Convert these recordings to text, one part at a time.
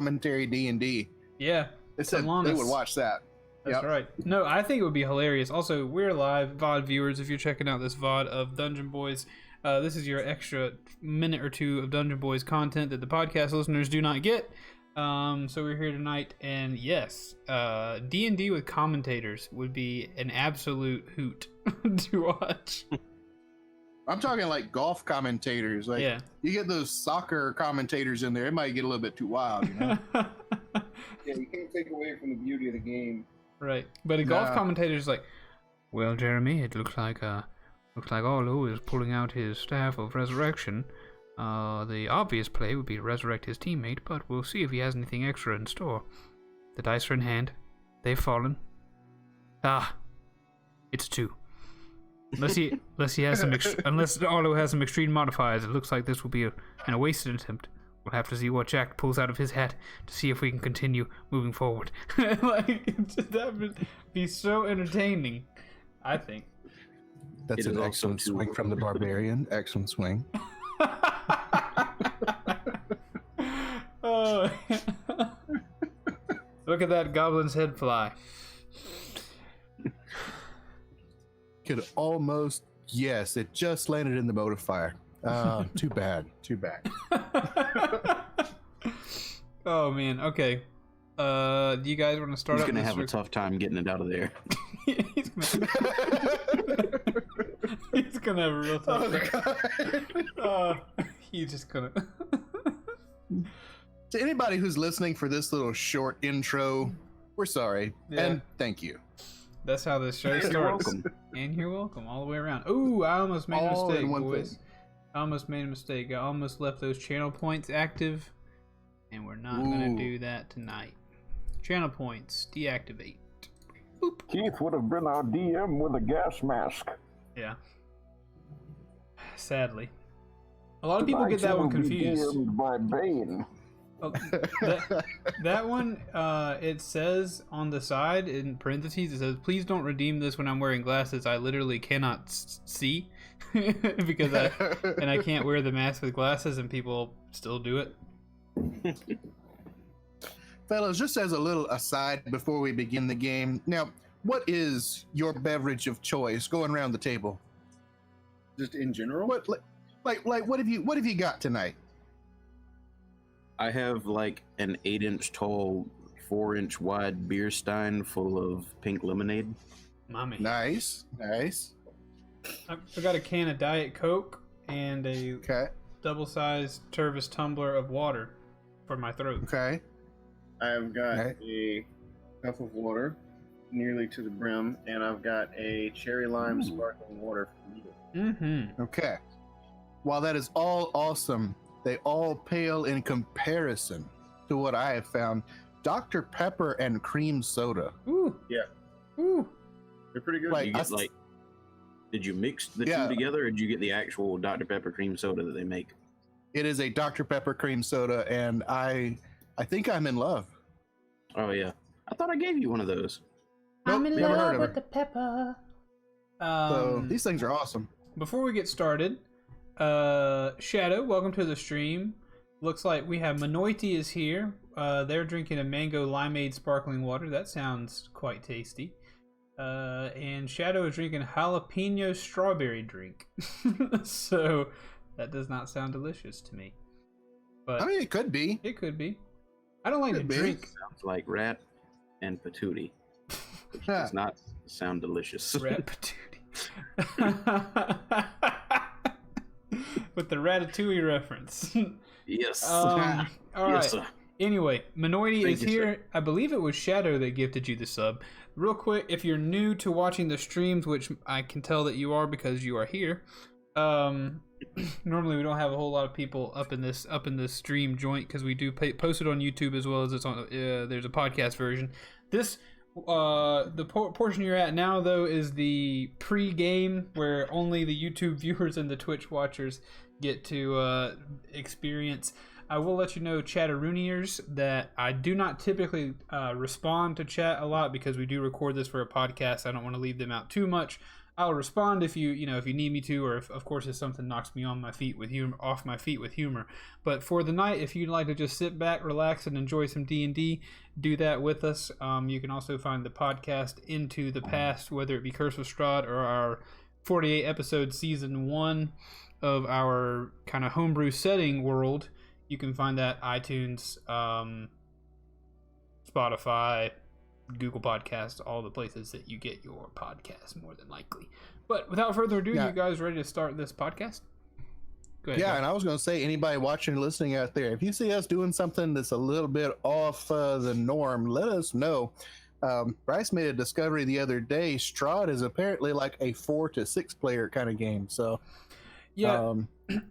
commentary D&D. Yeah. They said they would watch that. That's right. No, I think it would be hilarious. Also, we're live VOD viewers if you're checking out this VOD of Dungeon Boys. This is your extra minute or two of Dungeon Boys content that the podcast listeners do not get. So we're here tonight, and yes, D&D with commentators would be an absolute hoot to watch. I'm talking like golf commentators. Like, yeah. You get those soccer commentators in there, it might get a little bit too wild, you know? Yeah, you can't take away from the beauty of the game. Right, but a golf commentator is like, well, Jeremy, it looks like Olu is pulling out his staff of resurrection. The obvious play would be to resurrect his teammate, but we'll see if he has anything extra in store. The dice are in hand. They've fallen. Ah, it's 2. Unless Olu has some extreme modifiers, it looks like this will be a wasted attempt. We'll have to see what Jack pulls out of his hat to see if we can continue moving forward. That would be so entertaining, I think. That's an excellent swing from the barbarian. Excellent swing. Oh. Look at that goblin's head fly. Could almost, yes, it just landed in the modifier. Too bad. Oh man, okay. Do you guys want to start? He's gonna have a tough time getting it out of there. He's gonna have a real tough time. He's just gonna. To anybody who's listening for this little short intro, we're sorry, and thank you. That's how this show starts. And you're welcome all the way around. Ooh, I almost made a mistake, boys. I almost made a mistake. I almost left those channel points active, and we're not going to do that tonight. Channel points, deactivate. Boop. Keith would have been our DM with a gas mask. Yeah. Sadly. A lot of people get that one confused. DM'd by Bane. Oh, that one, it says on the side in parentheses, it says, please don't redeem this when I'm wearing glasses. I literally cannot see because I can't wear the mask with glasses, and people still do it. Fellas, just as a little aside before we begin the game, now, what is your beverage of choice going around the table? Just in general? What what have you got tonight? I have like an 8-inch tall, 4-inch wide beer stein full of pink lemonade. Mommy. Nice. I got a can of Diet Coke and a double-sized Tervis tumbler of water for my throat. Okay. I've got a cup of water nearly to the brim, and I've got a cherry lime sparkling water for you. Mm-hmm. Okay. While that is all awesome, they all pale in comparison to what I have found. Dr. Pepper and cream soda. Ooh. Yeah. Ooh. They're pretty good. Did you mix the two together, or did you get the actual Dr. Pepper cream soda that they make? It is a Dr. Pepper cream soda, and I think I'm in love. Oh, yeah. I thought I gave you one of those. I'm nope, in never love heard of with it. the pepper. So these things are awesome. Before we get started, Shadow, welcome to the stream. Looks like we have Minoiti is here. They're drinking a mango limeade sparkling water. That sounds quite tasty. And Shadow is drinking jalapeno strawberry drink. So that does not sound delicious to me. But I mean, it could be. It could be. I don't like to drink. Sounds like rat and patootie, which does not sound delicious. Rat patootie. With the Ratatouille reference. Yes. All right. Yes, sir. Anyway, Minoiti is here. Sir. I believe it was Shadow that gifted you the sub. Real quick, if you're new to watching the streams, which I can tell that you are because you are here. Normally we don't have a whole lot of people up in this stream joint because we do post it on YouTube as well as it's on. There's a podcast version. This the portion you're at now though is the pre-game where only the YouTube viewers and the Twitch watchers get to experience. I will let you know, Chatterooniers, that I do not typically respond to chat a lot because we do record this for a podcast. I don't want to leave them out too much. I'll respond if you need me to, or if, of course, if something knocks me off my feet with humor. But for the night, if you'd like to just sit back, relax, and enjoy some D&D, do that with us. You can also find the podcast Into the Past, whether it be Curse of Strahd or our 48 episode season 1 of our kind of homebrew setting world. You can find that iTunes, Spotify, Google Podcasts, all the places that you get your podcast, more than likely. But without further ado, you guys ready to start this podcast? Go ahead. Yeah, and I was going to say, anybody watching or listening out there, if you see us doing something that's a little bit off the norm, let us know. Bryce made a discovery the other day. Strahd is apparently like a 4 to 6 player kind of game. So yeah,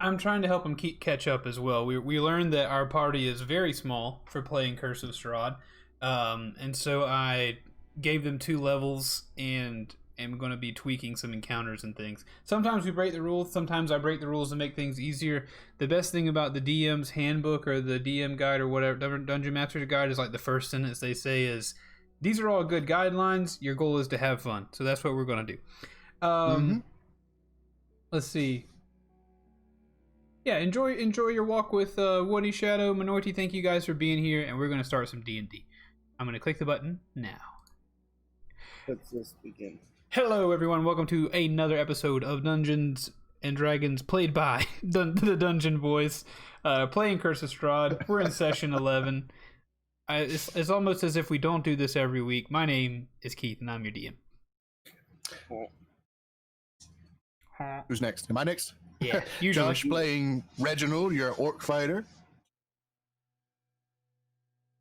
I'm trying to help him catch up as well. We learned that our party is very small for playing Curse of Strahd. And so I gave them 2 levels and am going to be tweaking some encounters and things. Sometimes we break the rules. Sometimes I break the rules to make things easier. The best thing about the DM's handbook or the DM guide or whatever, Dungeon Master's guide, is like the first sentence they say is, these are all good guidelines. Your goal is to have fun. So that's what we're going to do. Let's see. Yeah, enjoy your walk with Woody, Shadow, Minority. Thank you guys for being here, and we're going to start some D&D. I'm going to click the button now. Let's just begin. Hello, everyone. Welcome to another episode of Dungeons and Dragons, played by the Dungeon Boys, playing Curse of Strahd. We're in session 11. It's almost as if we don't do this every week. My name is Keith, and I'm your DM. Who's next? Am I next? Yeah, usually. Josh playing Reginald, your orc fighter.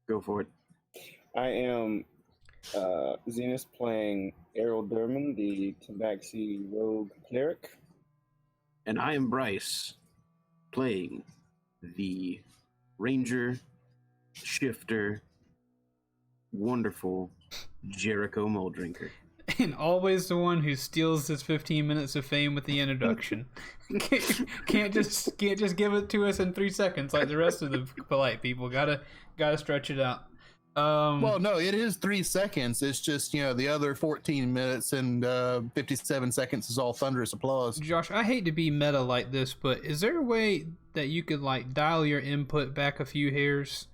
Go for it. I am Zenith playing Errol Durman, the Tabaxi rogue cleric. And I am Bryce, playing the Ranger, Shifter, wonderful Jericho Muldrinker. And always the one who steals his 15 minutes of fame with the introduction. can't just give it to us in 3 seconds like the rest of the polite people. Gotta stretch it out. Well, no, it is 3 seconds. It's just, the other 14 minutes and 57 seconds is all thunderous applause. Josh, I hate to be meta like this, but is there a way that you could like dial your input back a few hairs?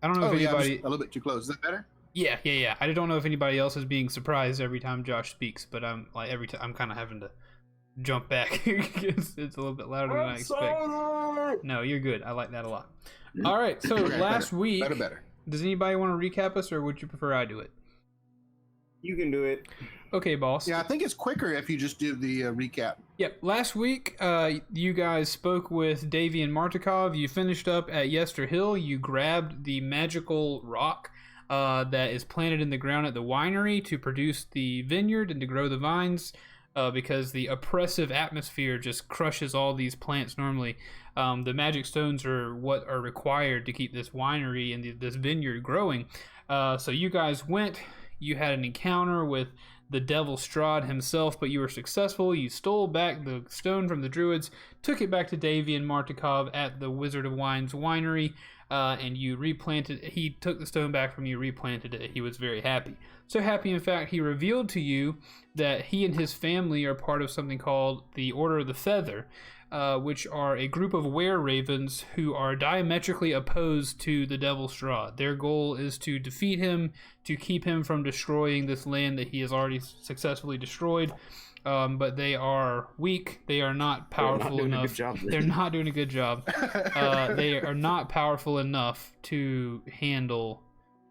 I don't know if anybody. Yeah, a little bit too close. Is that better? Yeah. I don't know if anybody else is being surprised every time Josh speaks, but I'm like every time I'm kind of having to jump back. it's a little bit louder than I expect. No, you're good. I like that a lot. All right, so last week. Better. Does anybody want to recap us, or would you prefer I do it? You can do it. Okay, boss. Yeah, I think it's quicker if you just do the recap. Yep. Last week, you guys spoke with Davian Martikov. You finished up at Yester Hill. You grabbed the magical rock that is planted in the ground at the winery to produce the vineyard and to grow the vines, because the oppressive atmosphere just crushes all these plants normally. The magic stones are what are required to keep this winery and this vineyard growing. So you guys went, you had an encounter with the devil Strahd himself, but you were successful. You stole back the stone from the druids, took it back to Davian Martikov at the Wizard of Wine's winery, and you replanted. He took the stone back from you, replanted it. He was very happy. So happy, in fact, he revealed to you that he and his family are part of something called the Order of the Feather, which are a group of were-ravens who are diametrically opposed to the Devil Strahd. Their goal is to defeat him, to keep him from destroying this land that he has already successfully destroyed. But they are weak. They are not powerful enough. They're not doing a good job. They are not powerful enough to handle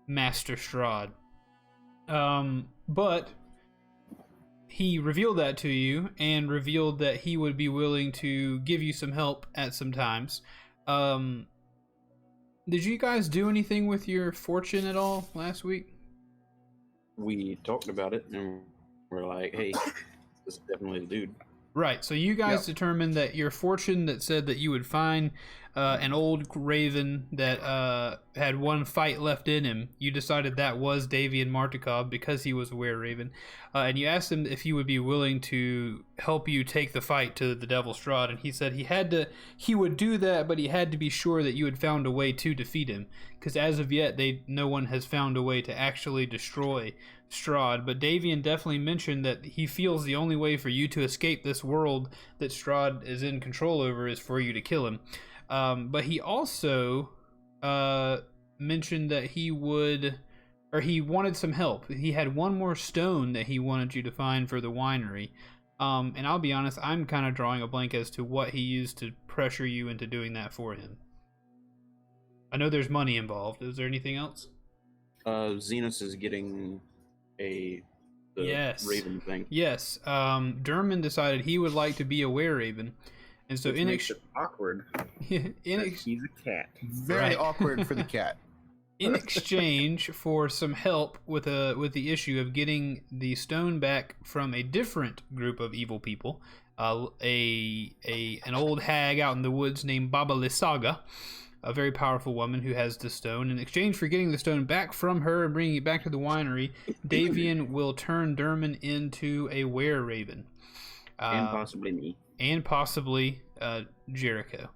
Master Strahd. But he revealed that to you and revealed that he would be willing to give you some help at some times. Did you guys do anything with your fortune at all last week? We talked about it and we're like, hey, this is definitely the dude. Right, so you guys determined that your fortune that said that you would find an old raven that had one fight left in him. You decided that was Davian Martikov because he was a were-raven. And you asked him if he would be willing to help you take the fight to the Devil Strahd, and he said he would do that, but he had to be sure that you had found a way to defeat him, because as of yet, no one has found a way to actually destroy Strahd. But Davian definitely mentioned that he feels the only way for you to escape this world that Strahd is in control over is for you to kill him. But he also mentioned that he wanted some help. He had one more stone that he wanted you to find for the winery. And I'll be honest, I'm kind of drawing a blank as to what he used to pressure you into doing that for him. I know there's money involved. Is there anything else? Zenos is getting the raven thing. Yes. Derman decided he would like to be a were-raven. And so makes it awkward. He's a cat. Very awkward for the cat. In exchange for some help with the issue of getting the stone back from a different group of evil people, an old hag out in the woods named Baba Lysaga, a very powerful woman who has the stone. In exchange for getting the stone back from her and bringing it back to the winery, Davian will turn Derman into a were-raven. And possibly me. And possibly Jericho.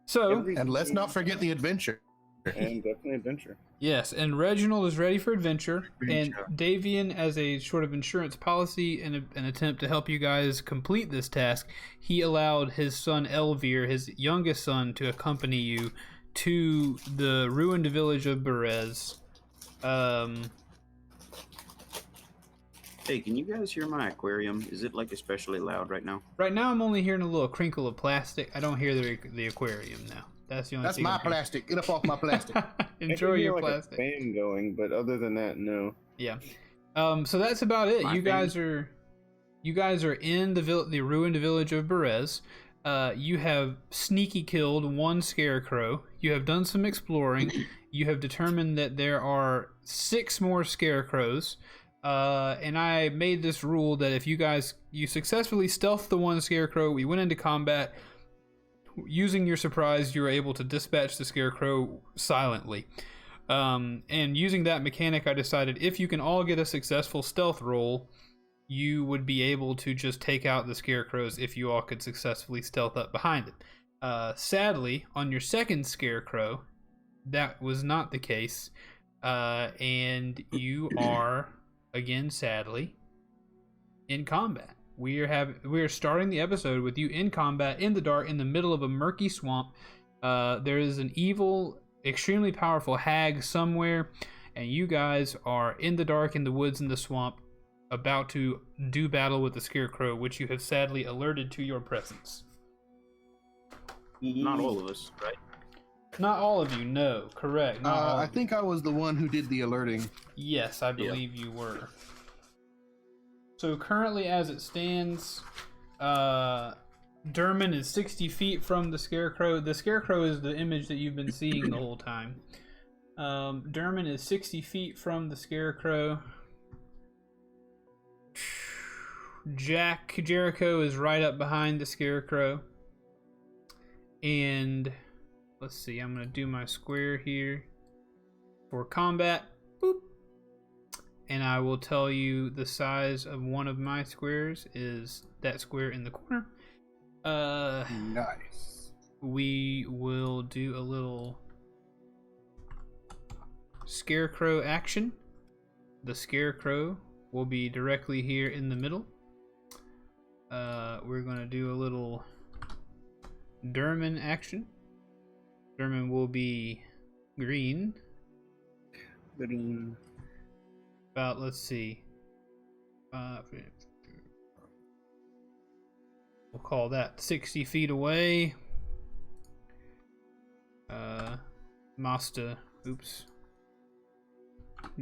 So, and let's not forget the adventure. And definitely adventure. Yes, and Reginald is ready for adventure. And Davian, as a sort of insurance policy and an attempt to help you guys complete this task, he allowed his son Elvir, his youngest son, to accompany you to the ruined village of Berez. Hey, can you guys hear my aquarium? Is it like especially loud right now? Right now, I'm only hearing a little crinkle of plastic. I don't hear the aquarium now. That's the only. That's thing my plastic. Get up off my plastic. Enjoy your like plastic. A fan going, but other than that, no. Yeah. So that's about it. You guys are in the ruined village of Berez. You have sneaky killed one scarecrow. You have done some exploring. You have determined that there are 6 more scarecrows. And I made this rule that if you successfully stealth the one scarecrow, we went into combat. Using your surprise, you were able to dispatch the scarecrow silently. And using that mechanic, I decided if you can all get a successful stealth roll, you would be able to just take out the scarecrows if you all could successfully stealth up behind it. Sadly, on your second scarecrow, that was not the case. And you are, again, sadly, in combat. We are starting the episode with you in combat in the dark in the middle of a murky swamp. There is an evil, extremely powerful hag somewhere, and you guys are in the dark in the woods in the swamp, about to do battle with the scarecrow, which you have sadly alerted to your presence. Not all of us, right? Not all of you, no. Correct. I think I was the one who did the alerting. Yes, I believe you were. So currently, as it stands, Derman is 60 feet from the scarecrow. The scarecrow is the image that you've been seeing the whole time. Derman is 60 feet from the scarecrow. Jericho is right up behind the scarecrow. And let's see, I'm going to do my square here for combat. Boop. And I will tell you the size of one of my squares is that square in the corner. Nice. We will do a little scarecrow action. The scarecrow will be directly here in the middle. We're going to do a little Derman action. Derman will be green. Green. About, let's see. We'll call that 60 feet away.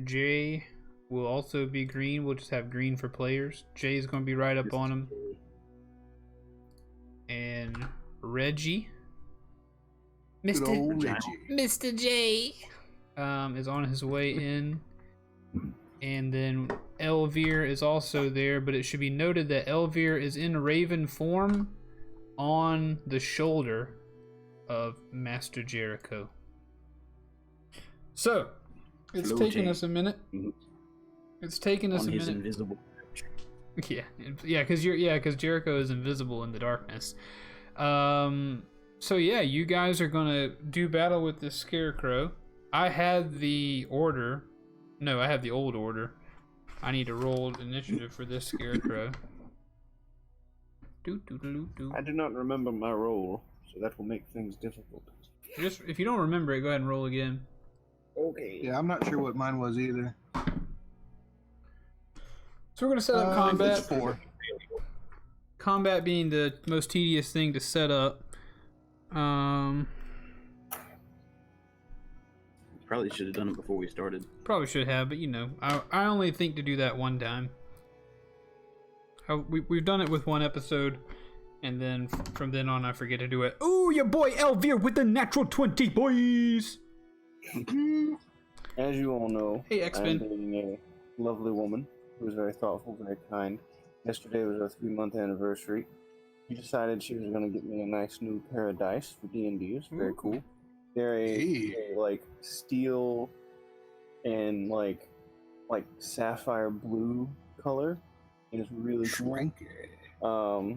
Jay will also be green. We'll just have green for players. Jay is going to be right up on him. And Reggie. Mr. J. Is on his way in. And then Elvir is also there, but it should be noted that Elvir is in raven form on the shoulder of Master Jericho. So, it's Floating. taken us a minute. It's taken us On a his minute. invisible. Yeah, because Jericho is invisible in the darkness. So yeah, you guys are gonna do battle with this scarecrow. I had the order. No, I have the old order. I need to roll initiative for this scarecrow. I do not remember my role, so that will make things difficult. Just if you don't remember it, go ahead and roll again. Okay. Yeah, I'm not sure what mine was either. So we're gonna set up combat. It's 4. Combat being the most tedious thing to set up. Probably should have done it before we started. Probably should have, but you know, I only think to do that one time. We've done it with one episode, and then from then on I forget to do it. Ooh, your boy Elvir with the natural 20, boys! As you all know, Hey, X-Men. I'm dating a lovely woman who was very thoughtful, very kind. Yesterday was our 3-month anniversary. She decided she was going to get me a nice new pair of dice for D&D. It's very cool. They're a like steel and like sapphire blue color, and it's really cool.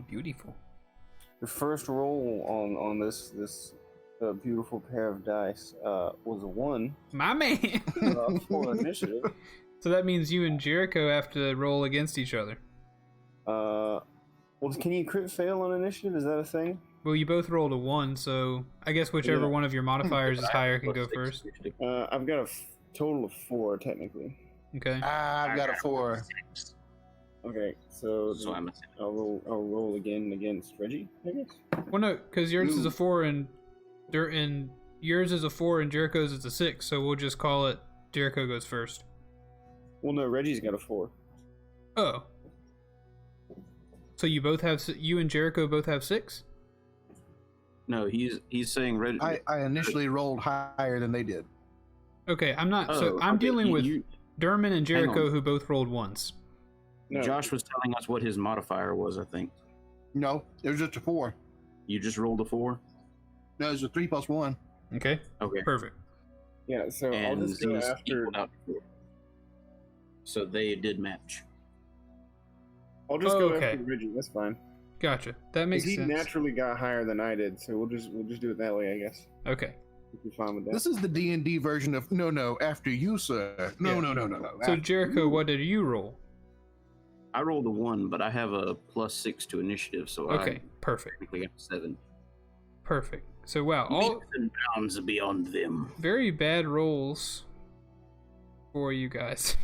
Beautiful. The first roll on this beautiful pair of dice was a 1 My man! for initiative. So that means you and Jericho have to roll against each other. Well, can you crit fail on initiative? Is that a thing? Well, you both rolled a 1, so I guess whichever Yeah. one of your modifiers is higher can go +6 first. initiative. I've got a total of 4 technically. Okay. I've got a 4. Okay, so So I'm I'll roll again against Reggie, I guess. Well, no, because yours is a 4 and yours is a 4 and Jericho's is a 6, so we'll just call it Jericho goes first. Well, no, Reggie's got a 4. Oh. So you and Jericho both have 6? No, he's saying red. I initially rolled higher than they did. Okay, I'm not. So Oh, I'm okay, dealing with you- Derman and Jericho, on. who both rolled 1s. No, Josh was telling us what his modifier was. I think No, it was just a 4. you just rolled a 4. No, it was a 3 plus 1. Okay, Okay, perfect. yeah, so I'll and just go these after. equaled out to 4. So they did match. I'll just Oh, go okay. after Reggie. That's fine. Gotcha. That makes He sense. naturally got higher than I did, so we'll just do it that way, I guess. Okay. If you're fine with that. This is the D&D version of no, after you, sir. No, Yeah. no. So after Jericho, you. what did you roll? I rolled a 1, but I have a +6 to initiative, so Okay, I perfect. technically got 7. Perfect. So wow, all Leaps and bounds beyond them. very bad rolls for you guys.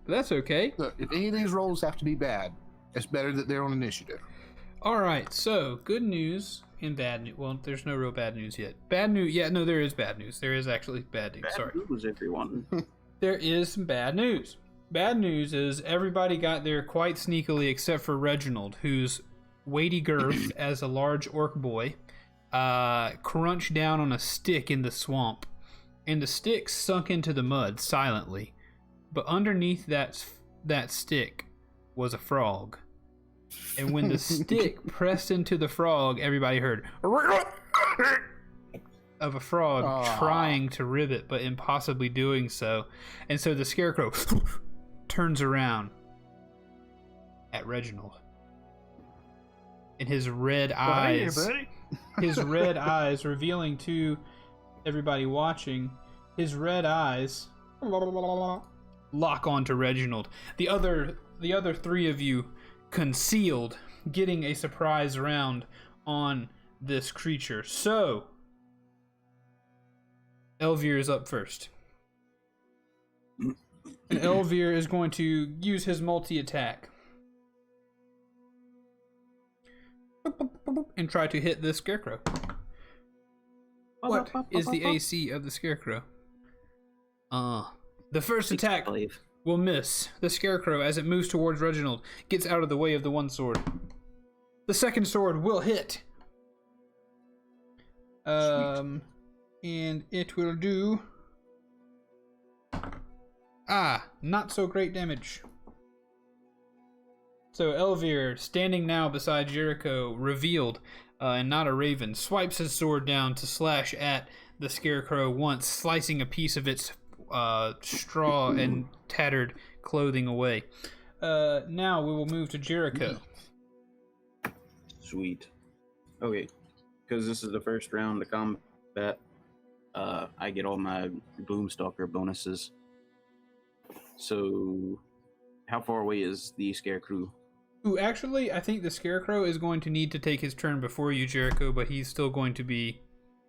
But that's okay. Look, if any of these rolls have to be bad, it's better that they're on initiative. All right, so good news and bad news. Well, there's no real bad news yet. Bad news, yeah, no, there is bad news. There is actually bad news. Bad Sorry, news, everyone. there is some bad news. Bad news is everybody got there quite sneakily, except for Reginald, whose weighty girth as a large orc boy crunched down on a stick in the swamp, and the stick sunk into the mud silently. But underneath that stick was a frog. And when the stick pressed into the frog, everybody heard of a frog Aw. trying to rib it, but impossibly doing so. And so the scarecrow turns around at Reginald. And his red eyes, his red eyes revealing to everybody watching, his red eyes lock onto Reginald. The other 3 of you concealed, getting a surprise round on this creature. So, Elvir is up first. And Elvir is going to use his multi-attack and try to hit this scarecrow. What is the AC of the scarecrow? The first attack will miss. The scarecrow, as it moves towards Reginald, gets out of the way of the one sword. The second sword will hit. And it will do... not so great damage. So Elvir, standing now beside Jericho, revealed, and not a raven, swipes his sword down to slash at the scarecrow once, slicing a piece of its straw and tattered clothing away. Now we will move to Jericho. Sweet. Okay, because this is the first round of combat, I get all my Gloomstalker bonuses. So, how far away is the Scarecrow? Ooh, actually, I think the Scarecrow is going to need to take his turn before you, Jericho, but he's still going to be,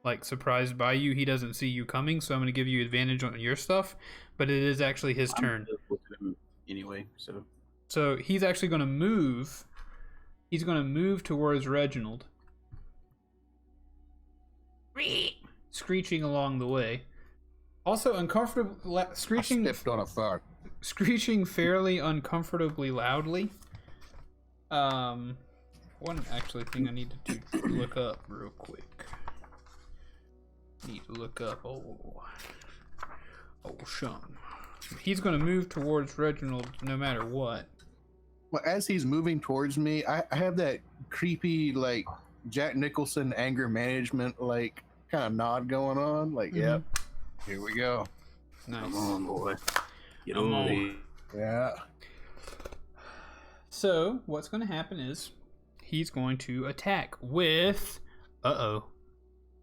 like, surprised by you. He doesn't see you coming, so I'm going to give you advantage on your stuff, but it is actually his turn. Anyway, So he's actually going to move. He's going to move towards Reginald, screeching along the way. Also, uncomfortable, screeching. I stepped on a fart. Screeching fairly uncomfortably loudly. One actually thing I need to look up real quick. Need to look up. Oh, Sean. He's going to move towards Reginald no matter what. Well, as he's moving towards me, I have that creepy, like, Jack Nicholson anger management, like, kind of nod going on. Like, yep, here we go. Nice. come on, boy. Get Come over on. here. Yeah. So, what's going to happen is he's going to attack with...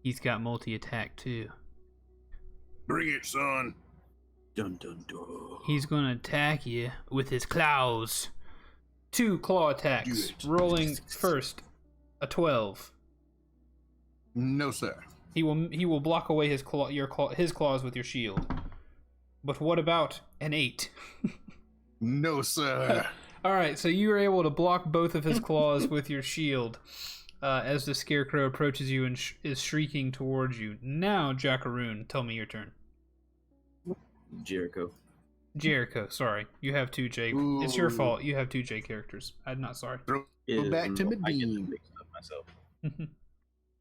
He's got multi-attack too. Bring it, son. Dun dun dun. He's going to attack you with his claws. 2 claw attacks. Rolling first, a 12. No, sir. He will block away his claws with your shield. But what about an 8? No, sir. All right, so you are able to block both of his claws with your shield as the Scarecrow approaches you and is shrieking towards you. Now, Jackaroon, tell me your turn. Jericho, sorry. You have 2 J. Ooh. It's your fault. You have 2 J characters. I'm not sorry. Go back to I get them Medine. mixed up myself.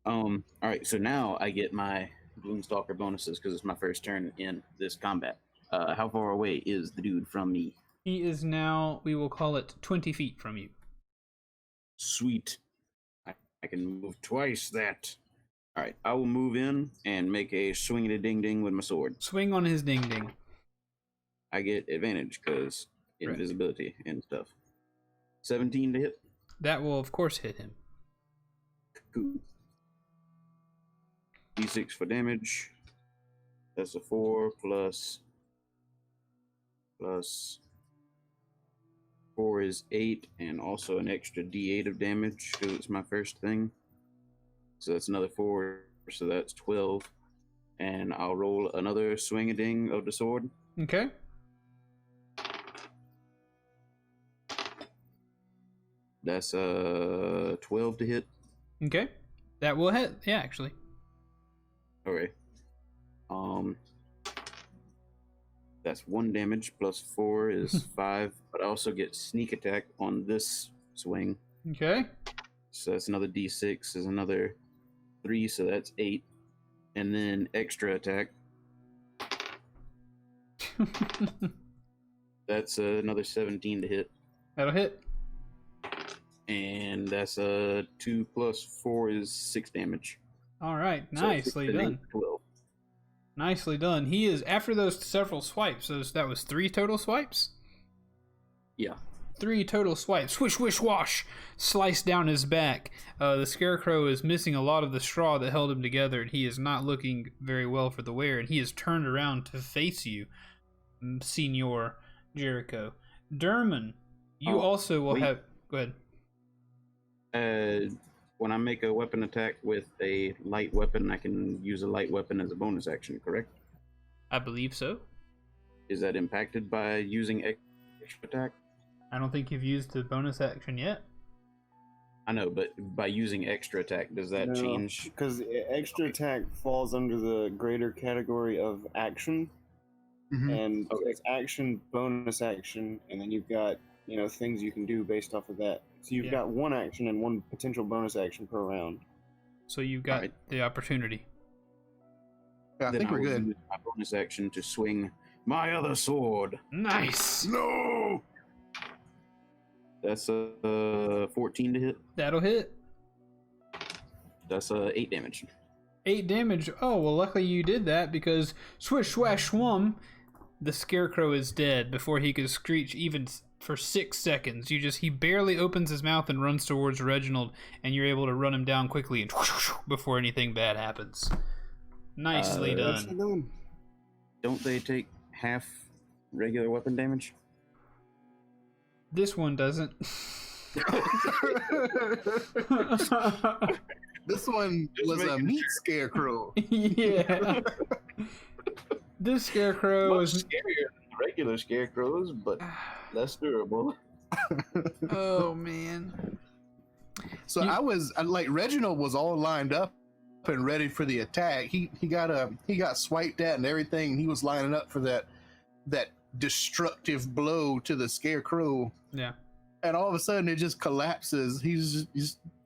All right, so now I get my Gloomstalker bonuses because it's my first turn in this combat. How far away is the dude from me? He is now, we will call it 20 feet from you. Sweet. I can move twice that. All right, I will move in and make a swing-a-ding-ding with my sword. Swing on his ding-ding. I get advantage because Right. invisibility and stuff. 17 to hit. That will, of course, hit him. Cool. D6 for damage. That's a 4 plus 4 is 8, and also an extra D8 of damage because it's my first thing. So that's another 4, so that's 12. And I'll roll another swing-a-ding of the sword. Okay. That's 12 to hit. Okay. That will hit. Yeah, actually. Okay. That's 1 damage plus 4 is 5, but I also get sneak attack on this swing. Okay. So that's another D6 is another 3, so that's 8. And then extra attack. That's another 17 to hit. That'll hit. And that's 2 plus 4 is 6 damage. All right. So Nicely 6 and done. 8, 12. Nicely done. He is, after those several swipes, that was 3 total swipes? Yeah. 3 total swipes. Swish, swish, wash. Slice down his back. The Scarecrow is missing a lot of the straw that held him together, and he is not looking very well for the wear, and he is turned around to face you, Senor Jericho. Derman, you also will wait. have... Go ahead. When I make a weapon attack with a light weapon, I can use a light weapon as a bonus action, correct? I believe so. Is that impacted by using extra attack? I don't think you've used the bonus action yet. I know, but by using extra attack, does that change? Because extra attack falls under the greater category of action, and it's action, bonus action, and then you've got things you can do based off of that. So you've got 1 action and 1 potential bonus action per round. So you've got the opportunity. Yeah, I think we're good. Use my bonus action to swing my other sword. Nice. No. That's a 14 to hit. That'll hit. That's 8 damage. 8 damage. Oh, well, luckily you did that because swish, swash, swum, the scarecrow is dead before he could screech even for 6 seconds. He barely opens his mouth and runs towards Reginald, and you're able to run him down quickly and before anything bad happens. Nicely done. Don't they take half regular weapon damage? This one doesn't. This one was a meat scarecrow. Yeah. This scarecrow Much is scarier than the regular scarecrows, but less durable. Oh man. So I was like, Reginald was all lined up and ready for the attack. He got swiped at and everything. And he was lining up for that destructive blow to the scarecrow. Yeah. And all of a sudden it just collapses. He's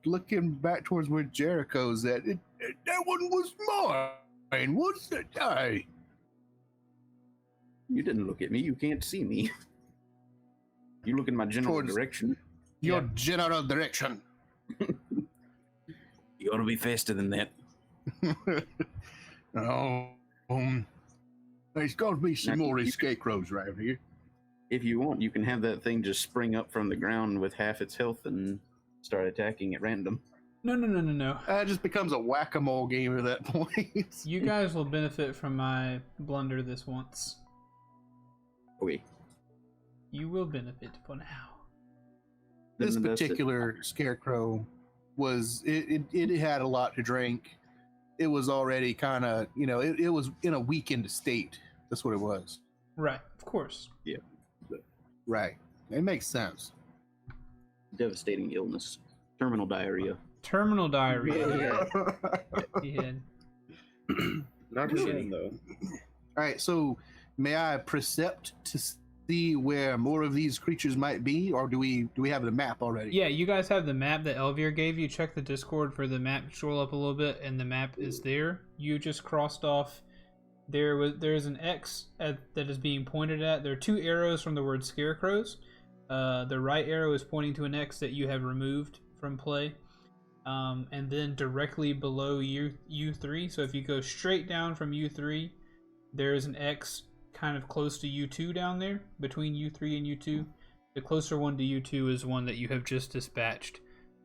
looking back towards where Jericho's at. That one was mine. What's that? You didn't look at me. You can't see me. You look in my general direction. Your general direction. You ought to be faster than that. Oh, there's got to be some more scarecrows right here. If you want, you can have that thing just spring up from the ground with half its health and start attacking at random. No. It just becomes a whack-a-mole game at that point. You guys will benefit from my blunder this once. Okay. You will benefit for now. This particular scarecrow was it had a lot to drink. It was already kind of, it was in a weakened state. That's what it was. Right, of course. Yeah. Right. It makes sense. Devastating illness. Terminal diarrhea. Terminal diarrhea. Yeah. Yeah. Not good though. All right, so may I percept to see where more of these creatures might be, or do we have the map already? Yeah, you guys have the map that Elvier gave you. Check the Discord for the map. Scroll up a little bit, and the map is there. You just crossed off. There's an X that is being pointed at. There are 2 arrows from the word scarecrows. The right arrow is pointing to an X that you have removed from play. And then directly below U3, so if you go straight down from U3, there is an X kind of close to U2 down there, between U3 and U2. The closer one to U2 is one that you have just dispatched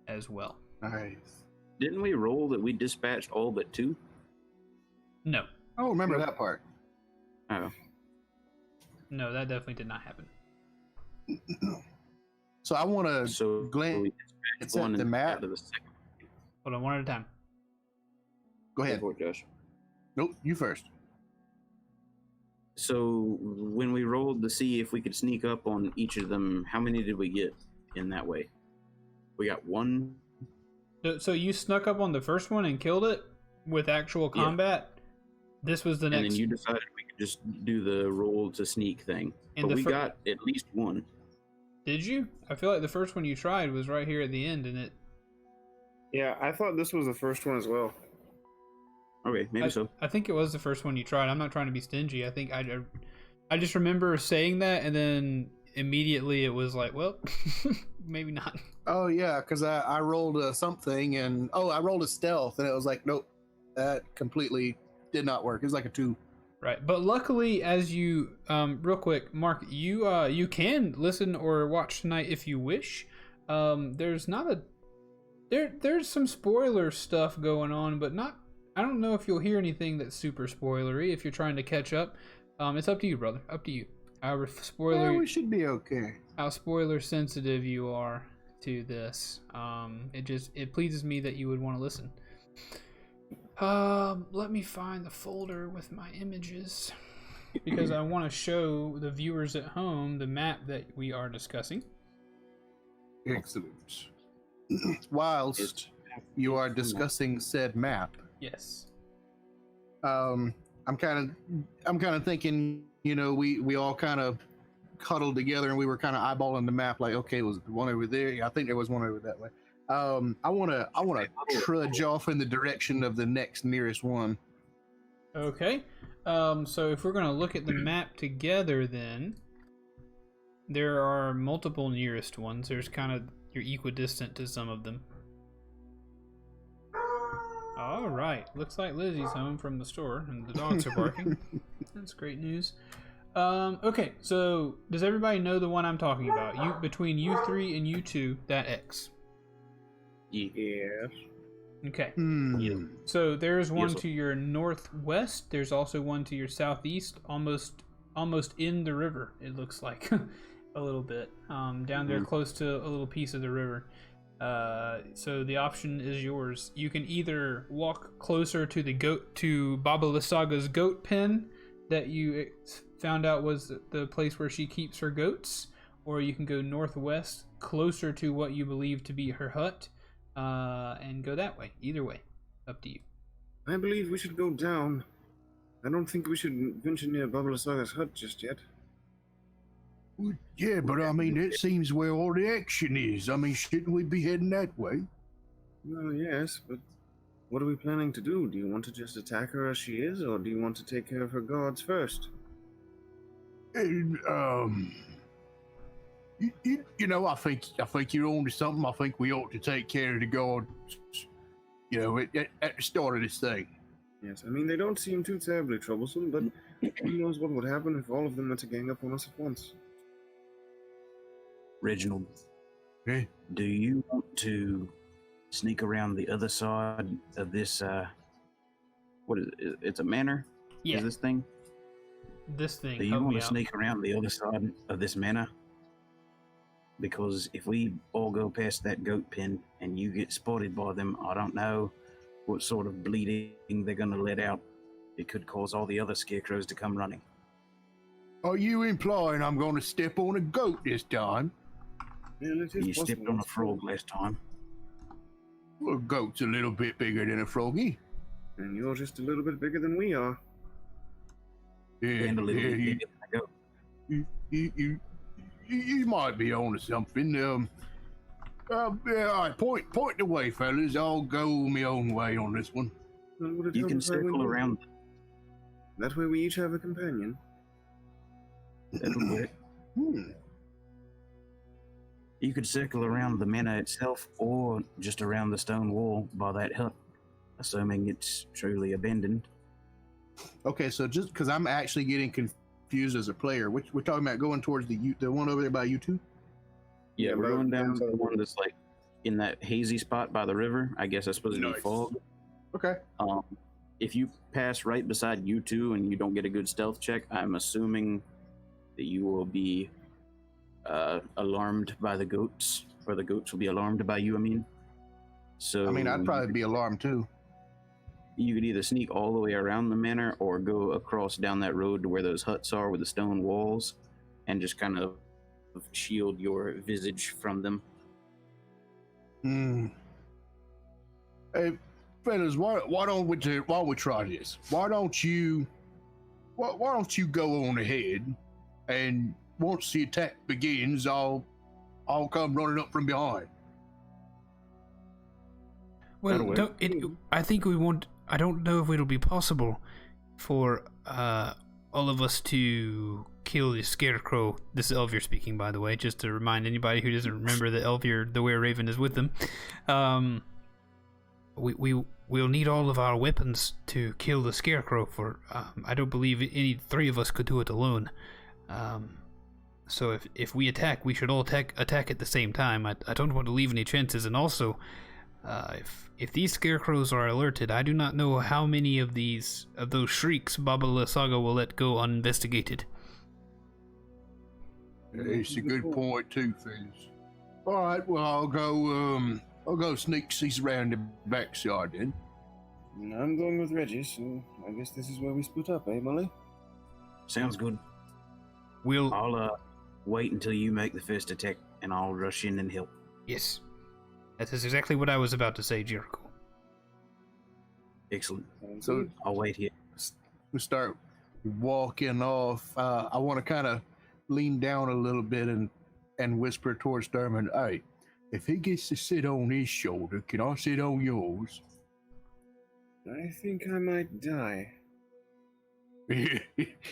as well. Nice. Didn't we roll that we dispatched all but 2? I No. don't remember that part. Oh. No, that definitely did not happen. So I want to glance at the map. Hold on, one at a time. Go ahead. Josh. Nope, you first. So when we rolled to see if we could sneak up on each of them, how many did we get in that way? We got 1. So you snuck up on the first one and killed it with actual combat? Yeah. This was the next... And then you decided we could just do the roll to sneak thing. And but we got at least 1. Did you? I feel like the first one you tried was right here at the end, and it... Yeah, I thought this was the first one as well. Okay, maybe so. I think it was the first one you tried. I'm not trying to be stingy. I think I just remember saying that, and then immediately it was like, well, maybe not. Oh, yeah, because I rolled something, and I rolled a stealth, and it was like, nope, that completely did not work. It was like a 2. Right, but luckily, as you, real quick, Mark, you can listen or watch tonight if you wish. There's not a... There's some spoiler stuff going on, but not... I don't know if you'll hear anything that's super spoilery if you're trying to catch up. It's up to you, brother. Up to you. However spoiler... Yeah, we should be okay. How spoiler sensitive you are to this. It pleases me that you would want to listen. Let me find the folder with my images, because I want to show the viewers at home the map that we are discussing. Excellent. Whilst you are discussing said map, yes, I'm kind of thinking, we all kind of cuddled together and we were kind of eyeballing the map, like, okay, was one over there? Yeah, I think there was one over that way. I want to trudge off in the direction of the next nearest one. Okay. So if we're going to look at the map together, then there are multiple nearest ones. There's kind of, you're equidistant to some of them. All right. Looks like Lizzie's home from the store, and the dogs are barking. That's great news. Okay, so does everybody know the one I'm talking about? Between U3 and U2, that X. Yes. Okay. Hmm. So there's one Yes. to your northwest. There's also one to your southeast, almost in the river. It looks like a little bit down there, close to a little piece of the river. So the option is yours. You can either walk closer to Baba Lysaga's goat pen that you found out was the place where she keeps her goats, or you can go northwest closer to what you believe to be her hut, and go that way. Either way, up to you. I believe we should go down. I don't think we should venture near Baba Lysaga's hut just yet. Well, yeah, but I mean, it seems where all the action is. I mean, shouldn't we be heading that way? Well, yes, but what are we planning to do? Do you want to just attack her as she is, or do you want to take care of her guards first? And, you know, I think you're on to something. I think we ought to take care of the guards, you know, at the start of this thing. Yes, I mean, they don't seem too terribly troublesome, but who knows what would happen if all of them were to gang up on us at once. Reginald, Eh? do you want to sneak around the other side of this? What is it? It's a manor. Yeah, Is this thing? this thing. Do you help want me to out. sneak around the other side of this manor? Because if we all go past that goat pen and you get spotted by them, I don't know what sort of bleeding they're going to let out. It could cause all the other scarecrows to come running. Are you implying I'm going to step on a goat this time? Well, it is You stepped possible. on a frog last time. Well, a goat's a little bit bigger than a froggy. And you're just a little bit bigger than we are. Yeah, And a little bit yeah, bigger than a goat. you might be on to something. Yeah, all right, point the way, fellas. I'll go my own way on this one. Well, would it You help can if I went circle with around. you? That way we each have a companion. That'll work. You could circle around the manor itself or just around the stone wall by that hut, assuming it's truly abandoned. Okay, so just because I'm actually getting confused as a player, which we're talking about going towards the one over there by U2? Yeah, Yeah, we're going down down to the one that's like in that hazy spot by the river. I guess that's supposed to be Nice. fog. Okay. If you pass right beside you two and you don't get a good stealth check, I'm assuming that you will be alarmed by the goats, or the goats will be alarmed by you. I mean, so I mean, I'd probably be alarmed too. you could either sneak all the way around the manor or go across down that road to where those huts are with the stone walls, and just kind of shield your visage from them. Hey, fellas, why don't we try this? Why don't you go on ahead, and once the attack begins, I'll come running up from behind. Well, work. I think we won't. I don't know if it'll be possible for all of us to kill the scarecrow. This is Elvier speaking, by the way, just to remind anybody who doesn't remember that Elvier, the Were-Raven, is with them. We'll need all of our weapons to kill the scarecrow. I don't believe any three of us could do it alone. So if we attack, we should all attack at the same time. I don't want to leave any chances, and also, if these scarecrows are alerted, I do not know how many of those shrieks Baba Lysaga will let go uninvestigated. It's a good point too, fellas. All right, well, I'll go sneak around the backside then. I'm going with Reggie, so I guess this is where we split up, eh, Molly? Sounds good. We'll I'll wait until you make the first attack, and I'll rush in and help. yes, that is exactly what I was about to say, Jericho. Excellent. So I'll wait here. we start walking off. I want to kind of lean down a little bit and whisper towards Thurman, "Hey, if he gets to sit on his shoulder, can I sit on yours?" I think I might die.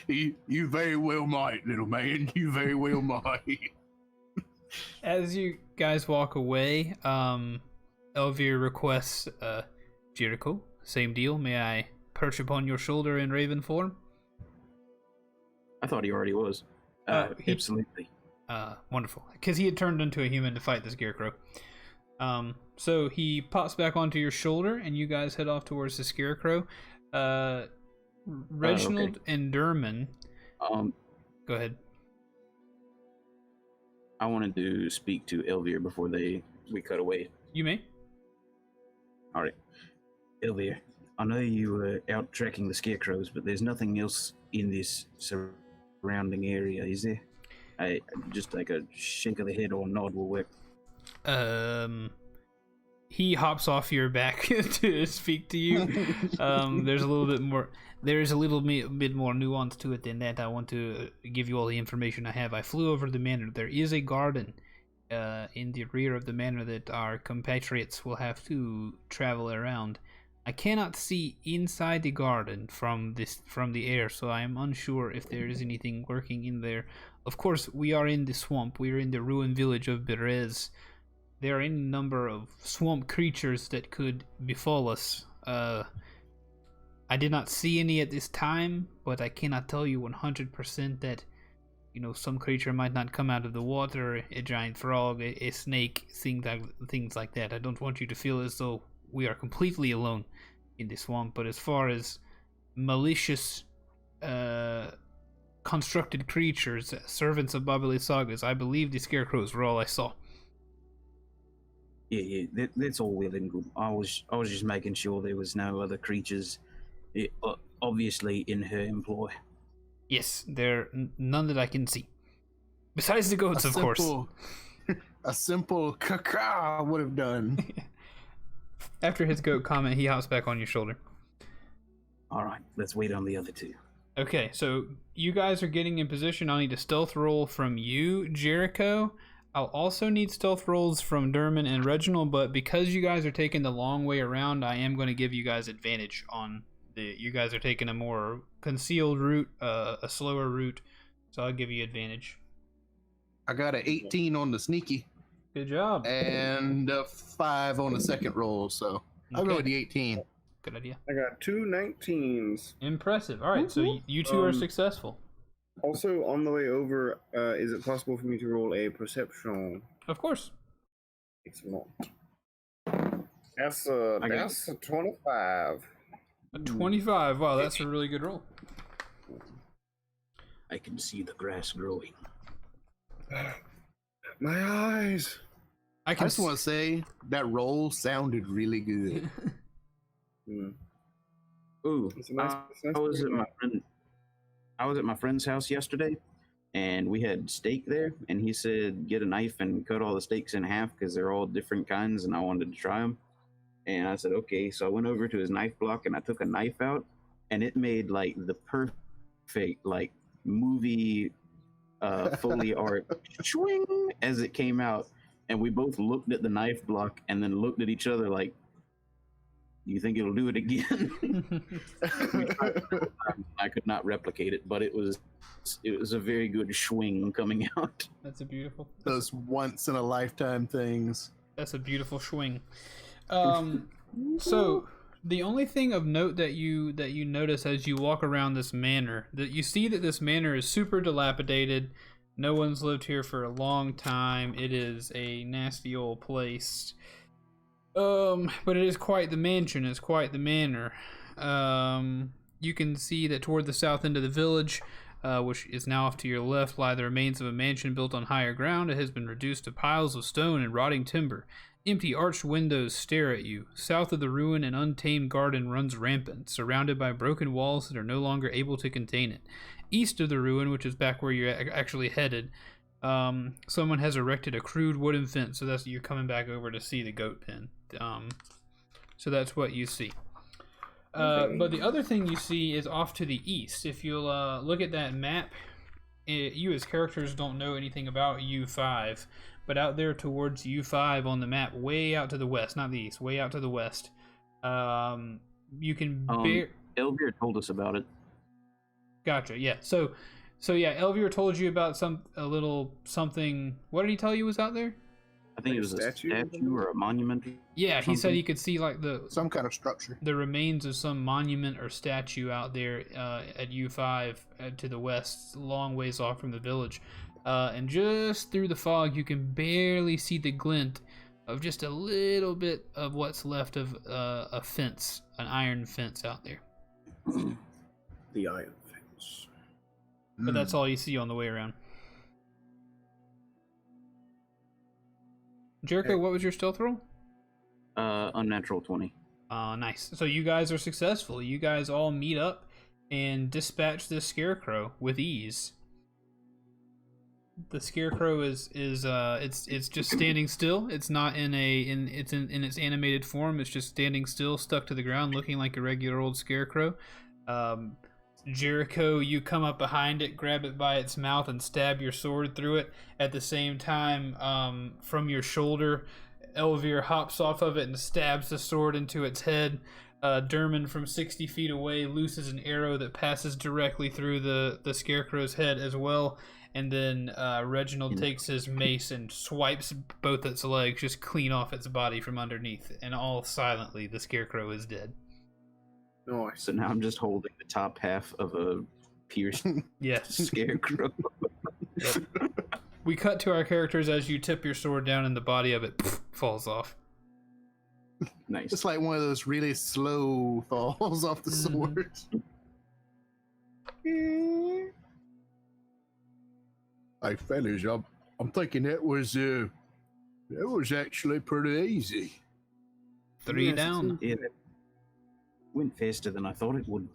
You very well might, little man. You very well might. As you guys walk away, Elvier requests, Jericho, same deal. May I perch upon your shoulder in raven form? I thought he already was. Absolutely. Wonderful. Because he had turned into a human to fight the scarecrow. So he pops back onto your shoulder, and you guys head off towards the scarecrow. Reginald and Derman. Go ahead. I wanted to speak to Elvir before we cut away. You may. All right. Elvir, I know you were out tracking the scarecrows, but there's nothing else in this surrounding area, is there? Just like a shake of the head or nod will work. He hops off your back to speak to you. There's a little bit more. There's a little bit more nuance to it than that. I want to give you all the information I have. I flew over the manor. There is a garden in the rear of the manor that our compatriots will have to travel around. I cannot see inside the garden from the air, so I am unsure if there is anything lurking in there. Of course, we are in the swamp. We are in the ruined village of Berez. There are any number of swamp creatures that could befall us. I did not see any at this time, but I cannot tell you 100% that, some creature might not come out of the water, a giant frog, a snake, things like that. I don't want you to feel as though we are completely alone in the swamp, but as far as malicious, constructed creatures, servants of Babili Sagas, I believe the scarecrows were all I saw. Yeah, that's all well and good. I was just making sure there was no other creatures, obviously in her employ. Yes, there none that I can see. Besides the goats, of course. A simple caca would have done. After his goat comment, he hops back on your shoulder. All right, let's wait on the other two. Okay, so you guys are getting in position. I'll need a stealth roll from you, Jericho. I'll also need stealth rolls from Derman and Reginald, but because you guys are taking the long way around, I am going to give you guys advantage on you guys are taking a more concealed route, a slower route, so I'll give you advantage. I got an 18 on the sneaky. Good job. And a 5 on the second roll, so I'll go with the 18. Good idea. I got 2 19s. Impressive. All right, so you two are successful. Also, on the way over, is it possible for me to roll a perception? Of course. It's not. That's a 25. A 25. Wow, that's a really good roll. I can see the grass growing. My eyes. I just want to say that roll sounded really good. Ooh, I was at my friend's house yesterday, and we had steak there, and he said get a knife and cut all the steaks in half because they're all different kinds, and I wanted to try them. And I said, okay. So I went over to his knife block, and I took a knife out, and it made like the perfect like movie Foley art swing as it came out, and we both looked at the knife block and then looked at each other like, do you think it'll do it again? I could not replicate it, but it was a very good swing coming out. That's a beautiful. Those once in a lifetime things. That's a beautiful swing. So the only thing of note that you notice as you walk around this manor, that you see that this manor is super dilapidated. No one's lived here for a long time. It is a nasty old place. But it is quite the mansion. It's quite the manor. You can see that toward the south end of the village, which is now off to your left, lie the remains of a mansion built on higher ground. It has been reduced to piles of stone and rotting timber. Empty arched windows stare at you. South of the ruin, an untamed garden runs rampant, surrounded by broken walls that are no longer able to contain it. East of the ruin, which is back where you're actually headed, someone has erected a crude wooden fence, so that's you're coming back over to see the goat pen. So that's what you see. But the other thing you see is off to the east. If you'll look at that map, you as characters don't know anything about U5, but out there towards U5 on the map, way out to the west, not the east, way out to the west, you can... Elvir told us about it. Gotcha, yeah. So yeah, Elvir told you about a little something. What did he tell you was out there? I think Like it was a statue? statue or a monument. Yeah, he said something. he could see like Some kind of structure. the remains of some monument or statue out there at U5 to the west, long ways off from the village. And just through the fog, you can barely see the glint of just a little bit of what's left of a fence, an iron fence out there. The iron fence. But that's all you see on the way around. Jericho, what was your stealth roll? Unnatural 20. Nice. So you guys are successful. You guys all meet up and dispatch this scarecrow with ease. The scarecrow is it's just standing still. It's not in its animated form. It's just standing still, stuck to the ground, looking like a regular old scarecrow. Jericho, you come up behind it, grab it by its mouth, and stab your sword through it. At the same time, from your shoulder, Elvir hops off of it and stabs the sword into its head. Derman from 60 feet away looses an arrow that passes directly through the scarecrow's head as well. And then Reginald takes his mace and swipes both its legs just clean off its body from underneath. And all silently, the scarecrow is dead. Nice. So now I'm just holding the top half of a pierced Yes. scarecrow. We cut to our characters as you tip your sword down and the body of it falls off. Nice. It's like one of those really slow falls off the sword. Hey fellas, I'm thinking that was actually pretty easy. 3 Yes, down. Yeah, that went faster than I thought it would.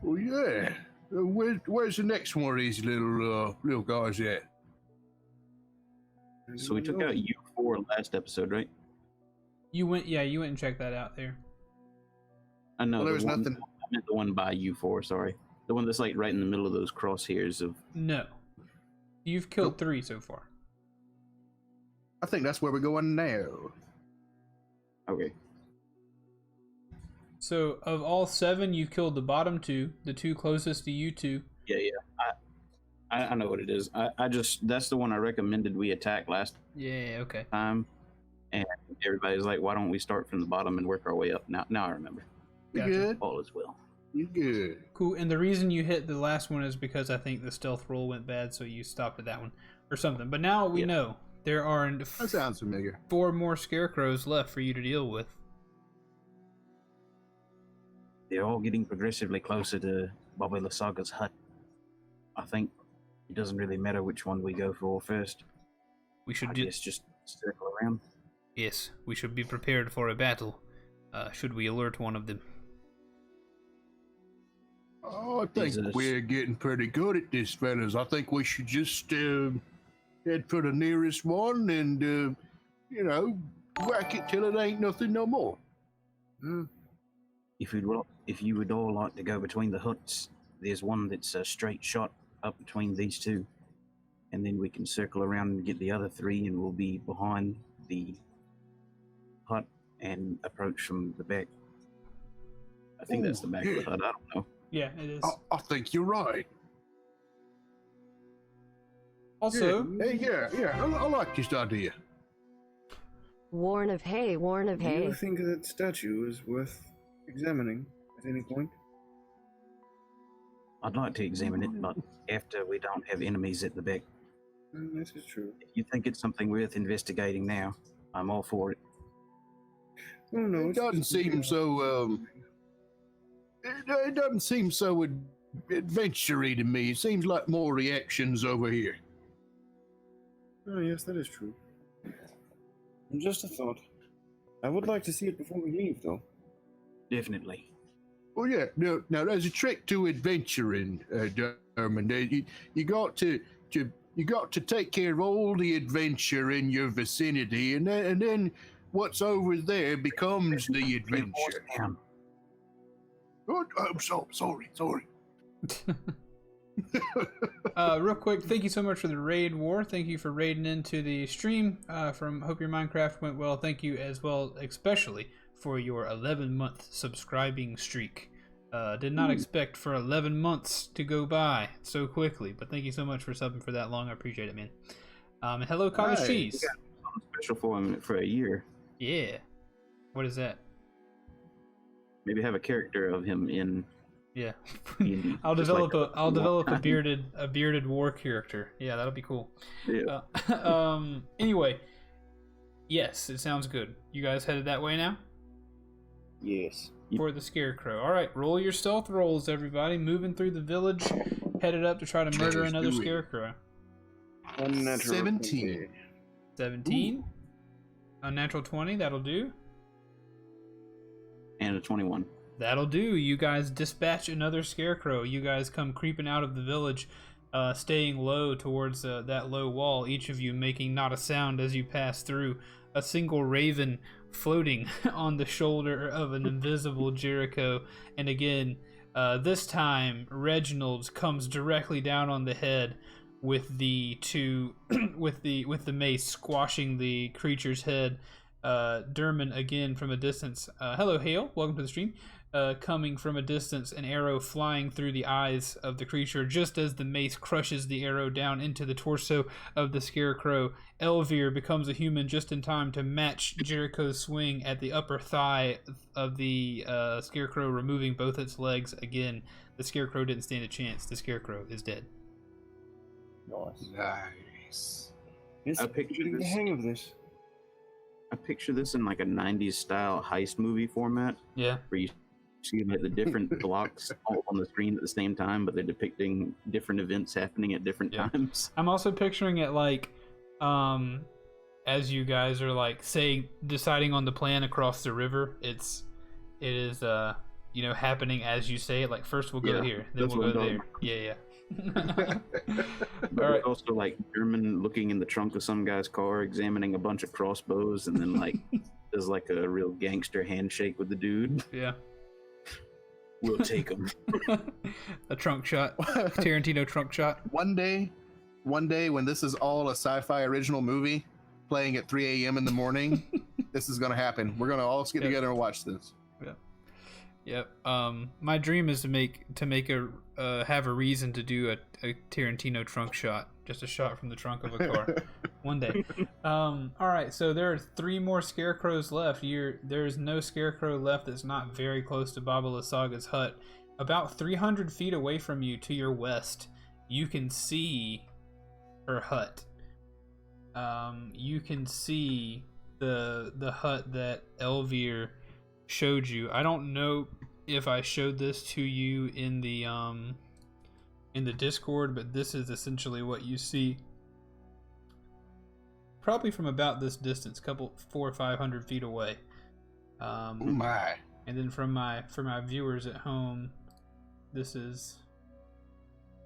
Well, yeah. Where's the next one of these little guys at? So we took out U4 last episode, right? You went and checked that out there. I know. Well, there the was one, nothing. I meant the one by U4, sorry. The one that's like right in the middle of those crosshairs of... No. You've killed 3 so far. I think that's where we're going now. Okay. So of all 7, you've killed the bottom 2, the 2 closest to you 2. Yeah. I know what it is. I just... That's the one I recommended we attack last Yeah, okay. time. And everybody's like, why don't we start from the bottom and work our way up? Now I remember. You Gotcha. good? All is well. You good? Cool. And the reason you hit the last one is because I think the stealth roll went bad, so you stopped at that one or something. But now we know there are That sounds familiar. 4 more scarecrows left for you to deal with. They're all getting progressively closer to Bobby Lasaga's hut. I think it doesn't really matter which one we go for first. We should I do. guess just circle around. Yes, we should be prepared for a battle. Should we alert one of them? Oh, I think Jesus. we're getting pretty good at this, fellas. I think we should just head for the nearest one and, whack it till it ain't nothing no more. If you would all like to go between the huts, there's one that's a straight shot up between these 2. And then we can circle around and get the other 3 and we'll be behind the hut and approach from the back. I think that's the back of the hut, I don't know. Yeah, it is. I think you're right. Also, Yeah, I like this idea. Warren of hay. Do you think that statue is worth examining at any point? I'd like to examine it, but after we don't have enemies at the back. This is true. If you think it's something worth investigating now, I'm all for it. Oh no, It doesn't seem so. It doesn't seem so adventure-y to me. It seems like more reactions over here. Oh yes, that is true. Just a thought. I would like to see it before we leave, though. Definitely. Well, yeah. Now there's a trick to adventuring, Dermond. You got to take care of all the adventure in your vicinity, and then what's over there becomes the adventure. Damn. Oh, I'm sorry. real quick, thank you so much for the raid war. Thank you for raiding into the stream. From Hope Your Minecraft went well. Thank you as well, especially for your 11-month subscribing streak. Did not expect for 11 months to go by so quickly, but thank you so much for subbing for that long. I appreciate it, man. And hello, Cottage Hey, Cheese. something special for him for a year. Yeah. What is that? Maybe have a character of him in. Yeah. D&D, I'll just develop like I'll develop a time. bearded war character. Yeah, that'll be cool. Yeah. Anyway, yes, it sounds good. You guys headed that way now? Yes. For the scarecrow. All right, roll your stealth rolls, everybody. Moving through the village, headed up to try to murder Let's another do it. scarecrow. Unnatural 17. 20. 17. Unnatural 20, that'll do. And a 21. That'll do. You guys dispatch another scarecrow. You guys come creeping out of the village, staying low towards that low wall, each of you making not a sound as you pass through. A single raven floating on the shoulder of an invisible Jericho. And again, this time, Reginald comes directly down on the head with the with the mace squashing the creature's head. Derman again from a distance. Hello, Hale. Welcome to the stream. Coming from a distance, an arrow flying through the eyes of the creature just as the mace crushes the arrow down into the torso of the scarecrow. Elvir becomes a human just in time to match Jericho's swing at the upper thigh of the scarecrow, removing both its legs. Again, the scarecrow didn't stand a chance. The scarecrow is dead. Nice. It's I picture getting the this. hang of this. I picture this in like a 90s style heist movie format Yeah. where you see like the different blocks all on the screen at the same time, but they're depicting different events happening at different Yeah. times. I'm also picturing it like, as you guys are like deciding on the plan across the river. It is happening as you say it. Like first we'll go Yeah, here, then that's we'll what go I'm there. talking Yeah. But All right. there's also like German looking in the trunk of some guy's car, examining a bunch of crossbows, and then like there's like a real gangster handshake with the dude. Yeah. We'll take him. A trunk shot. Tarantino trunk shot. One day when this is all a sci-fi original movie playing at 3 a.m. in the morning, this is going to happen. We're going to all get together and watch this. Yep. My dream is to have a reason to do a Tarantino trunk shot, just a shot from the trunk of a car, one day. All right. So there are 3 more scarecrows left. There's no scarecrow left that's not very close to Baba Lysaga's hut. About 300 feet away from you, to your west, you can see her hut. You can see the hut that Elvir showed you. I don't know if I showed this to you in the Discord, but this is essentially what you see. Probably from about this distance, 400 or 500 feet away. Oh my. And then for my viewers at home, this is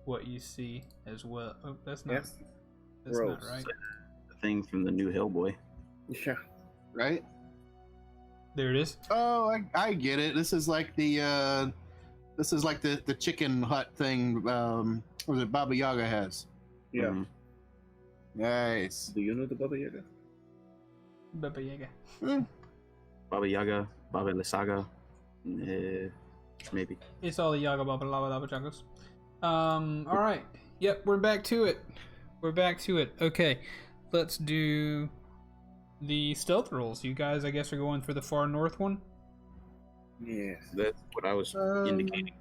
what you see as well. Oh, that's not Yes. that's Gross. not right. The thing from the new Hellboy. Yeah. Right? There it is. Oh, I get it. This is like the chicken hut thing that Baba Yaga has. Yeah. Mhm. Nice. Do you know the Baba Yaga? Baba Yaga. Baba Yaga, Baba Lysaga, maybe. It's all the Yaga Baba Lava Lava Jungles. All right. Yep, we're back to it. Okay, let's do the stealth rolls. You guys, I guess, are going for the far north one. Yes. That's what I was indicating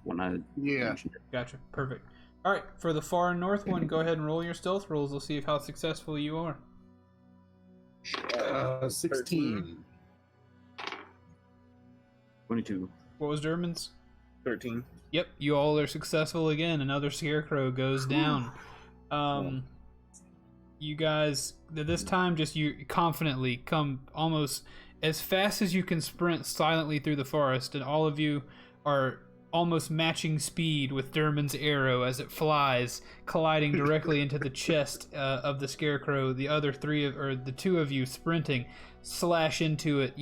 when I Yeah. mentioned it. Gotcha. Perfect. All right, for the far north one, go ahead and roll your stealth rolls. We'll see how successful you are. 16. 22. What was Derman's? 13. Yep, you all are successful again. Another scarecrow goes down. You guys, this time, just you confidently come almost as fast as you can sprint silently through the forest, and all of you are almost matching speed with Derman's arrow as it flies, colliding directly into the chest of the scarecrow. The other the 2 of you sprinting, slash into it,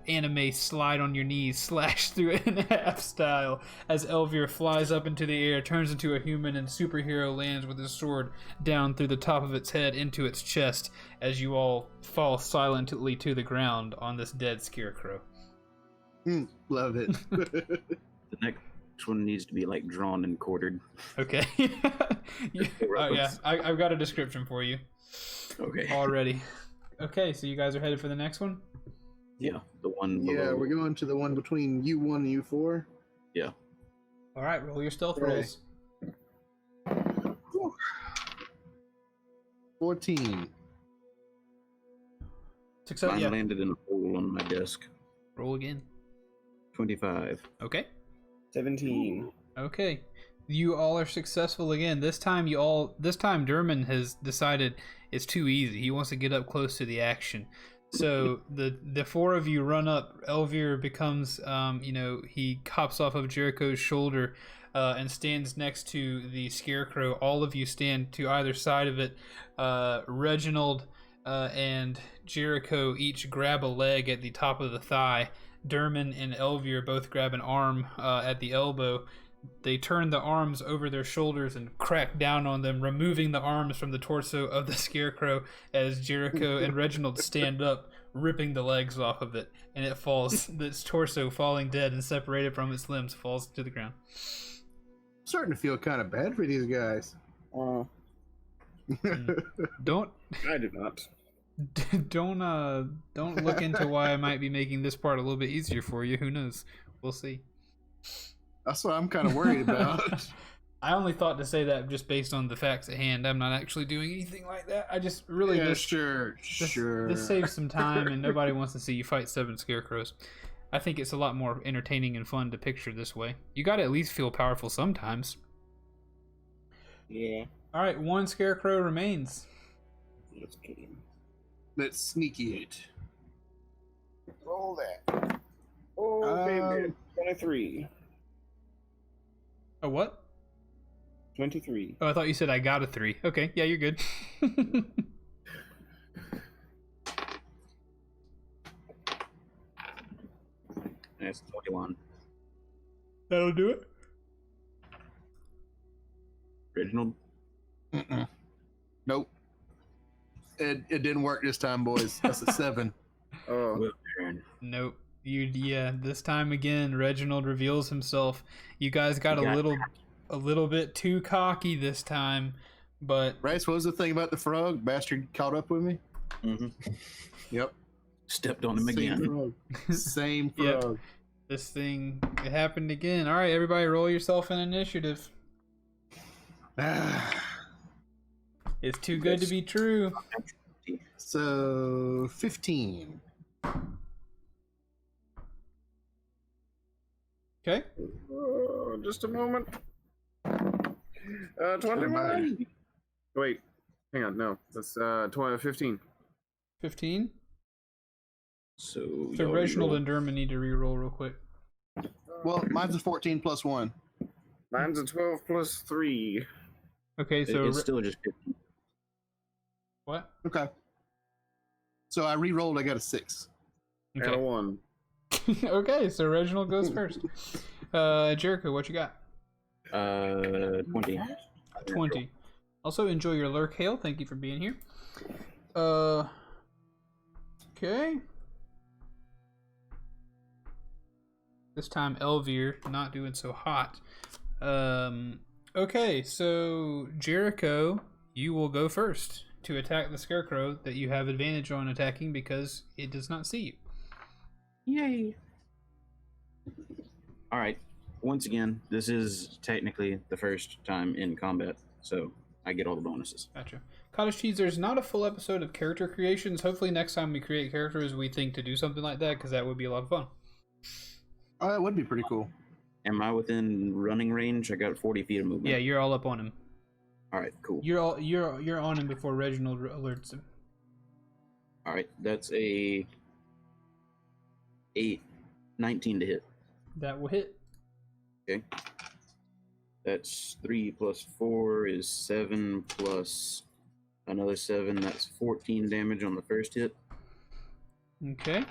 anime slide on your knees, slash through it in half style as Elvir flies up into the air, turns into a human, and superhero lands with his sword down through the top of its head into its chest as you all fall silently to the ground on this dead scarecrow. Love it. The next one needs to be like drawn and quartered. Okay. Oh yeah, I've got a description for you Okay. already. Okay, so you guys are headed for the next one? Yeah, the one Yeah, below. we're going to the one between U1 and U4. Yeah. Alright, roll your stealth Okay. rolls. 14. Success, Mine yeah. landed in a hole on my desk. Roll again. 25. Okay. 17. Okay. You all are successful again. This time Derman has decided it's too easy. He wants to get up close to the action. So the four of you run up. Elvir becomes he hops off of Jericho's shoulder and stands next to the scarecrow. All of you stand to either side of it. Reginald and Jericho each grab a leg at the top of the thigh. Derman and Elvir both grab an arm at the elbow. They turn the arms over their shoulders and crack down on them, removing the arms from the torso of the scarecrow as Jericho and Reginald stand up, ripping the legs off of it, and it falls. Its torso, falling dead and separated from its limbs, falls to the ground. Starting to feel kind of bad for these guys. Don't I do not. don't look into why I might be making this part a little bit easier for you. Who knows? We'll see. That's what I'm kind of worried about. I only thought to say that just based on the facts at hand. I'm not actually doing anything like that. I just really sure. This saves some time, and nobody wants to see you fight 7 scarecrows. I think it's a lot more entertaining and fun to picture this way. You got to at least feel powerful sometimes. Yeah. All right, 1 scarecrow remains. Let's get him. Let's sneaky it. Roll that. Oh, baby. 23. A what? 23. Oh, I thought you said I got a 3. Okay, yeah, you're good. That's 21. That'll do it. Reginald? Nope. It didn't work this time, boys. That's a 7. Oh. Well, Aaron. Nope. This time again, Reginald reveals himself. You guys got a little bit too cocky this time, but Rice, what was the thing about the frog? Bastard caught up with me? Mm-hmm. Yep. Stepped on him Same again. frog. Same Yep. frog. this thing, it happened again. All right, everybody, roll yourself an initiative. It's too good to be true. So 15. Okay. Oh, just a moment. 21. Wait. Hang on. No. That's 15. 15. So Reginald and Derman need to re-roll real quick. Well, mine's a 14 plus 1. Mine's a 12 plus 3. Okay, so it's still just 15. what? Okay. So I re-rolled. I got a 6. And a Okay. 1. Okay, so Reginald goes first. Jericho, what you got? 20. 20. Also, enjoy your lurk, Hail. Thank you for being here. Okay. This time, Elvir not doing so hot. Okay, so Jericho, you will go first to attack the scarecrow that you have advantage on attacking because it does not see you. Yay. Alright. Once again, this is technically the first time in combat, so I get all the bonuses. Gotcha. Cottage Cheese, there's not a full episode of character creations. Hopefully next time we create characters, we think to do something like that, because that would be a lot of fun. Oh, that would be pretty cool. Am I within running range? I got 40 feet of movement. Yeah, you're all up on him. Alright, cool. You're on him before Reginald alerts him. Alright, that's a 19 to hit. That will hit. Okay. That's 3 plus 4 is 7 plus another 7. That's 14 damage on the first hit. Okay.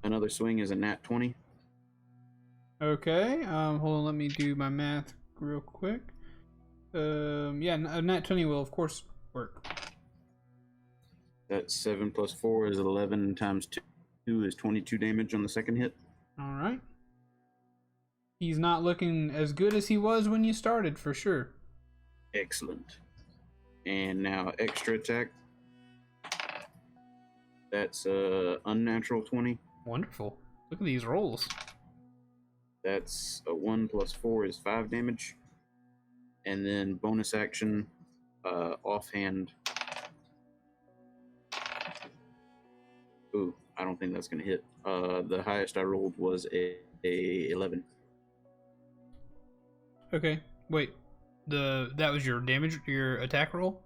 Another swing is a nat 20. Okay. Hold on. Let me do my math real quick. Yeah, a nat 20 will of course work. That's 7 plus 4 is 11 times 2 is 22 damage on the second hit. All right. He's not looking as good as he was when you started, for sure. Excellent. And now extra attack. That's unnatural 20. Wonderful. Look at these rolls. That's a 1 plus 4 is 5 damage. And then bonus action, offhand. Ooh, I don't think that's gonna hit. The highest I rolled was a 11. Okay. Wait. That was your damage, your attack roll?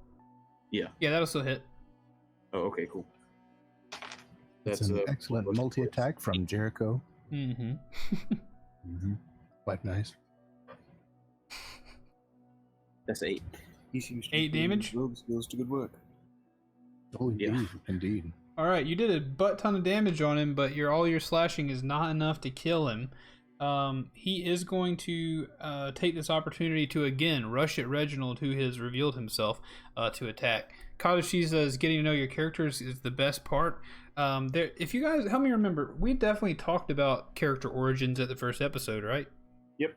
Yeah. Yeah, that'll still hit. Oh, okay, cool. That's an excellent multi-attack from Jericho. Mm-hmm. Mm-hmm. Quite nice. That's 8. He seems to 8 be damage? rogue skills to good work. Oh, indeed, Yeah. indeed. All right, you did a butt ton of damage on him, but all your slashing is not enough to kill him. He is going to take this opportunity to again rush at Reginald, who has revealed himself to attack. Cottage Cheese says getting to know your characters is the best part. If you guys help me remember, we definitely talked about character origins at the first episode, right? It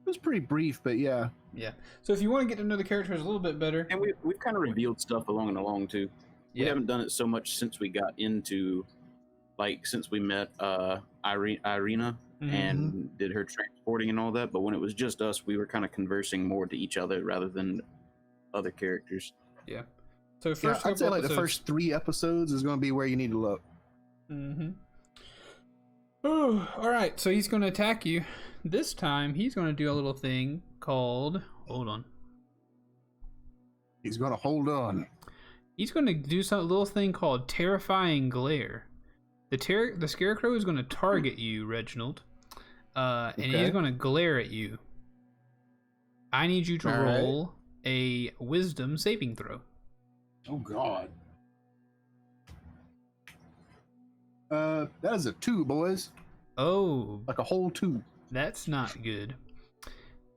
was pretty brief, but yeah. Yeah. So if you want to get to know the characters a little bit better, And we've kind of revealed stuff along and along too. We yeah, haven't done it so much since we got into, since we met Irina Mhm. and did her transporting and all that. But when it was just us, we were kind of conversing more to each other rather than other characters. yeah. So Yeah, first, I'd say like the first 3 episodes is going to be where you need to look. Mm-hmm. Oh, all right. So he's going to attack you. This time, he's going to do a little thing called. Hold on. He's going to hold on. He's going to do some little thing called terrifying glare. The scarecrow is going to target you, Reginald, and Okay. he's going to glare at you. I need you to All right. roll a wisdom saving throw. Oh, God. That is a 2, boys. Oh, Like a whole 2. that's not good.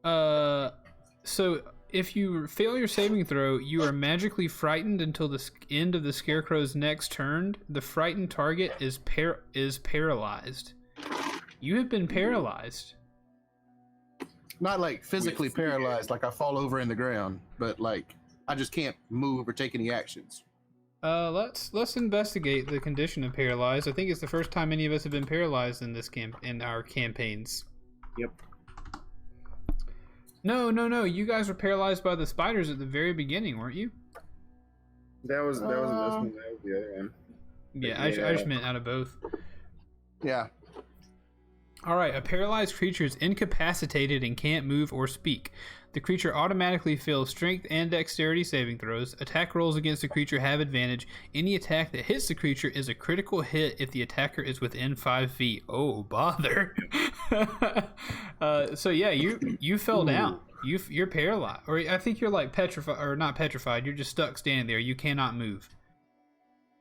So if you fail your saving throw, you are magically frightened until the end of the scarecrow's next turn. The frightened target is paralyzed. You have been paralyzed. Not like physically paralyzed, like I fall over in the ground, but like I just can't move or take any actions. Let's investigate the condition of paralyzed. I think it's the first time any of us have been paralyzed in in our campaigns. Yep. No. You guys were paralyzed by the spiders at the very beginning, weren't you? That was this one. That was the other one. Yeah, I just meant out of both. Yeah. All right, a paralyzed creature is incapacitated and can't move or speak. The creature automatically fails strength and dexterity saving throws. Attack rolls against the creature have advantage. Any attack that hits the creature is a critical hit if the attacker is within 5 feet. Oh, bother. So yeah, you fell down. You're paralyzed, or I think you're like petrified, or not petrified. You're just stuck standing there. You cannot move.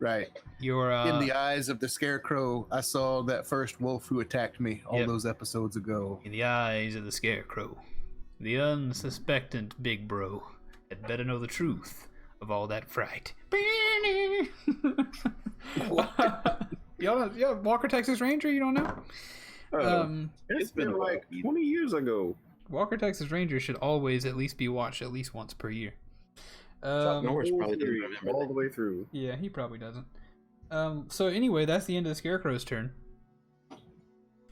Right. You're In the eyes of the scarecrow, I saw that first wolf who attacked me all Yep. those episodes ago. in the eyes of the scarecrow. The unsuspectant big bro had better know the truth of all that fright. Y'all, Walker Texas Ranger, you don't know? It's been like 20 years ago. Walker Texas Ranger should always at least be watched at least once per year. Chuck Norris probably doesn't Series, remember all that. the way through. Yeah, he probably doesn't. So anyway, that's the end of the Scarecrow's turn.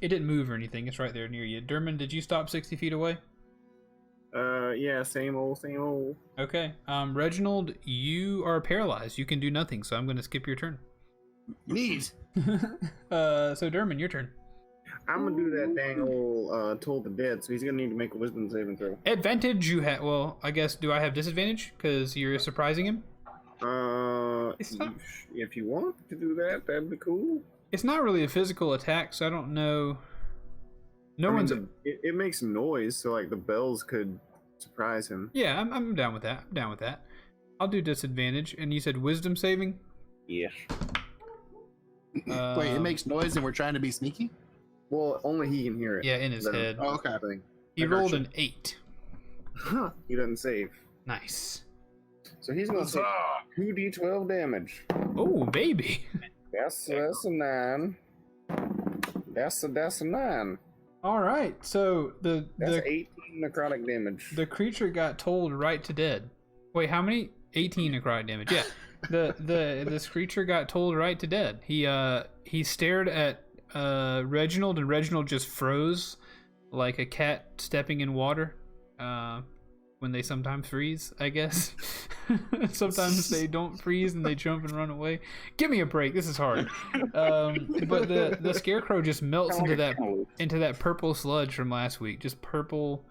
It didn't move or anything. It's right there near you. Derman, did you stop 60 feet away? Yeah, same old, same old. Okay. Reginald, you are paralyzed. You can do nothing, so I'm going to skip your turn. Neat. So Derman, your turn. I'm gonna do that dang old Toll the Dead, so he's gonna need to make a wisdom saving throw. Advantage you have. Well, I guess, do I have disadvantage because you're surprising him? It's not- If you want to do that, that'd be cool. It's not really a physical attack, so I don't know. No I mean, one's. it makes noise, so like the bells could surprise him. Yeah, I'm down with that. I'll do disadvantage. And you said wisdom saving? Yeah. Wait, it makes noise and we're trying to be sneaky? Well, only he can hear it. Yeah, in his Then- head. Oh, okay. Thing. He I got rolled you. an 8. He doesn't save. Nice. So he's gonna take 2d12 damage. Oh, baby. That's a 9. That's a 9. All right. So That's the 18 necrotic damage. creature got told right to dead. Wait, how many? 18 necrotic damage. Yeah. This creature got told right to dead. He stared at Reginald, and Reginald just froze like a cat stepping in water. When they sometimes freeze, I guess. Sometimes they don't freeze and they jump and run away. Give me a break. This is hard. But the scarecrow just melts into that purple sludge from last week. Just purple,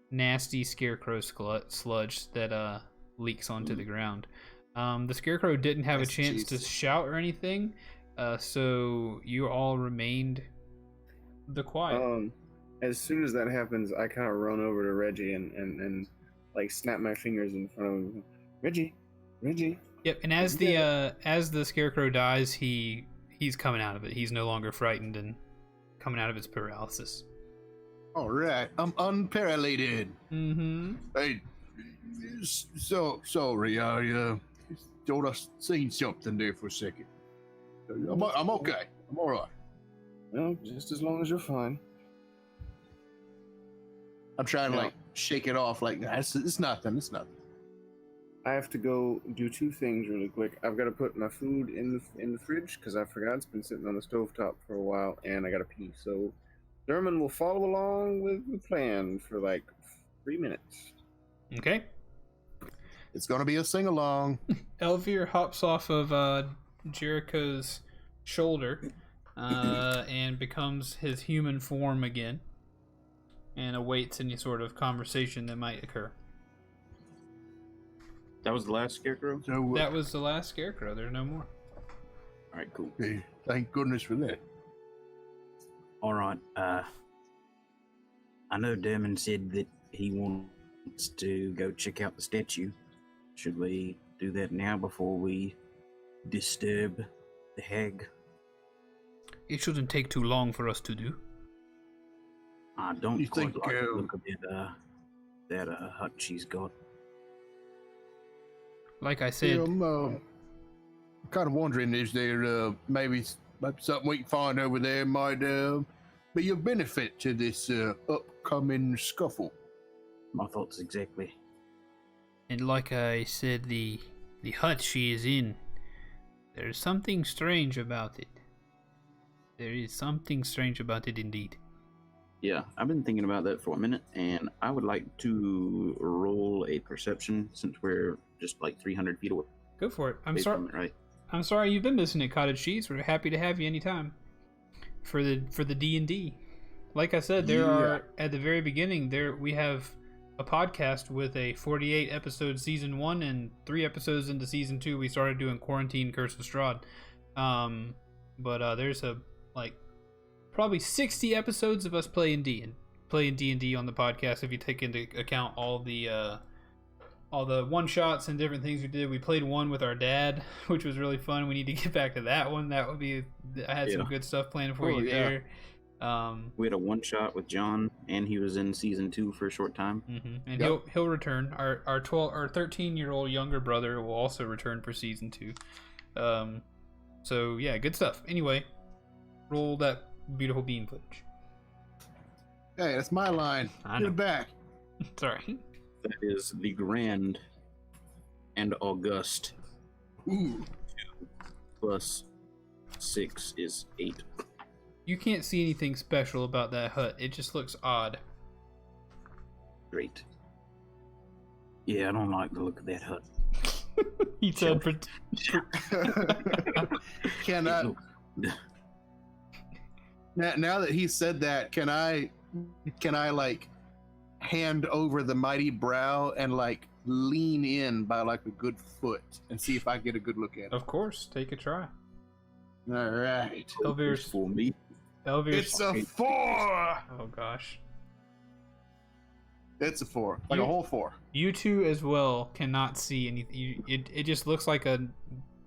nasty scarecrow sludge that leaks onto the ground. The scarecrow didn't have a chance to shout or anything, so you all remained the quiet. As soon as that happens, I kind of run over to Reggie and like snap my fingers in front of him. Reggie. Yep, and as the scarecrow dies, he's coming out of it. He's no longer frightened and coming out of his paralysis. All right, I'm unparalleted. Mm-hmm. Hey, so sorry, I thought I seen something there for a second. I'm okay. I'm all right. Well, just as long as you're fine. I'm trying to like shake it off, like it's nothing. It's nothing. I have to go do two things really quick. I've got to put my food in the fridge because I forgot it's been sitting on the stovetop for a while, and I got to pee. So, Derman will follow along with the plan for like 3 minutes. Okay. It's gonna be a sing along. Elvir hops off of Jericho's shoulder and becomes his human form again, and awaits any sort of conversation that might occur. That was the last scarecrow? So That was the last scarecrow. There's no more. Alright, cool. okay, thank goodness for that. Alright, I know Derman said that he wants to go check out the statue. Should we do that now before we disturb the hag? It shouldn't take too long for us to do. I don't You quite think, like the look of that hut she's got. Like I said, I'm kind of wondering, is there maybe something we can find over there might be of benefit to this upcoming scuffle? My thoughts exactly. and like I said, the hut she is in, there's something strange about it. There is something strange about it indeed. Yeah, I've been thinking about that for a minute, and I would like to roll a perception since we're just like 300 feet away. Go for it. I'm from sorry. it, right? I'm sorry you've been missing at Cottage Cheese. We're happy to have you anytime for the D&D. Like I said, there are at the very beginning we have a podcast with a 48 episode season 1, and 3 episodes into season 2 we started doing Quarantine Curse of Strahd. But there's probably 60 episodes of us playing D&D on the podcast if you take into account all the one shots and different things we did. We played one with our dad, which was really fun. We need to get back to that one. That would be, I had some good stuff planned for you there. We had a one shot with John, and he was in season 2 for a short time. Mm-hmm. And he'll return. Our 13-year-old younger brother will also return for season 2. So yeah, good stuff. Anyway, roll that beautiful bean footage. Hey, that's my line. I Get know. it back. Sorry. That is the grand and august. Ooh. 2 plus 6 is 8. You can't see anything special about that hut. It just looks odd. Great. Yeah, I don't like the look of that hut. He said, Can I? Now that he said that, can I like hand over the mighty brow and like lean in by like a good foot and see if I get a good look at it? of course, take a try. All right. Elvir's For me. It's a 4. Oh gosh. It's a 4, like a whole 4. You two as well cannot see anything. It just looks like a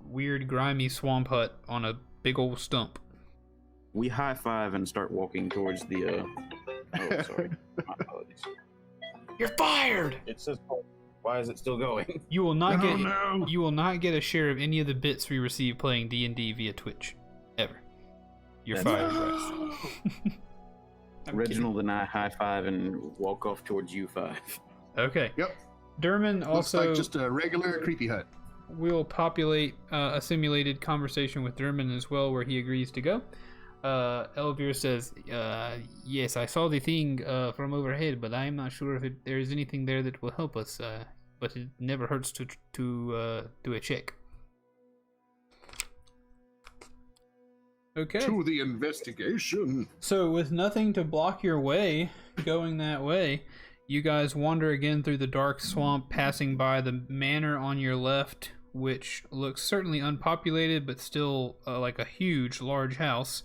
weird, grimy swamp hut on a big old stump. We high five and start walking towards the. Oh, sorry. My apologies. You're fired. It says, why is it still going? You will not get. No. You will not get a share of any of the bits we receive playing D&D via Twitch, ever. You're fired, Bryce. I'm Reginald and I high five and walk off towards you 5. kidding. Okay. Yep. Derman Looks also like just a regular creepy hut. we'll populate a simulated conversation with Derman as well, where he agrees to go. Elvir says, "Yes, I saw the thing from overhead, but I'm not sure if there is anything there that will help us. But it never hurts to do a check." Okay. To the investigation. So, with nothing to block your way going that way, you guys wander again through the dark swamp, passing by the manor on your left, which looks certainly unpopulated, but still like a huge, large house.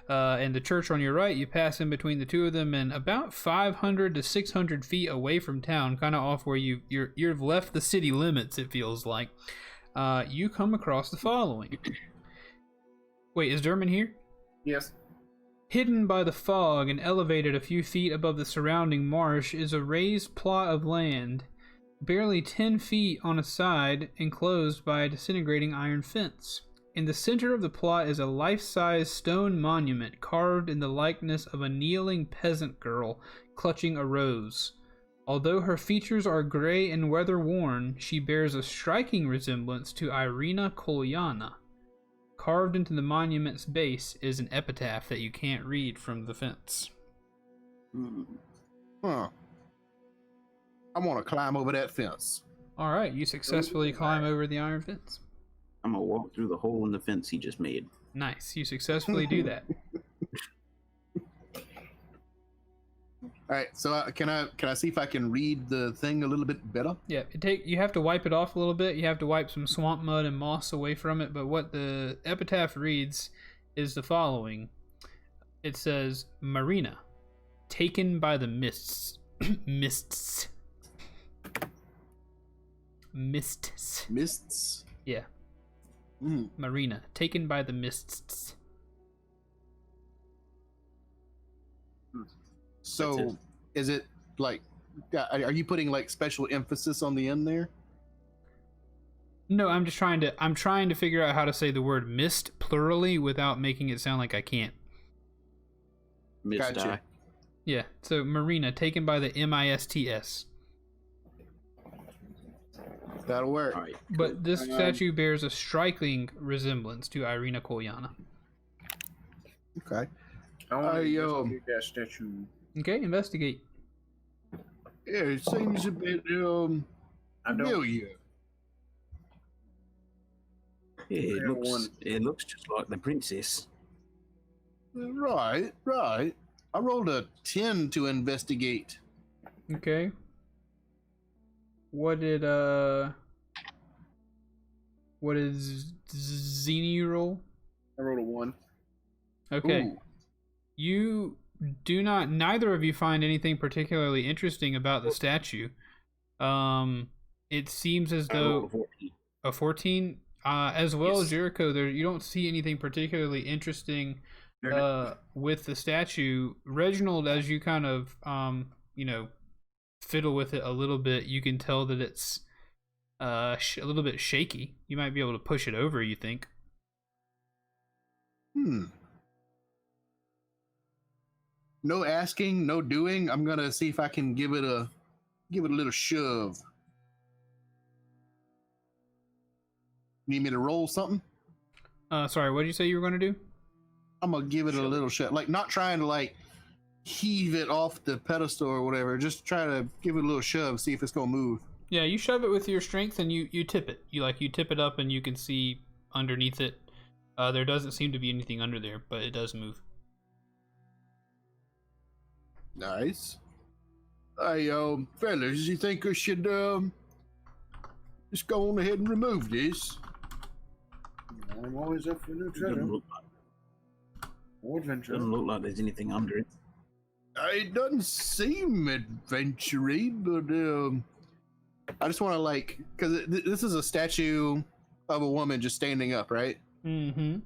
And the church on your right, you pass in between the two of them, and about 500 to 600 feet away from town, kind of off where you've left the city limits, it feels like, you come across the following. Wait, is Derman here? Yes. Hidden by the fog and elevated a few feet above the surrounding marsh is a raised plot of land, barely 10 feet on a side, enclosed by a disintegrating iron fence. In the center of the plot is a life-size stone monument carved in the likeness of a kneeling peasant girl clutching a rose. Although her features are gray and weather-worn, she bears a striking resemblance to Irina Kolyana. Carved into the monument's base is an epitaph that you can't read from the fence. Huh. I want to climb over that fence. All right, you successfully climb over the iron fence. I'm gonna walk through the hole in the fence he just made. Nice, you successfully do that. All right, so can I see if I can read the thing a little bit better? Yeah, you have to wipe it off a little bit. You have to wipe some swamp mud and moss away from it. But what the epitaph reads is the following. It says, "Marina, taken by the mists." Mists. Yeah. Marina, taken by the mists. So, is it like, are you putting like special emphasis on the end there? No, I'm trying to figure out how to say the word mist plurally without making it sound like I can't. Gotcha. Yeah, so Marina, taken by the MISTS. That'll work. All right. But this statue bears a striking resemblance to Irina Kolyana. Okay. I want to investigate that statue. Okay, investigate. Yeah, it seems a bit familiar. Yeah, it looks just like the princess. Right. I rolled a 10 to investigate. Okay. What did Zini roll? I rolled a 1. Okay. Ooh. You do not, neither of you find anything particularly interesting about the statue. It seems as though a 14, as well as Jericho, there you don't see anything particularly interesting with the statue. Reginald, as you kind of fiddle with it a little bit, you can tell that it's a little bit shaky. You might be able to push it over, you think. No asking, no doing. I'm gonna see if I can give it a little shove. Need me to roll something? Sorry, what did you say you were going to do? I'm gonna give it a little shove. Like, not trying to like heave it off the pedestal or whatever. Just try to give it a little shove, see if it's gonna move. Yeah, you shove it with your strength and you tip it. You tip it up and you can see underneath it. There doesn't seem to be anything under there, but it does move. Nice. Hey, fellas, you think I should just go on ahead and remove this? I'm always up for new treasure. More adventure. Doesn't look like there's anything under it. It doesn't seem adventure-y, but I just want to like, because this is a statue of a woman just standing up, right? Mm-hmm.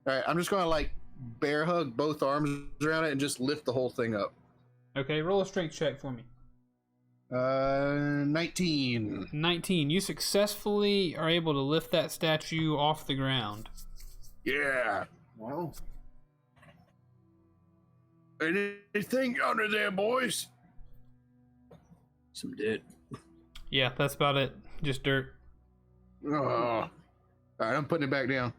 All right, I'm just going to like bear hug both arms around it and just lift the whole thing up. Okay, roll a strength check for me. 19. 19. You successfully are able to lift that statue off the ground. Yeah. Wow. Anything under there, boys? Some dirt. Yeah, that's about it. Just dirt. Oh. All right, I'm putting it back down.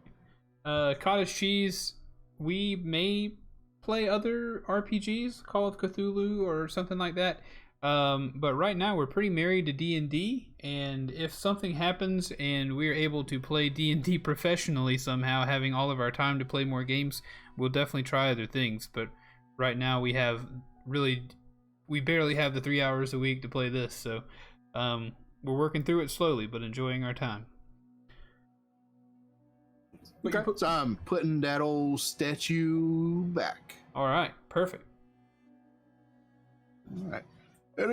Cottage cheese. We may play other RPGs, Call of Cthulhu or something like that. But right now we're pretty married to D&D, and if something happens and we're able to play D&D professionally somehow, having all of our time to play more games, we'll definitely try other things. But right now we barely have the 3 hours a week to play this, so we're working through it slowly, but enjoying our time. Okay. So I'm putting that old statue back. All right, perfect. All right. And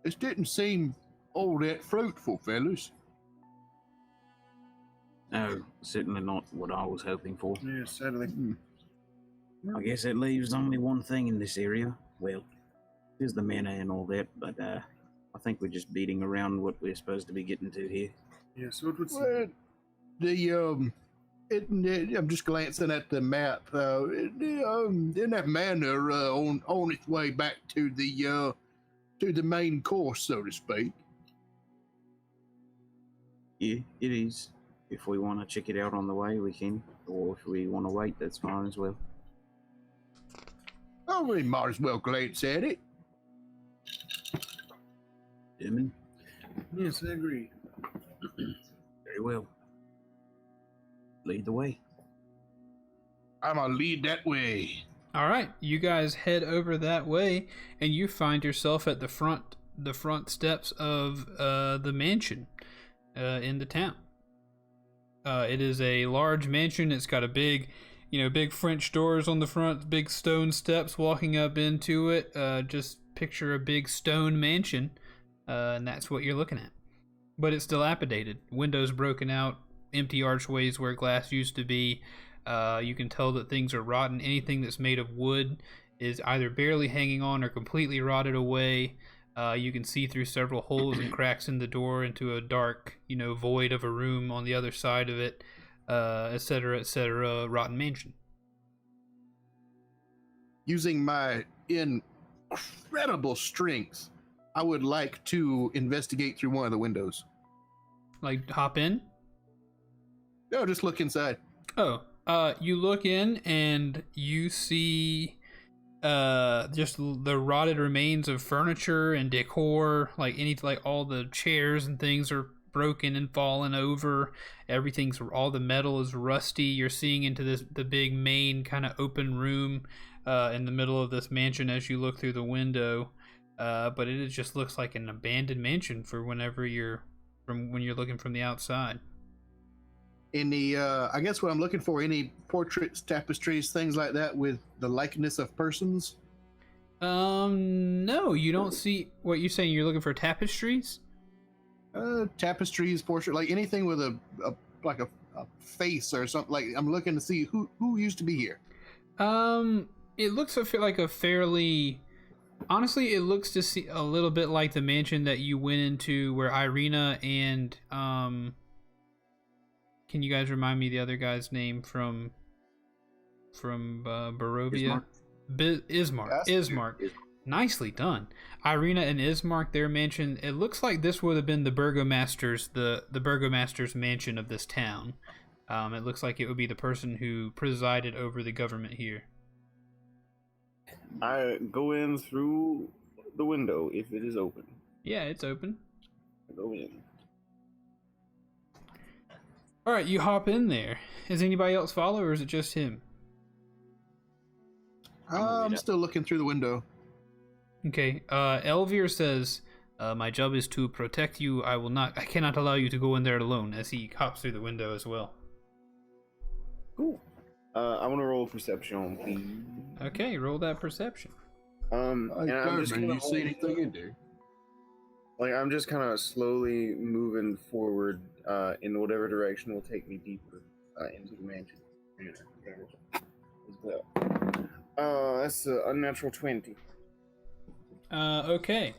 it didn't seem all that fruitful, fellas. No, certainly not what I was hoping for. Yeah, sadly. I guess that leaves only one thing in this area. Well, there's the mana and all that, but I think we're just beating around what we're supposed to be getting to here. Yeah, so it would Well, I'm just glancing at the map. In that manor on its way back to the main course, so to speak. Yeah, it is. If we want to check it out on the way, we can. Or if we want to wait, that's fine as well. Oh, we might as well glance at it. Demon? Yes, I agree. Very well. Lead the way. I'm gonna lead that way. All right, you guys head over that way, and you find yourself at the front steps of the mansion in the town. It is a large mansion. It's got a big French doors on the front, big stone steps walking up into it. Just picture a big stone mansion, and that's what you're looking at. But it's dilapidated. Windows broken out, empty archways where glass used to be. You can tell that things are rotten. Anything that's made of wood is either barely hanging on or completely rotted away. You can see through several holes and cracks in the door into a dark, void of a room on the other side of it, etc., etc. Rotten mansion. Using my incredible strength, I would like to investigate through one of the windows. Like hop in? No, just look inside. Oh, you look in and you see just the rotted remains of furniture and decor. Like all the chairs and things are broken and fallen over. All the metal is rusty. You're seeing into the big main kind of open room in the middle of this mansion as you look through the window. But it just looks like an abandoned mansion for when you're looking from the outside. Any, I guess what I'm looking for, any portraits, tapestries, things like that with the likeness of persons? No, you don't see. What you saying? You're looking for tapestries? Tapestries, portrait, like anything with a face or something. Like I'm looking to see who used to be here. It looks like a fairly. Honestly, it looks to see a little bit like the mansion that you went into, where Irina and Can you guys remind me the other guy's name from Barovia? Ismark. Nicely done. Irina and Ismark, their mansion. It looks like this would have been the burgomaster's mansion of this town. It looks like it would be the person who presided over the government here. I go in through the window if it is open. Yeah, it's open. I go in. All right, you hop in there. Does anybody else follow, or is it just him? I'm still looking through the window. Okay. Elvir says, "My job is to protect you. I cannot allow you to go in there alone." As he hops through the window as well. Cool. I want to roll perception, please. Okay, roll that perception. And I'm just you see anything in there? Like I'm just kind of slowly moving forward in whatever direction will take me deeper into the mansion. As well. That's an unnatural 20. Okay.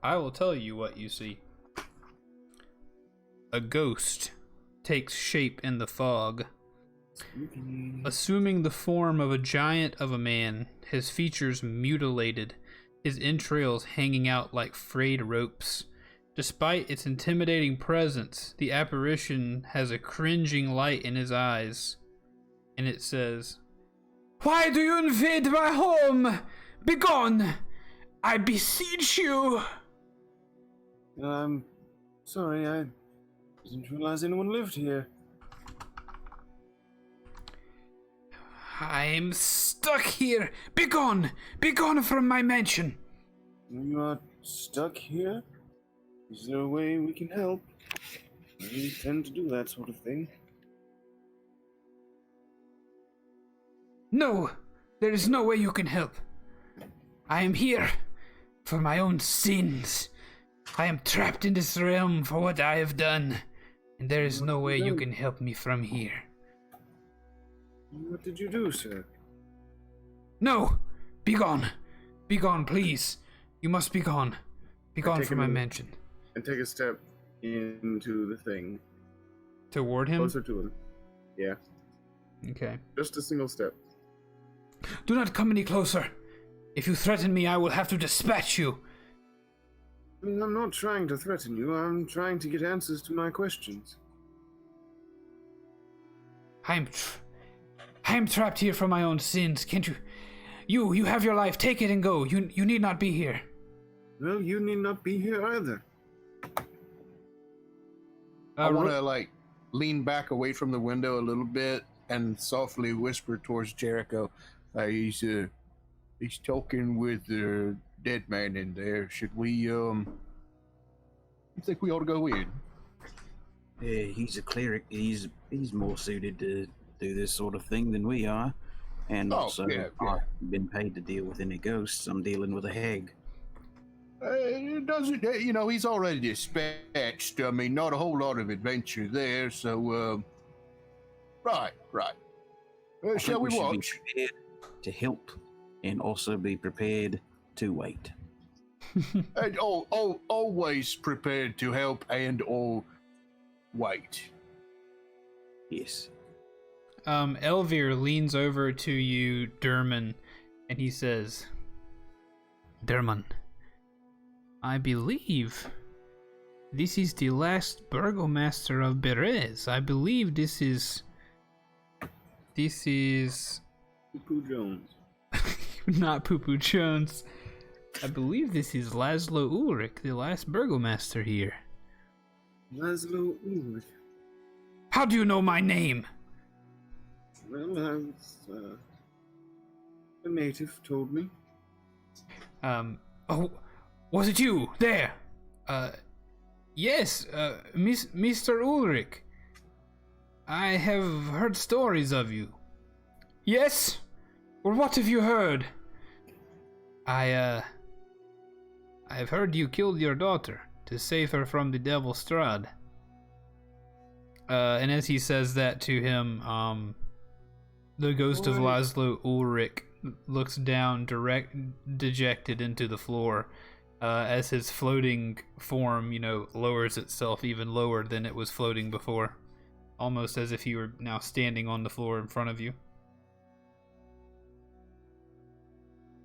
I will tell you what you see. A ghost takes shape in the fog, assuming the form of a giant of a man, his features mutilated, his entrails hanging out like frayed ropes. Despite its intimidating presence, the apparition has a cringing light in his eyes, and it says, "Why do you invade my home? Begone! I beseech you!" I'm sorry, I didn't realize anyone lived here. I'm stuck here. Begone! Begone from my mansion! You are stuck here? Is there a way we can help? We tend to do that sort of thing. No, there is no way you can help. I am here for my own sins. I am trapped in this realm for what I have done, and there is no way you can help me from here. What did you do, sir? No! Begone! Begone, please! You must be gone. Be gone from my mansion. And take a step into the thing. Toward him? Closer to him. Yeah. Okay. Just a single step. Do not come any closer. If you threaten me, I will have to dispatch you. I'm not trying to threaten you. I'm trying to get answers to my questions. I am trapped here for my own sins. Can't you... You have your life. Take it and go. You need not be here. Well, you need not be here either. I want to lean back away from the window a little bit and softly whisper towards Jericho. He's talking with the dead man in there. Should we you think we ought to go in? Yeah, he's a cleric. He's more suited to do this sort of thing than we are. And also, I've been paid to deal with any ghosts. I'm dealing with a hag. Doesn't he's already dispatched. I mean, not a whole lot of adventure there. So, right. Shall we should watch? be prepared to help, and also be prepared to wait. And always prepared to help and or wait. Yes. Elvir leans over to you, Derman, and he says, "Derman, I believe this is the last burgomaster of Berez. I believe this is Poo Jones. not Poo Jones. I believe this is Laszlo Ulrich, the last burgomaster here." Laszlo Ulrich. "How do you know my name?" Well, I was, a native told me. Oh, was it you? There! Yes, Mr. Ulrich. I have heard stories of you. Yes? Well, what have you heard? I've heard you killed your daughter to save her from the devil Strahd. And as he says that to him, the ghost of Laszlo Ulrich looks down dejected into the floor, as his floating form, lowers itself even lower than it was floating before, almost as if he were now standing on the floor in front of you.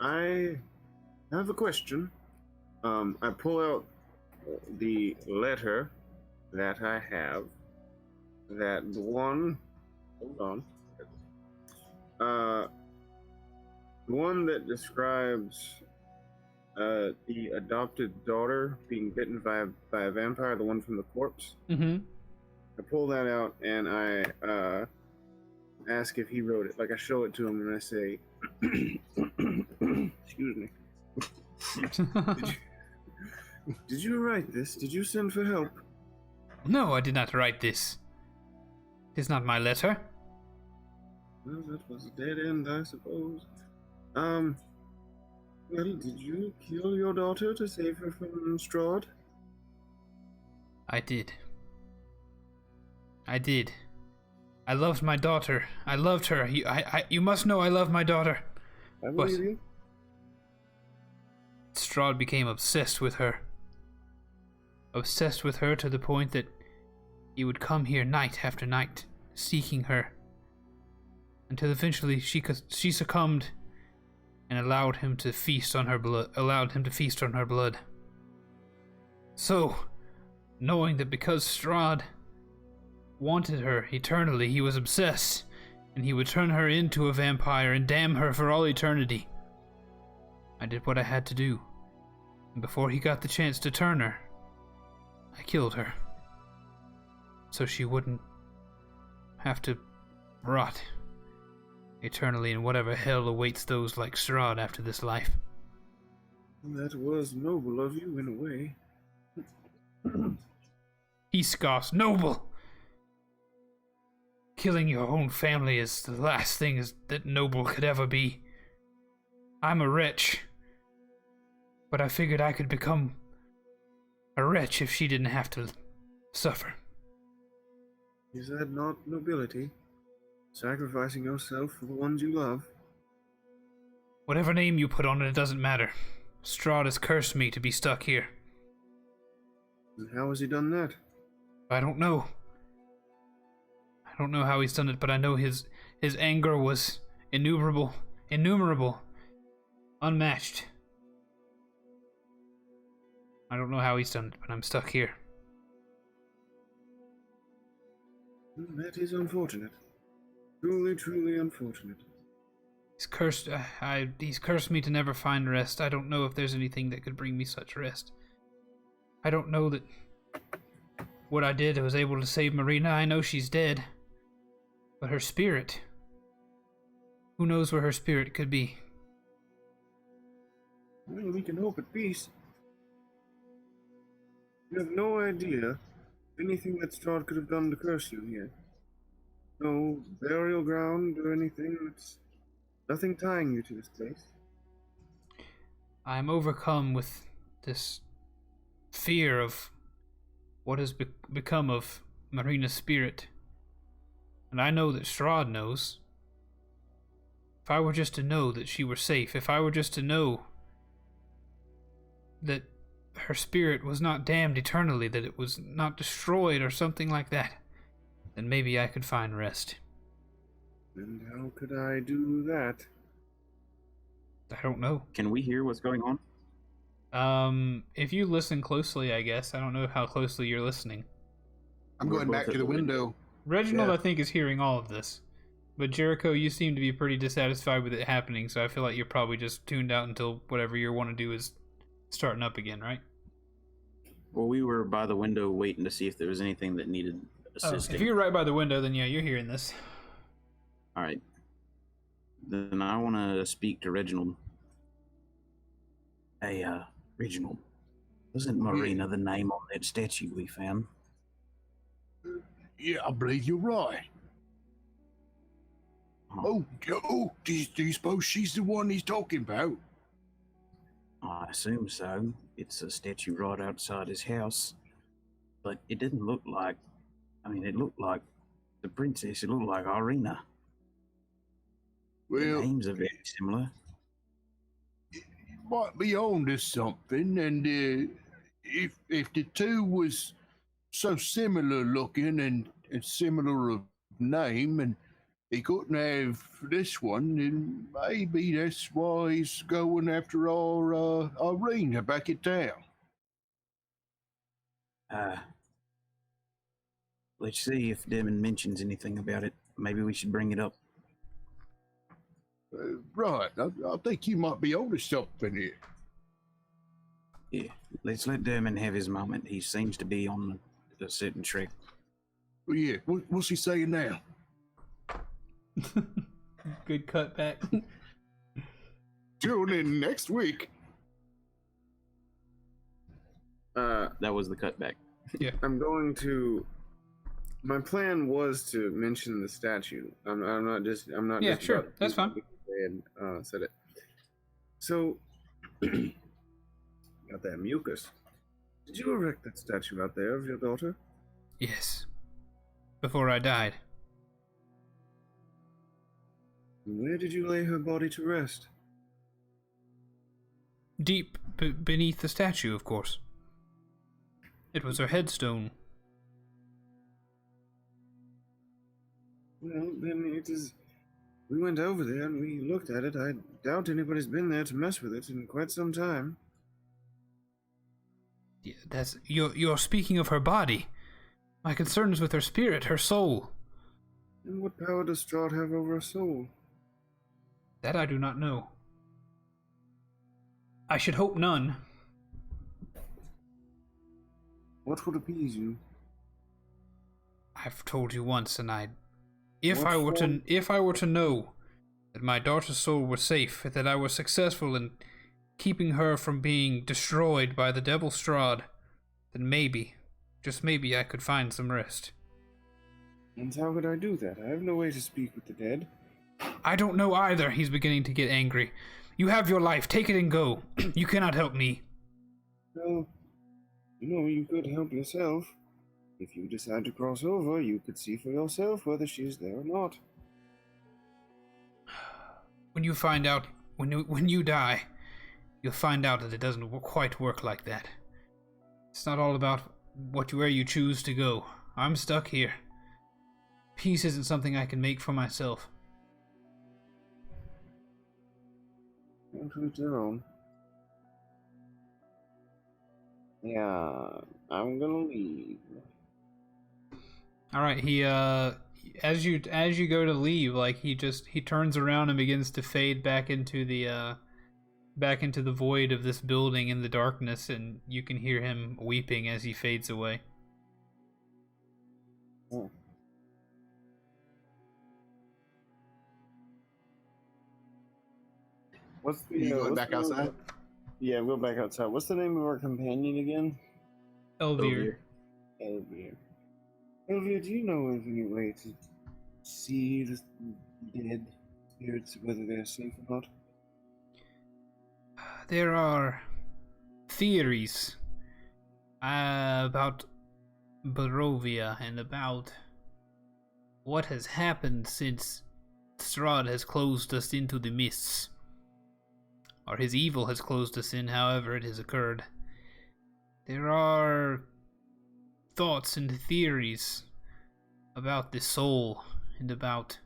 I have a question. I pull out the letter that I have. That one... Hold on. The one that describes the adopted daughter being bitten by a vampire, the one from the corpse. Mm-hmm. I pull that out and I ask if he wrote it. Like, I show it to him and I say, "Excuse me. Did you write this? Did you send for help?" No, I did not write this. It is not my letter. Well, that was a dead end, I suppose. Well, did you kill your daughter to save her from Strahd? I did. I loved my daughter. I loved her. You must know I love my daughter. I believe you. Strahd became obsessed with her. Obsessed with her to the point that he would come here night after night, seeking her, until eventually she succumbed and allowed him to feast on her blood. So, knowing that because Strahd wanted her eternally, he was obsessed, and he would turn her into a vampire and damn her for all eternity. I did what I had to do, and before he got the chance to turn her, I killed her, so she wouldn't have to rot eternally in whatever hell awaits those like Strahd after this life. That was noble of you in a way. He scoffs. Noble! Killing your own family is the last thing that noble could ever be. I'm a wretch, but I figured I could become a wretch if she didn't have to suffer. Is that not nobility? Sacrificing yourself for the ones you love? Whatever name you put on it, it doesn't matter. Strahd has cursed me to be stuck here. And how has he done that? I don't know. I don't know how he's done it, but I know his anger was innumerable, unmatched. I don't know how he's done it, but I'm stuck here. That is unfortunate. Truly, truly unfortunate. He's cursed. He's cursed me to never find rest. I don't know if there's anything that could bring me such rest. I don't know that what I did was able to save Marina. I know she's dead, but her spirit. Who knows where her spirit could be? Well, we can hope at peace. You have no idea anything that Strahd could have done to curse you here. No burial ground or anything. It's nothing tying you to this place. I'm overcome with this fear of what has become of Marina's spirit. And I know that Strahd knows. If I were just to know that she were safe, if I were just to know that her spirit was not damned eternally, that it was not destroyed or something like that, then maybe I could find rest. And how could I do that? I don't know. Can we hear what's going on? If you listen closely, I guess. I don't know how closely you're listening. I'm We're going both back at to the the window. window. Reginald, Yeah. I think, is hearing all of this. But Jericho, you seem to be pretty dissatisfied with it happening, so I feel like you're probably just tuned out until whatever you want to do is starting up again, right? Well, we were by the window waiting to see if there was anything that needed assisting. If you're right by the window, then yeah, you're hearing this. All right. Then I want to speak to Reginald. Hey, Reginald, wasn't Marina the name on that statue we found? Yeah, I believe you're right. Oh, do you suppose she's the one he's talking about? I assume so. It's a statue right outside his house. But it didn't look like... it looked like the princess. It looked like Irina. The Well, names are very similar. might be on to something, and if the two was so similar looking and similar of name, and he couldn't have this one, then maybe that's why he's going after our Irina back in town. Let's see if Demon mentions anything about it. Maybe we should bring it up. Right, I think you might be on to something here. Yeah, let's let Demon have his moment. He seems to be on a certain track. Well, yeah, what's he saying now? Good cutback. Tune in next week. That was the cutback. I'm going to. My plan was to mention the statue. I'm not just. Yeah, just sure, about that's fine. They had said it. So, got that mucus. Did you erect that statue out there of your daughter? Yes. Before I died. Where did you lay her body to rest? Deep beneath the statue, of course. It was her headstone. Well, then it is. We went over there and we looked at it. I doubt anybody's been there to mess with it in quite some time. That's you're speaking of her body. My concern is with her spirit, her soul. And what power does Strahd have over a soul? That I do not know. I should hope none. What would appease you? I've told you once, and if What I were to know that my daughter's soul were safe, that I was successful in keeping her from being destroyed by the devil Strahd, then maybe, just maybe, I could find some rest. And how could I do that? I have no way to speak with the dead. I don't know either. He's beginning to get angry. You have your life. Take it and go. You cannot help me. Well, you could help yourself. If you decide to cross over, you could see for yourself whether she's there or not. When you find out, when you die, you'll find out that it doesn't quite work like that. It's not all about where you choose to go. I'm stuck here. Peace isn't something I can make for myself. To each their own. Yeah, I'm gonna leave. All right, he as you go to leave, like he turns around and begins to fade back into the void of this building in the darkness, and you can hear him weeping as he fades away. Oh. What's the? You going back outside? Yeah, we'll go back outside. What's the name of our companion again? Elvir. Elvir. Elvir, do you know of any way to see the dead spirits, whether they're safe or not? There are theories about Barovia and about what has happened since Strahd has closed us into the mists. Or his evil has closed us in, however it has occurred. There are thoughts and theories about the soul and about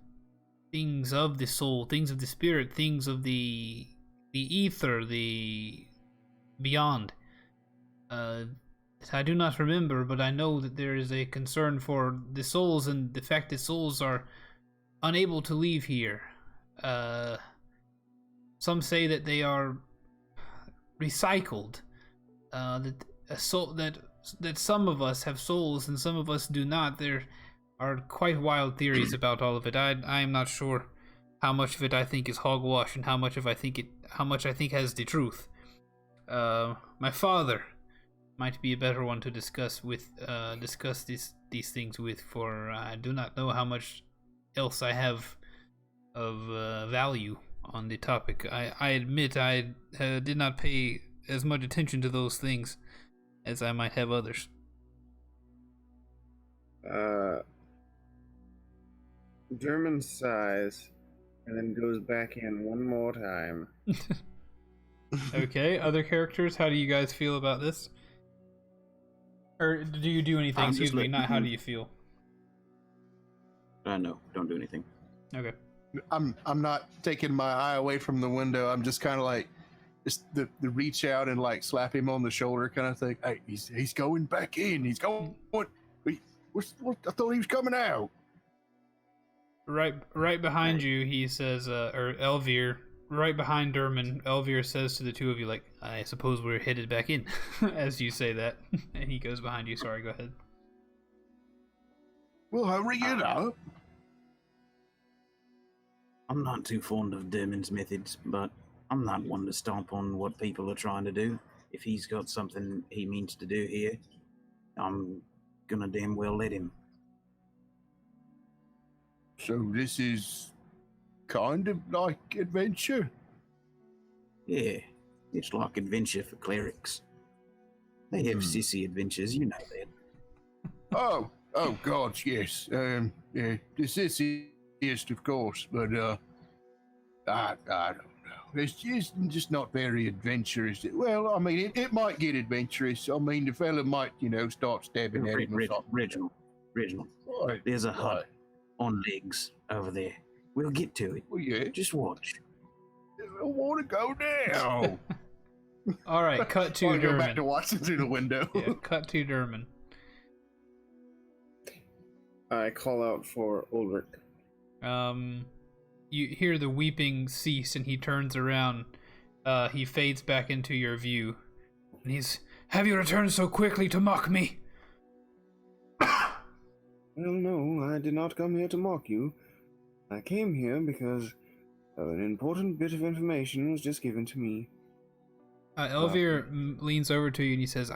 things of the soul, things of the spirit, things of the ether, the beyond. I do not remember, but I know that there is a concern for the souls and the fact that souls are unable to leave here. Some say that they are recycled. That some of us have souls and some of us do not. There are quite wild theories about all of it. I am not sure how much of it I think is hogwash and how much I think has the truth. My father might be a better one to discuss these things with, for I do not know how much else I have of value on the topic. I admit I did not pay as much attention to those things as I might have others. German sighs and then goes back in one more time. Okay, other characters, how do you guys feel about this? Or do you do anything? Excuse me, not how do you feel? No, don't do anything. Okay. I'm not taking my eye away from the window. I'm just kind of like, just the reach out and like slap him on the shoulder kind of thing. Hey, he's going back in. He's going. What? I thought he was coming out. Right behind you, he says, or Elvir, right behind Derman, Elvir says to the two of you, like, I suppose we're headed back in, as you say that. And he goes behind you. Sorry, go ahead. Well, hurry it up. I'm not too fond of Derman's methods, but I'm not one to stomp on what people are trying to do. If he's got something he means to do here, I'm gonna damn well let him. So this is kind of like adventure? Yeah, it's like adventure for clerics. They have sissy adventures, you know that. Oh God, yes. Yeah, this is of course, but I don't know. It's just not very adventurous. Well, I mean, it might get adventurous. I mean, the fella might, start stabbing at him or something. Reginald, Right, there's a hut right. on legs over there. We'll get to it. Well, yeah. Just watch. I want to go now. All right, cut to I'll go back to Derman. watching through the window. Yeah, cut to Derman. I call out for Ulrich. You hear the weeping cease, and he turns around. He fades back into your view, and he's, "Have you returned so quickly to mock me?" Well, no, I did not come here to mock you. I came here because an important bit of information was just given to me. Elvir leans over to you and he says,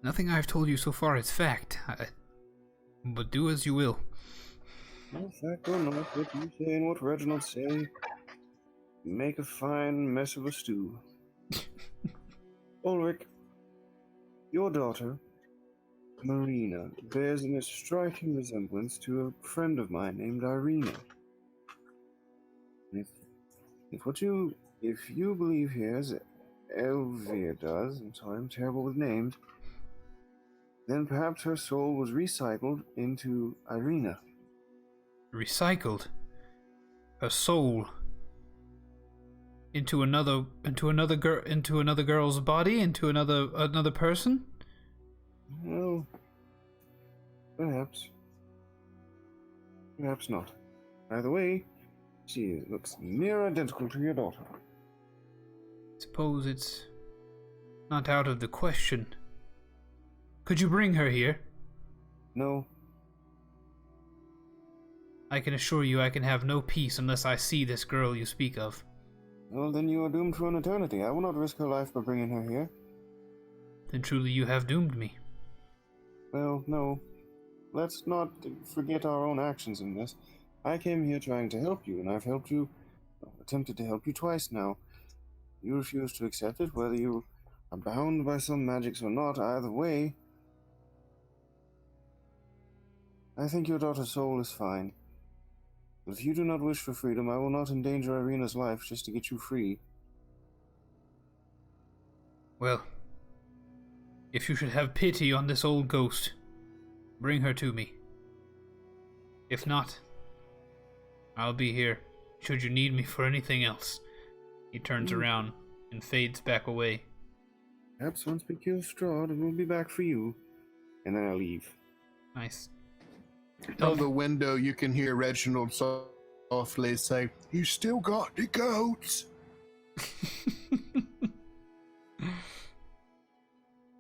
"Nothing I've told you so far is fact. But do as you will." No fact or not, what you say and what Reginald say make a fine mess of a stew. Ulrich, your daughter, Marina, bears a striking resemblance to a friend of mine named Irina. If you believe here, as Elvir does, I'm sorry, I'm terrible with names, then perhaps her soul was recycled into Irina. Recycled her soul into another girl's body, into another person? Well, perhaps. Perhaps not. Either way, she looks near identical to your daughter. Suppose it's not out of the question. Could you bring her here? No. I can assure you I can have no peace unless I see this girl you speak of. Well, then you are doomed for an eternity. I will not risk her life by bringing her here. Then truly you have doomed me. Well, no. Let's not forget our own actions in this. I came here trying to help you, and I've helped you, attempted to help you twice now. You refuse to accept it, whether you are bound by some magics or not. Either way, I think your daughter's soul is fine. But if you do not wish for freedom, I will not endanger Irina's life just to get you free. Well, if you should have pity on this old ghost, bring her to me. If not, I'll be here, should you need me for anything else. He turns around and fades back away. Perhaps once we kill Strahd, and we'll be back for you. And then I leave. Nice. From the window, you can hear Reginald softly say, "You still got the goats."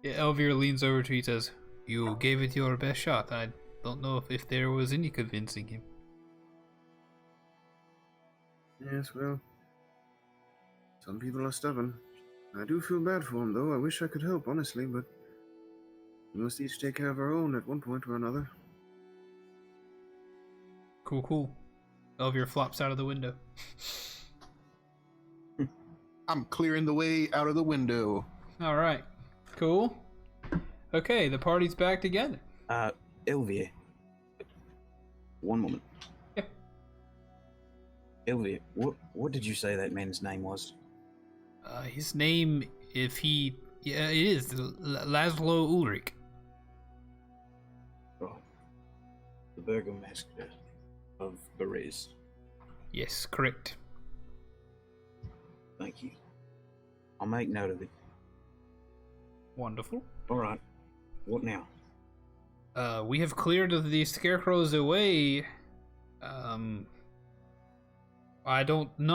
Elvir leans over to you and says, "You gave it your best shot. I don't know if there was any convincing him." Yes, well, some people are stubborn. I do feel bad for them, though. I wish I could help, honestly, but we must each take care of our own at one point or another. Cool. Elvir flops out of the window. I'm clearing the way out of the window. Alright. Cool. Okay, the party's back together. Elvir. One moment. Yeah. Elvir, what did you say that man's name was? His name, it is Laszlo Ulrich. Oh, the Burgomaster of Berez. Yes, correct. Thank you. I'll make note of it. Wonderful. All right. What now? We have cleared the scarecrows away. None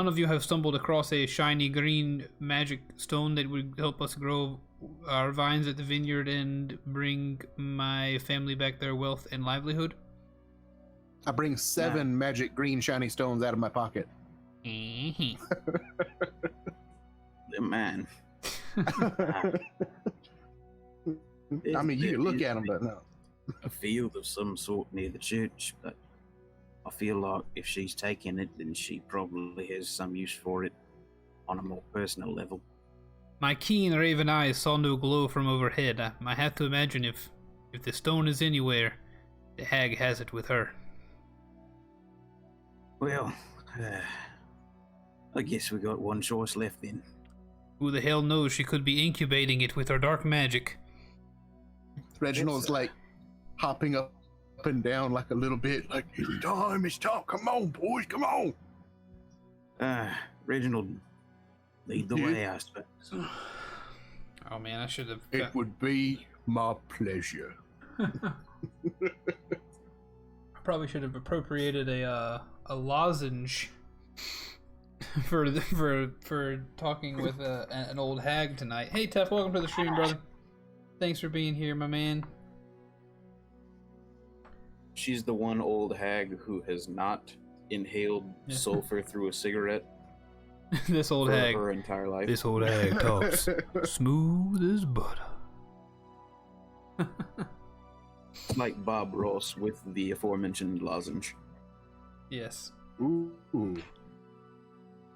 of you have stumbled across a shiny green magic stone that would help us grow our vines at the vineyard and bring my family back their wealth and livelihood? I bring 7 magic green shiny stones out of my pocket. Man. I mean, you can look at them, but no. A field of some sort near the church, but I feel like if she's taking it, then she probably has some use for it on a more personal level. My keen raven eyes saw no glow from overhead. I have to imagine if the stone is anywhere, the hag has it with her. Well, I guess we got one choice left then. Who the hell knows, she could be incubating it with her dark magic. Reginald's like hopping up and down like a little bit, like, it's time, come on, boys, come on. Reginald, lead the way, I suppose. Oh man, I should have. It would be my pleasure. I probably should have appropriated a lozenge for talking with an old hag tonight. Hey Tef, welcome to the stream, brother. Thanks for being here, my man. She's the one old hag who has not inhaled sulfur through a cigarette This old for hag. her entire life. This old hag talks smooth as butter. It's like Bob Ross with the aforementioned lozenge. Yes. Ooh. All right.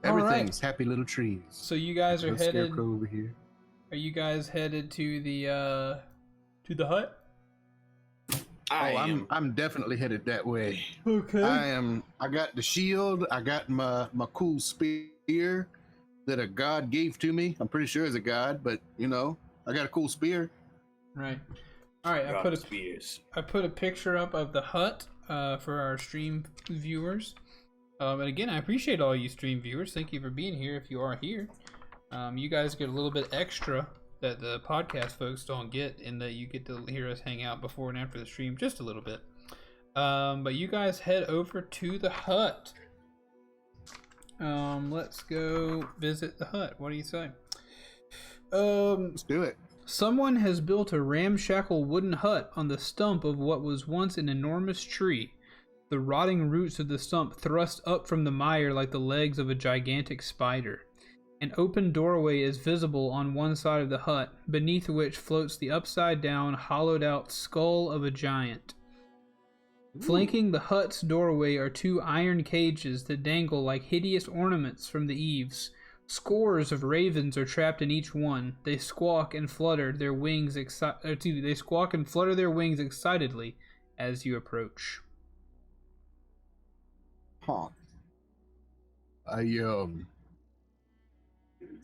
Everything's happy little trees. So you guys are No headed. scarecrow over here. Are you guys headed to the hut? I'm definitely headed that way. Okay. I got the shield. I got my cool spear that a god gave to me. I'm pretty sure it's a god, but you know, I got a cool spear. Right. All right. I put a picture up of the hut for our stream viewers. And again, I appreciate all you stream viewers. Thank you for being here. If you are here, you guys get a little bit extra that the podcast folks don't get, in that you get to hear us hang out before and after the stream just a little bit. But you guys head over to the hut. Let's go visit the hut. What do you say? Let's do it. Someone has built a ramshackle wooden hut on the stump of what was once an enormous tree. The rotting roots of the stump thrust up from the mire like the legs of a gigantic spider. An open doorway is visible on one side of the hut, beneath which floats the upside-down, hollowed-out skull of a giant. Ooh. Flanking the hut's doorway are two iron cages that dangle like hideous ornaments from the eaves. Scores of ravens are trapped in each one. They squawk and flutter their wings excitedly as you approach. Huh.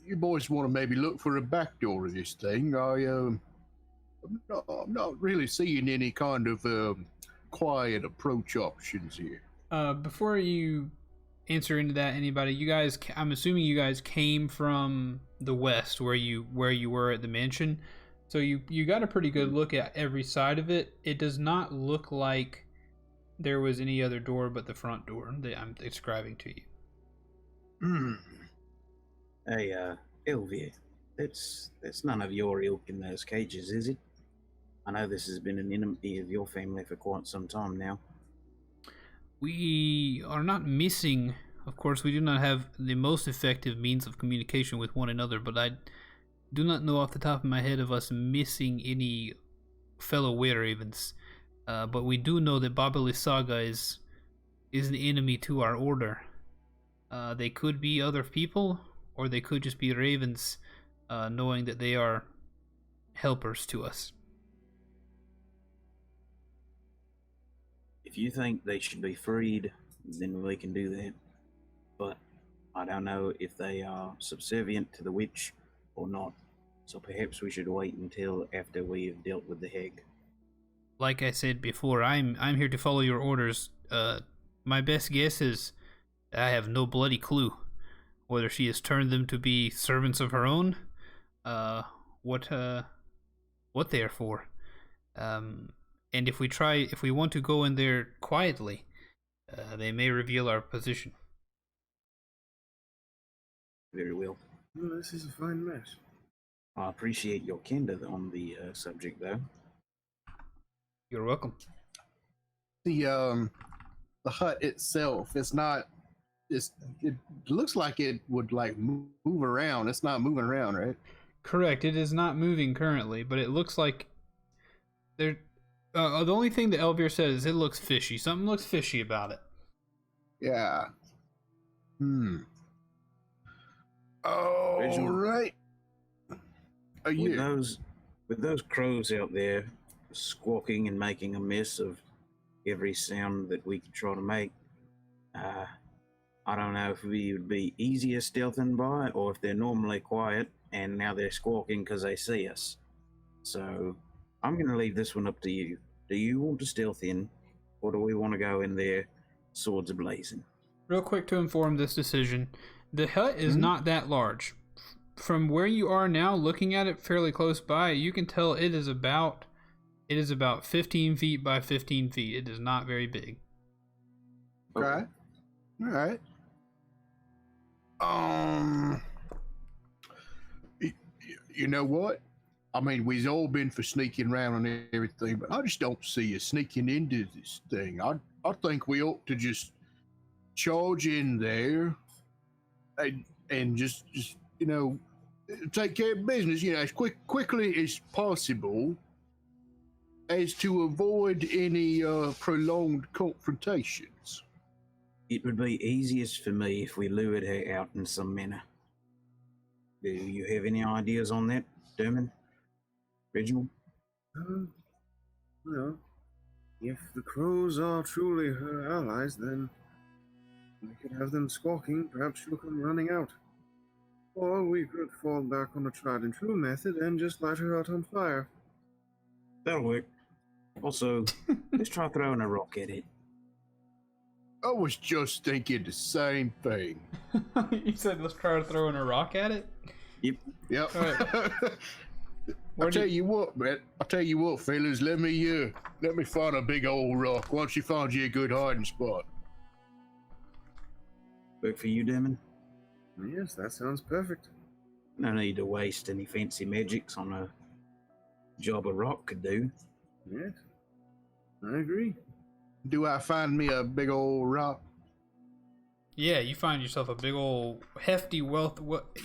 You boys want to maybe look for a back door of this thing. I'm not really seeing any kind of quiet approach options here. Before you answer into that, anybody, you guys, I'm assuming you guys came from the west where you were at the mansion, so you got a pretty good look at every side of it. It does not look like there was any other door but the front door that I'm describing to you. Hey, Elvia, that's none of your ilk in those cages, is it? I know this has been an enemy of your family for quite some time now. We are not missing. Of course, we do not have the most effective means of communication with one another, but I do not know off the top of my head of us missing any fellow were-ravens. But we do know that Babili Saga is an enemy to our order. They could be other people, or they could just be ravens, knowing that they are helpers to us. If you think they should be freed, then we can do that. But I don't know if they are subservient to the witch or not. So perhaps we should wait until after we have dealt with the hag. Like I said before, I'm here to follow your orders. My best guess is I have no bloody clue whether she has turned them to be servants of her own, what they are for. And if we want to go in there quietly, they may reveal our position. Very well. Oh, this is a fine mess. I appreciate your candor on the subject, though. You're welcome. The hut itself, it looks like it would like move around. It's not moving around, right? Correct. It is not moving currently, but it looks like there. The only thing that Elvir says is it looks fishy. Something looks fishy about it. Yeah. Oh, right. With those crows out there squawking and making a mess of every sound that we could try to make, I don't know if we would be easier stealthing by, or if they're normally quiet and now they're squawking because they see us. So I'm going to leave this one up to you. Do you want to stealth in, or do we want to go in there swords ablazing? Real quick to inform this decision, the hut is not that large. from where you are now, looking at it fairly close by, you can tell it is about 15 feet by 15 feet. It is not very big. Okay. All right. You know what? I mean, we've all been for sneaking around and everything, but I just don't see you sneaking into this thing. I think we ought to just charge in there and just take care of business, as quickly as possible, as to avoid any prolonged confrontations. It would be easiest for me if we lured her out in some manner. Do you have any ideas on that, Dermot? Reginald? Well, if the crows are truly her allies, then we could have them squawking. Perhaps she'll come running out. Or we could fall back on a tried and true method and just light her out on fire. That'll work. Also, let's try throwing a rock at it. I was just thinking the same thing. You said let's try throwing a rock at it? Yep. Yep. All right. I'll tell you what, man. I'll tell you what, fellas. Let me find a big old rock. Why don't you find you a good hiding spot? Work for you, Dermot? Yes, that sounds perfect. No need to waste any fancy magics on a job a rock could do. Yes, I agree. Do I find me a big old rock? Yeah, you find yourself a big old hefty,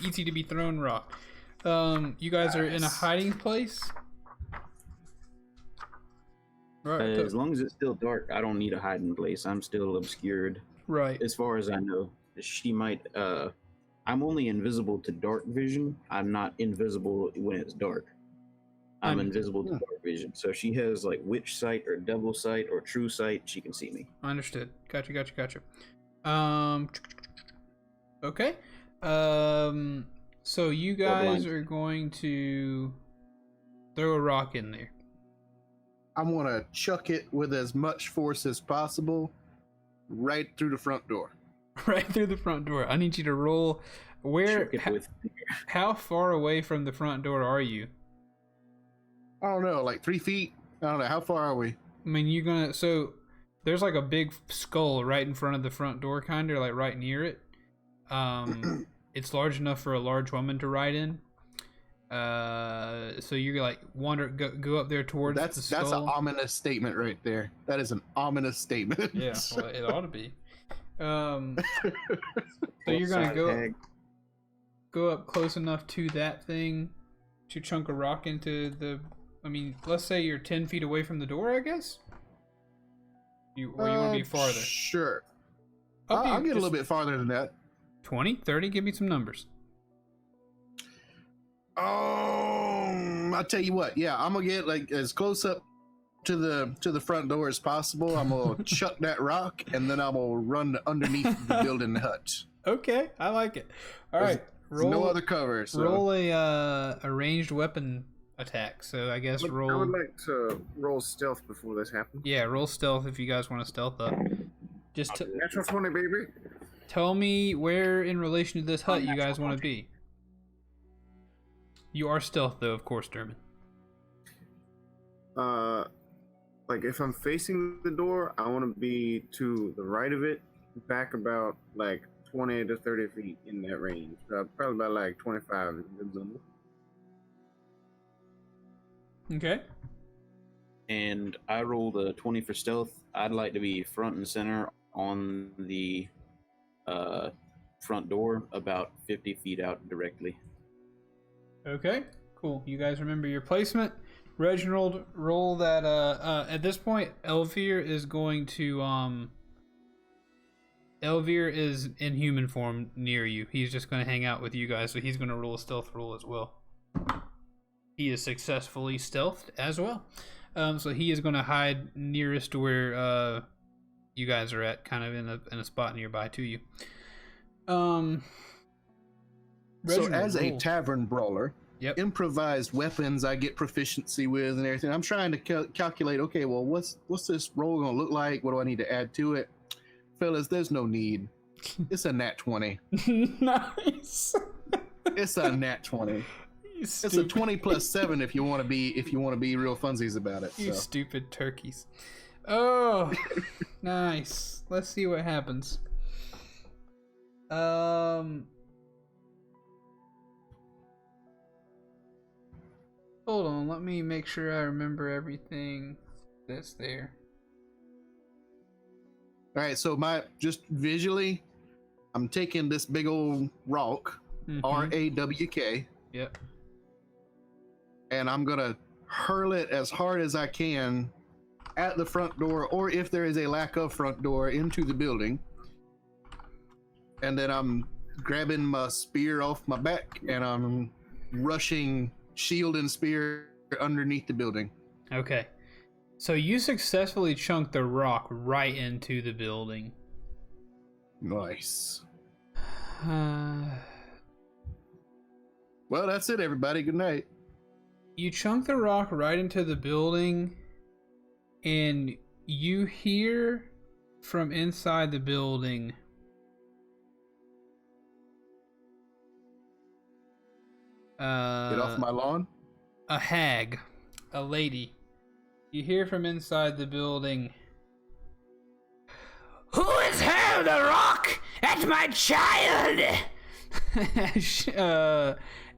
easy to be thrown rock. You guys are in a hiding place. Right. As long as it's still dark, I don't need a hiding place. I'm still obscured. Right. As far as I know, she might. I'm only invisible to dark vision. I'm not invisible when it's dark. I'm invisible to dark vision. So if she has like witch sight or devil sight or true sight, she can see me. Understood. Gotcha. Okay. So you guys are going to throw a rock in there. I'm gonna chuck it with as much force as possible, right through the front door. Right through the front door. I need you to roll. How far away from the front door are you? I don't know, like 3 feet. I don't know. How far are we? I mean, so there's like a big skull right in front of the front door, kind of like right near it. It's large enough for a large woman to ride in. So you're like go up there towards the skull. That's an ominous statement right there. That is an ominous statement. Yeah, well, it ought to be. So you're gonna go up close enough to that thing to chunk a rock into the. I mean, let's say you're 10 feet away from the door, I guess. Or you want to be farther? Sure. I'll get a little bit farther than that. 20, 30. Give me some numbers. I'll tell you what. Yeah, I'm gonna get like as close up to the front door as possible. I'm gonna chuck that rock, and then I'm gonna run underneath the building hut. Okay, I like it. All right, roll. No other cover. So. Roll a ranged weapon attack. So I guess roll. I would like to roll stealth before this happens. Yeah, roll stealth if you guys want to stealth up. Just natural 20, baby. Tell me where in relation to this hut you guys want to be. You are stealth though, of course, Dermot. Like if I'm facing the door, I want to be to the right of it, back about like 20 to 30 feet in that range. Probably about like 25 is a good zone. Okay. And I rolled a 20 for stealth. I'd like to be front and center on the front door, about 50 feet out directly. Okay, cool. You guys remember your placement. Reginald, roll that. At this point, Elvir is going to. Elvir is in human form near you. He's just going to hang out with you guys, so he's going to roll a stealth roll as well. He is successfully stealthed as well. So he is going to hide nearest to where you guys are at, kind of in a spot nearby to you. So as a tavern brawler, yep. Improvised weapons I get proficiency with and everything. I'm trying to calculate, okay, well, what's this roll going to look like? What do I need to add to it? Fellas, there's no need. It's a nat 20. Nice. It's a nat 20. You It's a stupid, 20 plus 7 if you want to be real funsies about it. you So. stupid turkeys. Oh, nice. Let's see what happens. Hold on, let me make sure I remember everything that's there. All right, so just visually, I'm taking this big old rock, Mhm. RAWK, Yep. and I'm gonna hurl it as hard as I can at the front door, or if there is a lack of front door, into the building. And then I'm grabbing my spear off my back, and I'm rushing shield and spear underneath the building. Okay. So you successfully chunked the rock right into the building. Nice. Uh, Well, that's it, everybody. Good night. you chunk the rock right into the building, and you hear from inside the building Get off my lawn. a hag, a lady. You hear from inside the building, "Who has hurled a rock at my child?"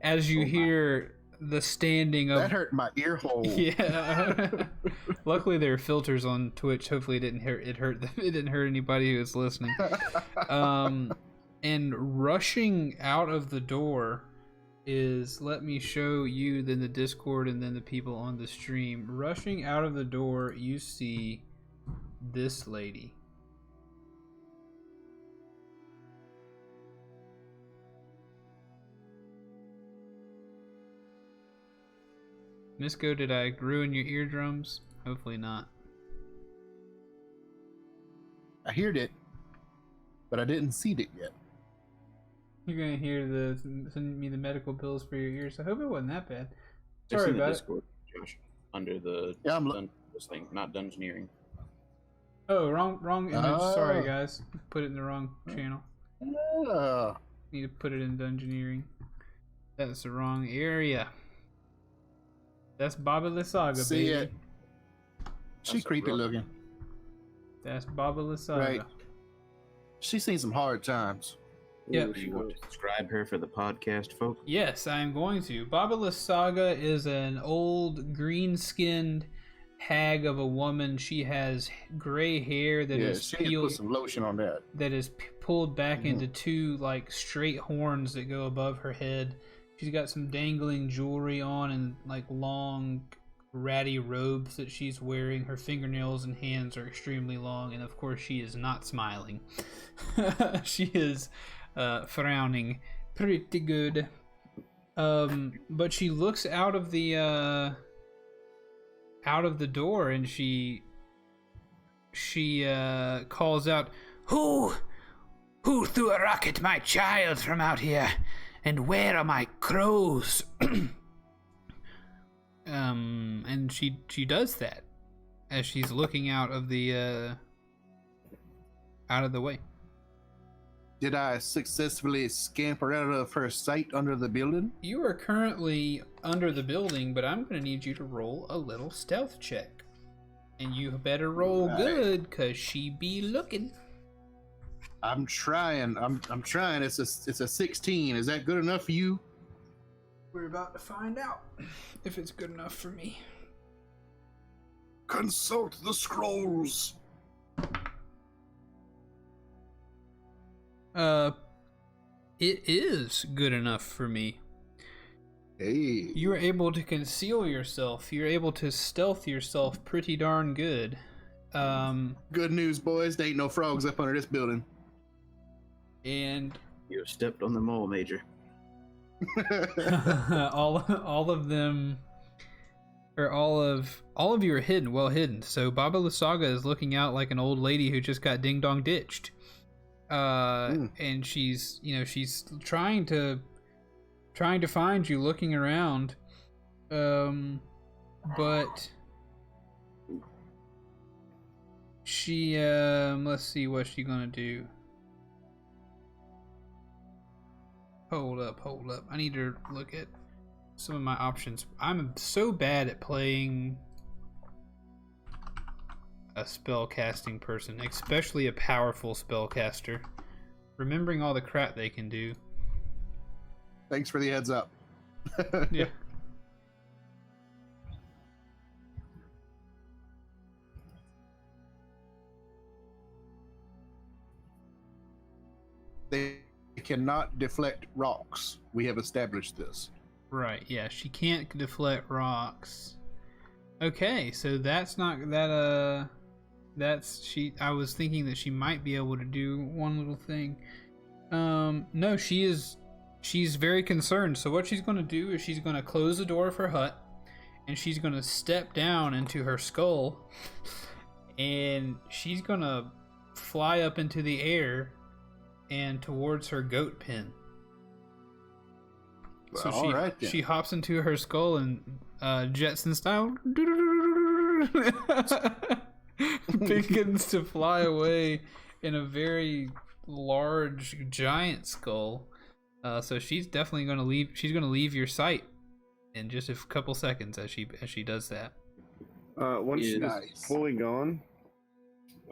As you hear the standing of... That hurt my ear hole. Yeah. Luckily there are filters on Twitch. Hopefully it didn't hurt it didn't hurt anybody who was listening. And rushing out of the door is, let me show you then the Discord and then the people on the stream. Rushing out of the door, you see this lady. Misko, did I ruin your eardrums? Hopefully not. I heard it, but I didn't see it yet. You're gonna hear send me the medical bills for your ears. I hope it wasn't that bad. It's Sorry in the about it. Discord, Josh, under the Yeah, I'm this thing, not dungeoneering. Oh, wrong image. Sorry Oh. guys, put it in the wrong channel. Ah, Need to put it in Dungeoneering. That's the wrong area. That's Baba Lysaga, see baby. it. She That's a creepy rough- looking. That's Baba Lysaga. Right. She's seen some hard times. Yep. Do you want to describe her for the podcast folk? Yes, I am going to. Baba Lysaga is an old green-skinned hag of a woman. She has gray hair that Yeah, is she need to peeled, put some lotion on that. that is pulled back Mhm. into two like straight horns that go above her head. She's got some dangling jewelry on and like long ratty robes that she's wearing. Her fingernails and hands are extremely long, and of course she is not smiling. She is frowning pretty good. But she looks out of the door and she calls out, Who threw a rock at my child from out here? And where are my crows?" And she does that as she's looking out of the way. Did I successfully scamper out of her sight under the building? You are currently under the building, but I'm gonna need you to roll a little stealth check. And you better roll Right. good, cause she be looking. I'm trying. I'm trying. It's a 16. Is that good enough for you? We're about to find out if it's good enough for me. Consult the scrolls. It is good enough for me. Hey. You are able to conceal yourself. You're able to stealth yourself pretty darn good. Good news, boys. There ain't no frogs up under this building. And You have stepped on the mole, Major. all of them, or all of you are hidden, well hidden. So Baba Lysaga is looking out like an old lady who just got ding dong ditched. And she's trying to find you, looking around. But she let's see what she's gonna do. Hold up. I need to look at some of my options. I'm so bad at playing a spellcasting person, especially a powerful spellcaster. Remembering all the crap they can do. Thanks for the heads up. Yeah. They cannot deflect rocks. We have established this. Right, yeah, she can't deflect rocks. Okay, so that's not that that's she I was thinking that she might be able to do one little thing. No, she's very concerned. So what she's gonna do is she's gonna close the door of her hut and she's gonna step down into her skull and she's gonna fly up into the air and towards her goat pen. So All right, then. she hops into her skull and Jetson style begins to fly away in a very large giant skull. So she's definitely gonna leave. She's gonna leave your sight in just a couple seconds as she does that. Once she's Nice. fully gone,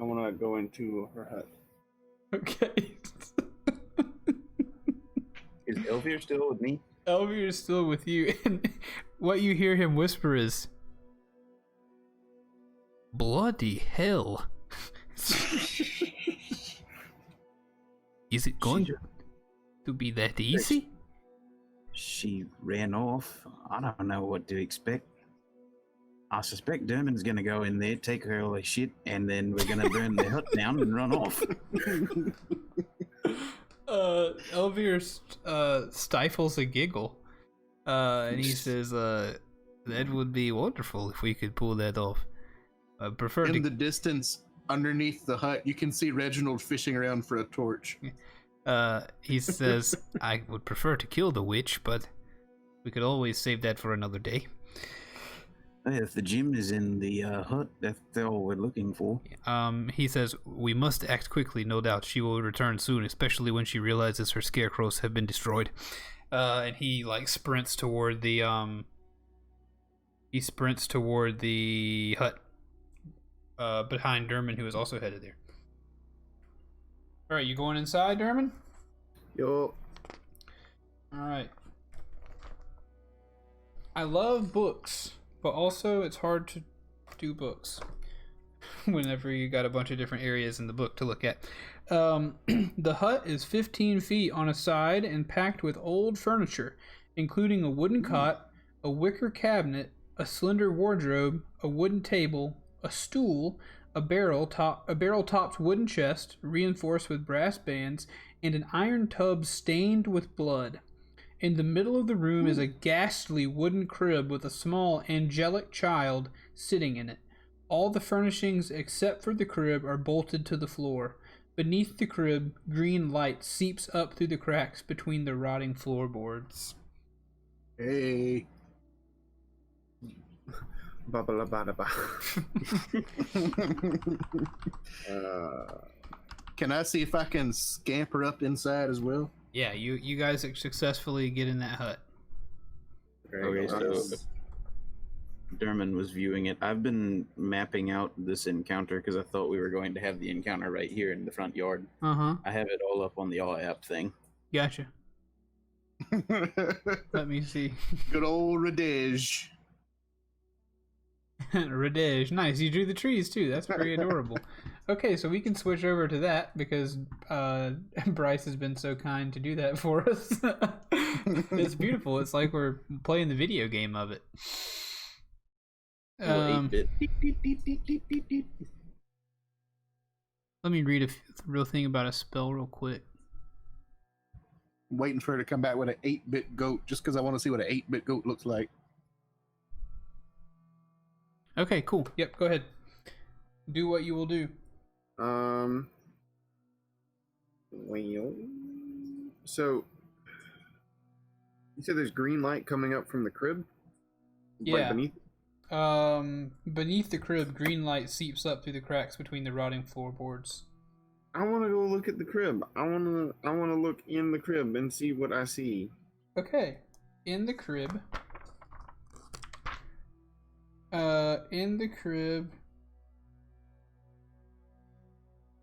I want to go into her hut. Okay. Is Elvir still with me? Elvir is still with you, and what you hear him whisper is, "Bloody hell! Is it going to be that easy?" She ran off. I don't know what to expect. I suspect Dermon's gonna go in there, take her all the shit, and then we're gonna burn the hut down and run off. Elvir stifles a giggle, and he says, "That would be wonderful if we could pull that off. I prefer In to." the distance, underneath the hut, you can see Reginald fishing around for a torch. He says, "I would prefer to kill the witch, but we could always save that for another day." Hey, if the gym is in the hut, that's all we're looking for. He says, "We must act quickly, no doubt. She will return soon, especially when she realizes her scarecrows have been destroyed." And he sprints toward the hut. Behind Dermon, who is also headed there. Alright, you going inside, Dermon? Yo, Alright. I love books, but also it's hard to do books whenever you got a bunch of different areas in the book to look at. The hut is 15 feet on a side and packed with old furniture, including a wooden cot, a wicker cabinet, a slender wardrobe, a wooden table, a stool, a barrel-topped wooden chest reinforced with brass bands, and an iron tub stained with blood. In the middle of the room is a ghastly wooden crib with a small angelic child sitting in it. All the furnishings except for the crib are bolted to the floor. Beneath the crib, green light seeps up through the cracks between the rotting floorboards. Hey. ba ba ba ba ba. Can I see if I can scamper up inside as well? Yeah, you guys successfully get in that hut. Okay, so Dermon was viewing it. I've been mapping out this encounter because I thought we were going to have the encounter right here in the front yard. Uh-huh. I have it all up on the All app thing. Gotcha. Let me see. Good old Radej. Radej. Nice. You drew the trees too. That's very adorable. Okay, so we can switch over to that because Bryce has been so kind to do that for us. It's beautiful. It's like we're playing the video game of it. Little 8-bit. Let me read a real thing about a spell real quick. Waiting for her to come back with an 8-bit goat just because I want to see what an 8-bit goat looks like. Okay, cool. Yep, go ahead. Do what you will do. Well, so you said there's green light coming up from the crib? Yeah. Beneath? Beneath the crib, green light seeps up through the cracks between the rotting floorboards. I want to go look at the crib. I want to look in the crib and see what I see. Okay. In the crib. In the crib,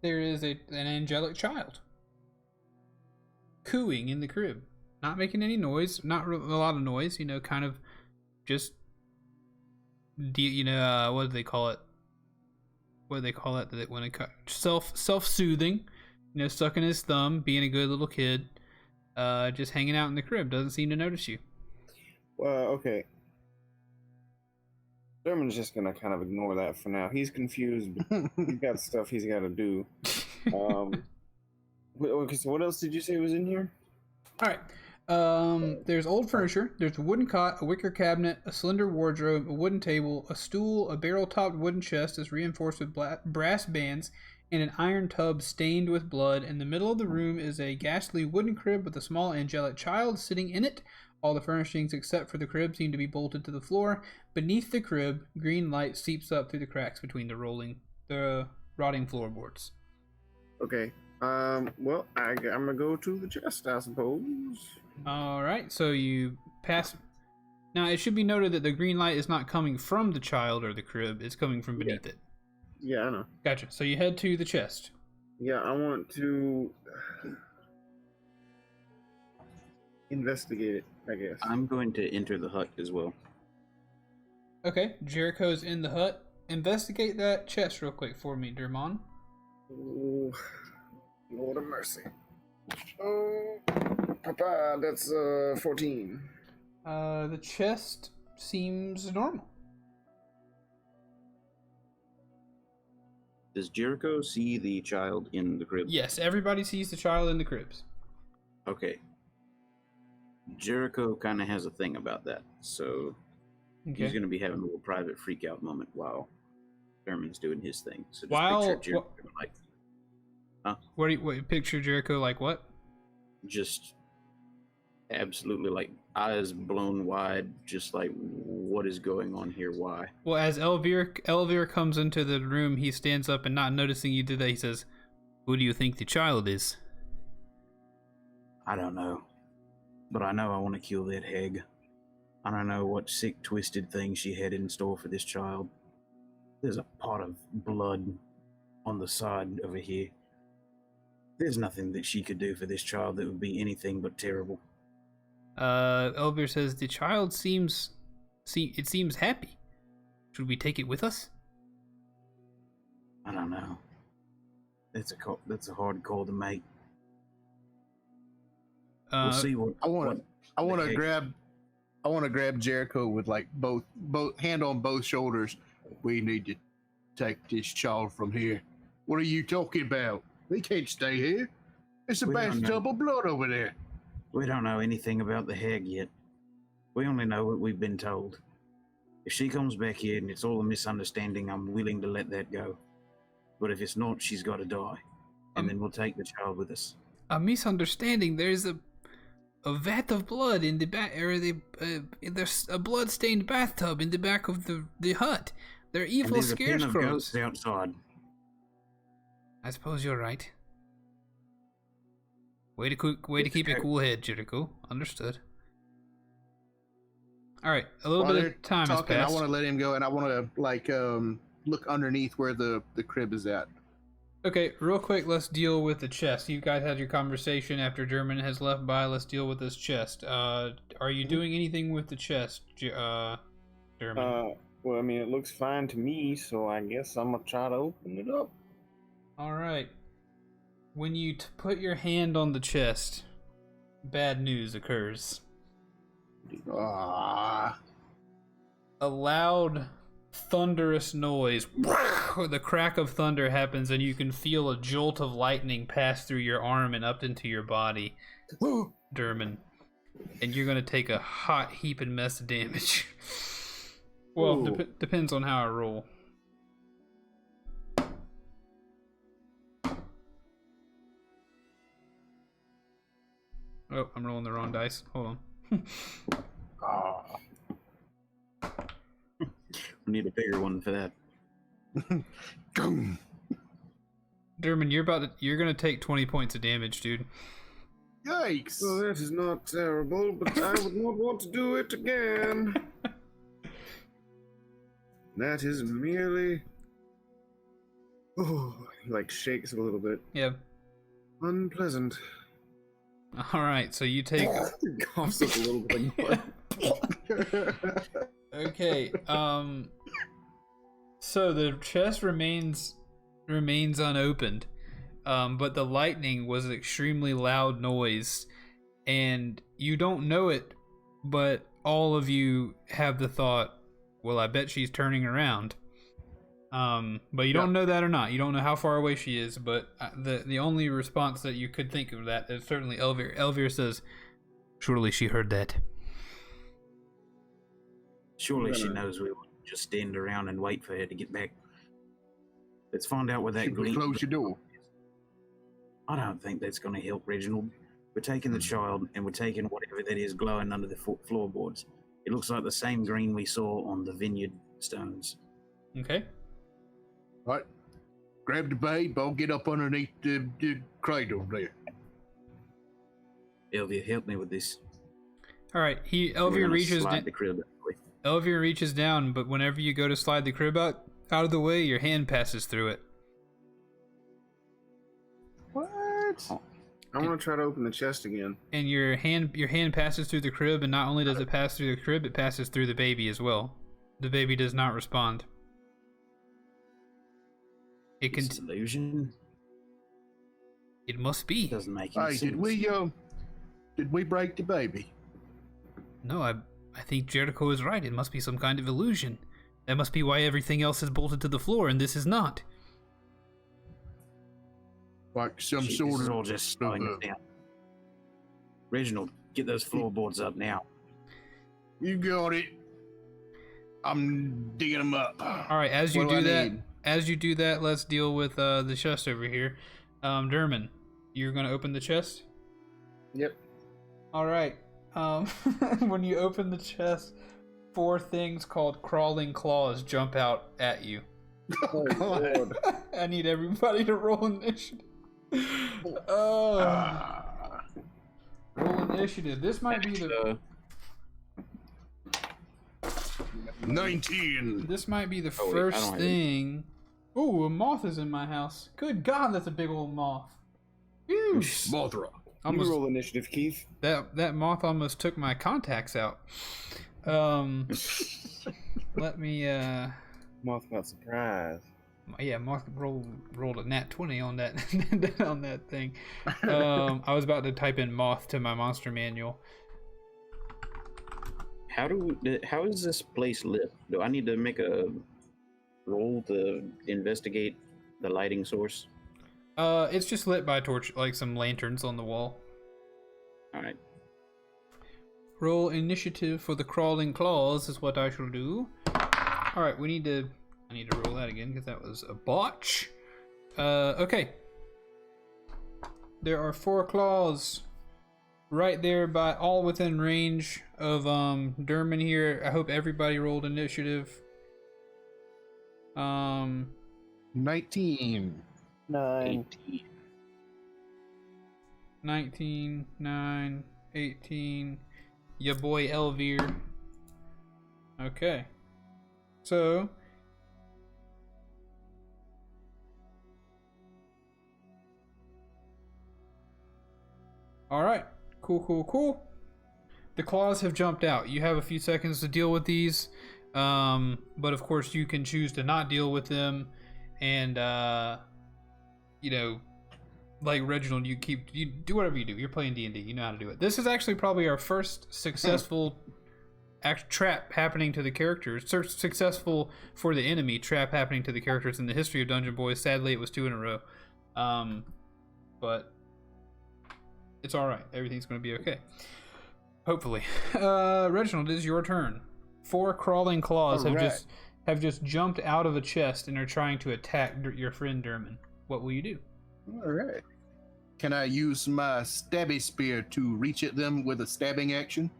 there is an angelic child cooing in the crib, not making any noise, not a lot of noise. You know, kind of just what do they call it? What do they call it? When it self-soothing, you know, sucking his thumb, being a good little kid, just hanging out in the crib, doesn't seem to notice you. Well, okay. Sherman's just gonna kind of ignore that for now. He's confused. He's got stuff he's got to do. Okay, so what else did you say was in here? All right. There's old furniture. There's a wooden cot, a wicker cabinet, a slender wardrobe, a wooden table, a stool, a barrel-topped wooden chest that's reinforced with brass bands, and an iron tub stained with blood. In the middle of the room is a ghastly wooden crib with a small angelic child sitting in it. All the furnishings except for the crib seem to be bolted to the floor. Beneath the crib, green light seeps up through the cracks between the rotting floorboards. Okay. Well, I'm gonna go to the chest, I suppose. All right. So you pass. Now it should be noted that the green light is not coming from the child or the crib; it's coming from beneath it. Yeah, I know. Gotcha. So you head to the chest. Yeah, I want to investigate it, I guess. I'm going to enter the hut as well. Okay. Jericho's in the hut. Investigate that chest real quick for me, Dermon. Oh, Lord of mercy. Oh, Papa, that's 14. The chest seems normal. Does Jericho see the child in the crib? Yes, everybody sees the child in the cribs. Okay. Jericho kind of has a thing about that, so Okay. he's going to be having a little private freak out moment while Thurman's doing his thing. So just While- picture Jericho like What do you picture Jericho like? What? just absolutely like eyes blown wide, just like what is going on here? Why? Well, as Elvira comes into the room, he stands up and, not noticing you did that, he says, "Who do you think the child is?" I don't know. But I know I want to kill that hag. I don't know what sick, twisted thing she had in store for this child. There's a pot of blood on the side over here. There's nothing that she could do for this child that would be anything but terrible. Elvira says, "The child seems happy. Should we take it with us?" I don't know. That's a hard call to make. We'll see what I want the to heck- grab Jericho with like both hand on both shoulders. We need to take this child from here. What are you talking about? We can't stay here. It's a We don't know. bathtub of blood over there. We don't know anything about the hag yet. We only know what we've been told. If she comes back here and it's all a misunderstanding, I'm willing to let that go. But if it's not, she's got to die. And then we'll take the child with us. A misunderstanding. There's a vat of blood in the back, or there's a blood-stained bathtub in the back of the hut. They're And evil there's a pen of scarecrows. ghosts outside. I suppose you're right. Way to keep a cool head, Jericho. Understood. All right, a little While bit they're of time has talking, I passed. want to let him go, and I want to like look underneath where the crib is at. Okay, real quick, let's deal with the chest. You guys had your conversation after German has left by. Let's deal with this chest. Are you doing anything with the chest, German? Well, I mean, it looks fine to me, so I guess I'm gonna try to open it up. All right. When you put your hand on the chest, bad news occurs. Ah, A loud, thunderous noise. The crack of thunder happens, and you can feel a jolt of lightning pass through your arm and up into your body, Derman. And you're gonna take a hot heaping mess of damage. Well, depends on how I roll. Oh, I'm rolling the wrong dice. Hold on. We need a bigger one for that. Boom. Derman, you're gonna take 20 points of damage, dude. Yikes! Well, that is not terrible, but I would not want to do it again. That is merely... Oh, he like shakes a little bit. Yeah. Unpleasant. All right, so you take. Coughs up a little bit. Okay. So the chest remains unopened, but the lightning was an extremely loud noise, and you don't know it, but all of you have the thought, well, I bet she's turning around. But you don't know that or not. You don't know how far away she is, but the only response that you could think of that is certainly Elvir. Elvir says, surely she heard that. Surely she knows we won't just stand around and wait for her to get back. Let's find out where that Should we green... close your door? I don't think that's going to help, Reginald. We're taking the child, and we're taking whatever that is glowing under the floorboards. It looks like the same green we saw on the vineyard stones. Okay. Right. Grab the babe. I'll get up underneath the cradle there. Elvia, help me with this. All right. We're Elvir gonna reaches. slide the crib that way. Elvir reaches down, but whenever you go to slide the crib out of the way, your hand passes through it. What? I want to try to open the chest again. And your hand passes through the crib, and not only does it pass through the crib, it passes through the baby as well. The baby does not respond. It's an illusion. It must be. Doesn't make any Hey, sense. did we break the baby? No, I think Jericho is right. It must be some kind of illusion. That must be why everything else is bolted to the floor, and this is not. Like some Shit, sort this is of... all just slowing us down. Reginald, get those floorboards up now. You got it. I'm digging them up. All right, as you What do do I that, need? let's deal with the chest over here. Derman, you're gonna open the chest. Yep. All right. When you open the chest, 4 things called crawling claws jump out at you. Oh, Lord. I need everybody to roll initiative. Roll initiative. This might be the 19. this might be the Oh, wait, I first don't have thing. Ooh, a moth is in my house. Good God, that's a big old moth. Ew. Mothra. You Almost, roll initiative, Keith. that moth almost took my contacts out. Let me Moth got surprised. yeah, moth rolled a nat 20 on that on that thing. I was about to type in moth to my monster manual. How is this place lit? Do I need to make a roll to investigate the lighting source? It's just lit by torch, like some lanterns on the wall. All right. Roll initiative for the crawling claws is what I shall do. All right, I need to roll that again because that was a botch. Okay. There are 4 claws right there, by all within range of Derman here. I hope everybody rolled initiative. 19. 9. 19, 9, 18. Your boy Elvir. Okay. So. Alright. Cool. The claws have jumped out. You have a few seconds to deal with these. But of course you can choose to not deal with them. And, like Reginald, you do whatever you do. You're playing D&D. You know how to do it. This is actually probably our first successful trap happening to the characters. Successful for the enemy trap happening to the characters in the history of Dungeon Boys. Sadly, it was 2 in a row. But it's all right. Everything's going to be okay. Hopefully. Reginald, it is your turn. 4 crawling claws have just jumped out of a chest and are trying to attack your friend Derman. What will you do? All right. Can I use my stabby spear to reach at them with a stabbing action?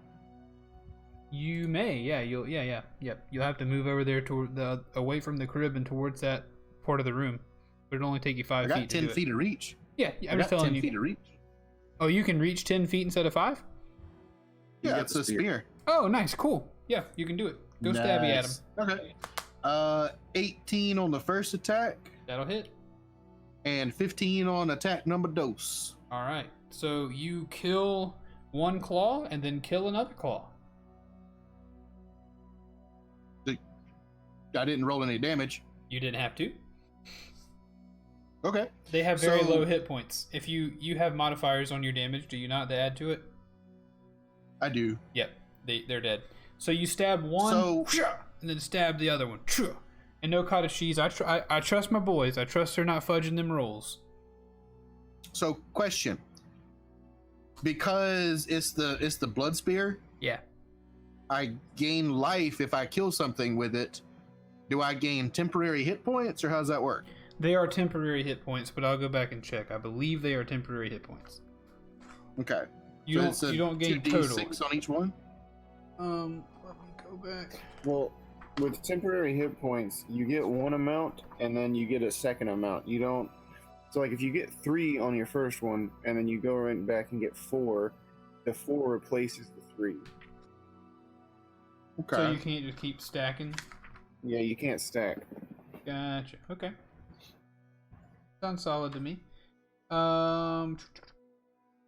You may, yeah. You'll have to move over there toward away from the crib and towards that part of the room. it'll only take you 5 I got feet to 10 do feet it. of reach. Yeah, I I'm just got telling 10 you. feet of reach. Oh, you can reach 10 feet instead of 5? You Yeah, got it's the a spear. Oh, nice, cool. Yeah, you can do it. Go stabby at him. Nice. Okay. 18 on the first attack That'll hit. and 15 on attack number dos. All right. So you kill one claw and then kill another claw. I didn't roll any damage. You didn't have to. Okay. They have very So- low hit points. If you have modifiers on your damage, do you not to add to it? I do. Yep, they're dead. So you stab one, and then stab the other one, and no cottage cheese. I trust my boys. I trust they're not fudging them rolls. So question. Because it's the blood spear, Yeah. I gain life if I kill something with it. Do I gain temporary hit points, or how does that work? They are temporary hit points, but I'll go back and check. I believe they are temporary hit points. Okay. You So it's a don't gain 2d6 total. on each one? Let me go back. Well, with temporary hit points, you get one amount and then you get a second amount. You don't. So, like, if you get 3 on your first one and then you go right back and get 4, the 4 replaces the 3. Okay. So you can't just keep stacking. Yeah, you can't stack. Gotcha. Okay. Sounds solid to me.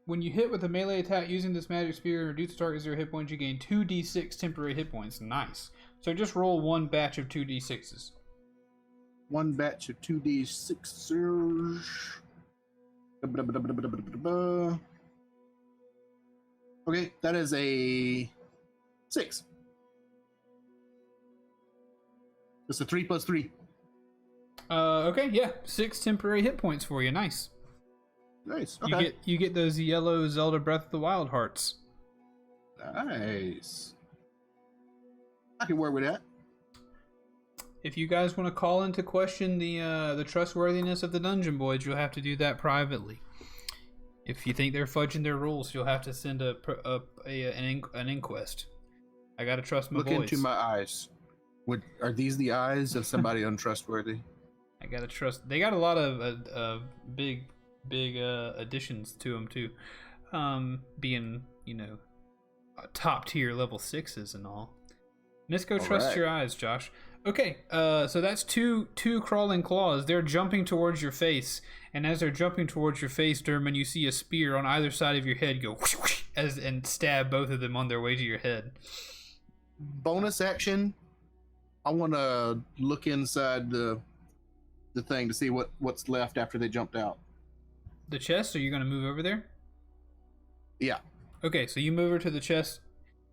When you hit with a melee attack using this magic spear and reduce the target's 0 hit points, you gain 2d6 temporary hit points. Nice. So just roll one batch of 2d6s. One batch of 2d6. Okay, that is a 6. It's a 3 plus 3. Okay, yeah. 6 temporary hit points for you. Nice. Nice. Okay. You get those yellow Zelda Breath of the Wild hearts. Nice. I can work with that. If you guys want to call into question the trustworthiness of the Dungeon Boys, you'll have to do that privately. If you think they're fudging their rules, you'll have to send an inquest. I gotta trust my Look boys. into my eyes. Are these the eyes of somebody untrustworthy? I gotta trust. They got a lot of big additions to them too, being top tier level 6s and all. Nisco, trust your eyes, Josh. Okay, so that's two crawling claws. They're jumping towards your face, and as they're jumping towards your face, Derman, you see a spear on either side of your head go whoosh, whoosh, and stab both of them on their way to your head. Bonus action. I want to look inside the thing to see what's left after they jumped out. The chest? Are you gonna move over there? Yeah. Okay, so you move over to the chest.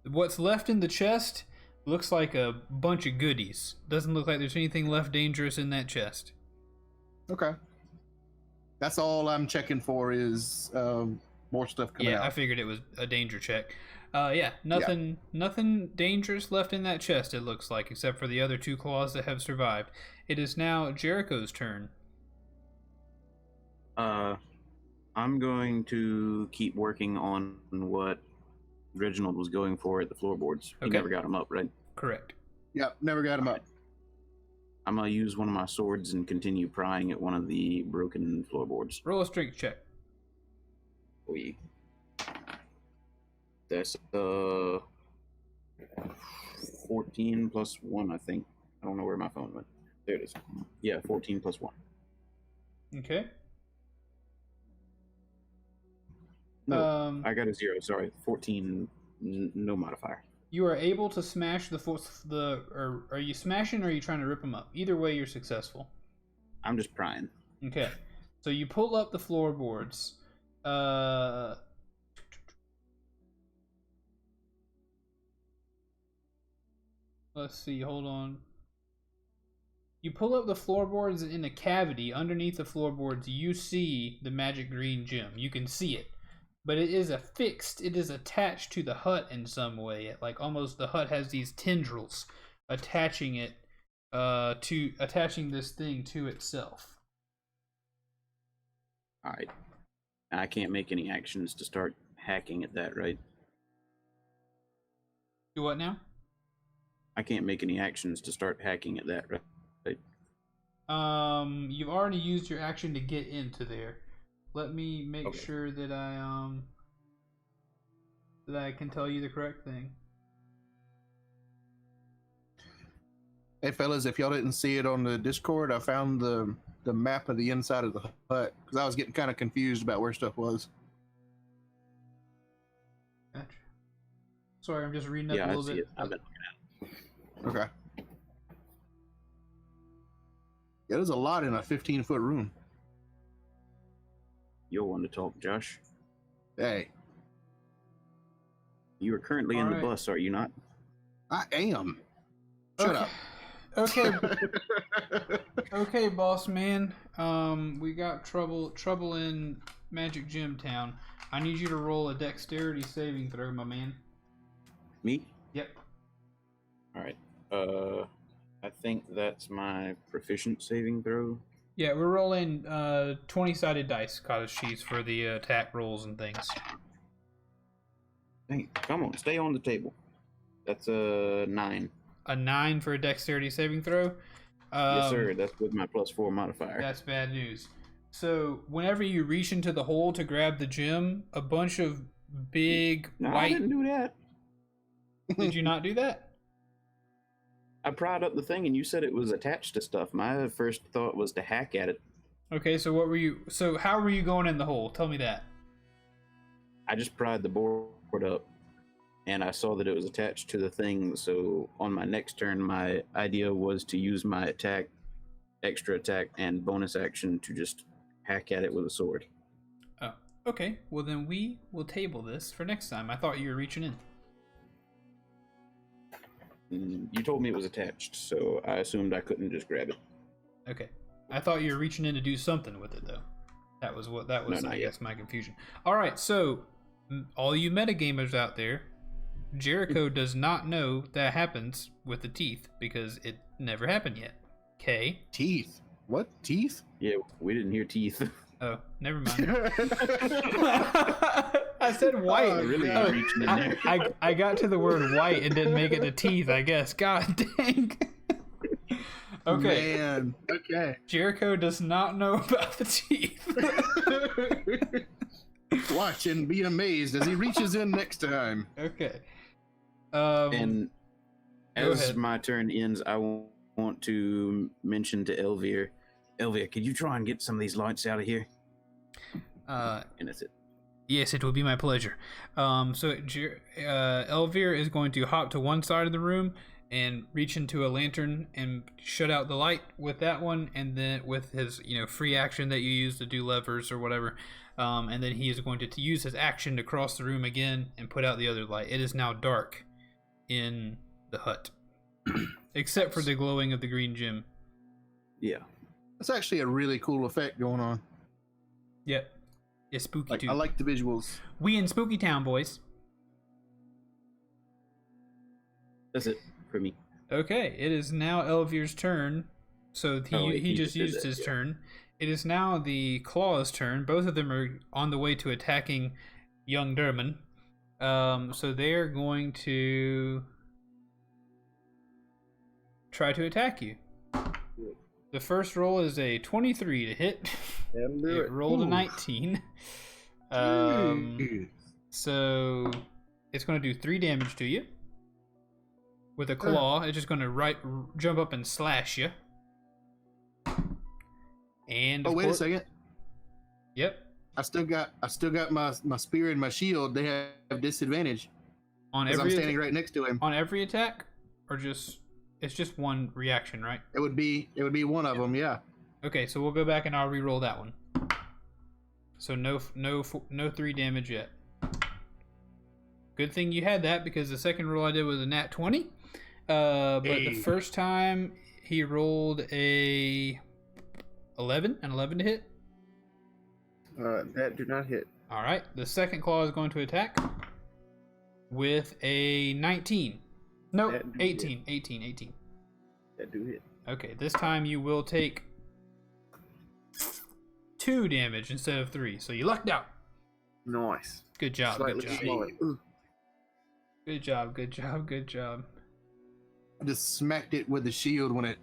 What's left in the chest looks like a bunch of goodies. Doesn't look like there's anything left dangerous in that chest. Okay. That's all I'm checking for is more stuff coming Yeah, out. I figured it was a danger check. Nothing dangerous left in that chest, it looks like, except for the other 2 claws that have survived. It is now Jericho's turn. I'm going to keep working on what Reginald was going for at the floorboards. He Okay. never got them up, right? Correct. Yep, never got him up. I'm going to use one of my swords and continue prying at one of the broken floorboards. Roll a strength check. We. That's 14 plus 1, I think. I don't know where my phone went. There it is. Yeah, 14 plus 1. Okay. No, I got a 0. Sorry, 14. No modifier. You are able to smash or are you smashing or are you trying to rip them up? Either way, you're successful. I'm just prying. Okay. So you pull up the floorboards. Let's see, hold on. You pull up the floorboards in a cavity. Underneath the floorboards, you see the magic green gem. You can see it. But it is it is attached to the hut in some way. Like almost the hut has these tendrils attaching it attaching this thing to itself. Alright. I can't make any actions to start hacking at that, right? Do what now? I can't make any actions to start hacking at that, right? You've already used your action to get into there. Let me make Okay. sure that I can tell you the correct thing. Hey fellas, if y'all didn't see it on the Discord, I found the map of the inside of the hut because I was getting kind of confused about where stuff was. Gotcha. Sorry, I'm just reading up Yeah, a I little see bit. it. I've been looking at Okay. Yeah, there's a lot in a 15-foot room. it. You'll want to talk, Josh. Hey, You are currently in the Alright. bus, are you not? I am. Shut up. Okay. Okay, boss man. We got trouble in Magic Gym Town. I need you to roll a dexterity saving throw, my man. Me? Yep. All right. I think that's my proficient saving throw. Yeah, we're rolling 20-sided dice, cottage cheese, for the attack rolls and things. Hey, come on, stay on the table. That's a 9. A 9 for a dexterity saving throw. Yes, sir. That's with my +4 modifier. That's bad news. So whenever you reach into the hole to grab the gem, a bunch of big No, I white. didn't do that. Did you not do that? I pried up the thing and you said it was attached to stuff. My first thought was to hack at it. Okay, so what were you? So how were you going in the hole? Tell me that. I just pried the board up and I saw that it was attached to the thing. So on my next turn, my idea was to use my attack, extra attack, and bonus action to just hack at it with a sword. Oh, okay. Well, then we will table this for next time. I thought you were reaching in. You told me it was attached, so I assumed I couldn't just grab it. Okay. I thought you were reaching in to do something with it, though. That was, No, not I yet. guess, my confusion. All right, so all you metagamers out there, Jericho does not know that happens with the teeth because it never happened yet. Okay. Teeth. What? Teeth? Yeah, we didn't hear teeth. Oh, never mind. I said white. Oh, really God. reaching in there. I got to the word white and didn't make it to teeth, I guess. God dang. Okay. Man. Okay. Jericho does not know about the teeth. Watch and be amazed as he reaches in next time. Okay. And Go as ahead. my turn ends, I want to mention to Elvir, could you try and get some of these lights out of here? And that's it. Yes, it will be my pleasure. So Elvir is going to hop to one side of the room and reach into a lantern and shut out the light with that one, and then with his free action that you use to do levers or whatever, and then he is going to use his action to cross the room again and put out the other light. It is now dark in the hut, except for the glowing of the green gem. Yeah. That's actually a really cool effect going on. Yep, it's spooky Like, too. I like the visuals. We in Spooky Town, boys. That's it for me. Okay, it is now Elvir's turn. So he just did used that, his yeah. turn. It is now the Claw's turn. Both of them are on the way to attacking young Durman. So they're going to try to attack you. The first roll is a 23 to hit. That'll do It it. rolled a 19. So it's going to do 3 damage to you. With a claw, it's just going to jump up and slash you. And Oh, of wait a course- second. Yep. I still got my spear and my shield. They have disadvantage On because I'm every standing right next to him. on every attack, or it's just one reaction, right? It would be one of them. Yeah. Okay, so we'll go back and I'll re-roll that one. So no 3 damage yet. Good thing you had that because the second roll I did was a nat 20. But the Hey. first time he rolled an 11 to hit. That do not hit. All right, the second claw is going to attack with a 19. Nope, That do 18. That do hit. Okay, this time you will take 2 damage instead of 3. So you lucked out. Nice. Good job. Slightly Good job. smaller. Ooh. Good job. Good job. Good job. I just smacked it with the shield when it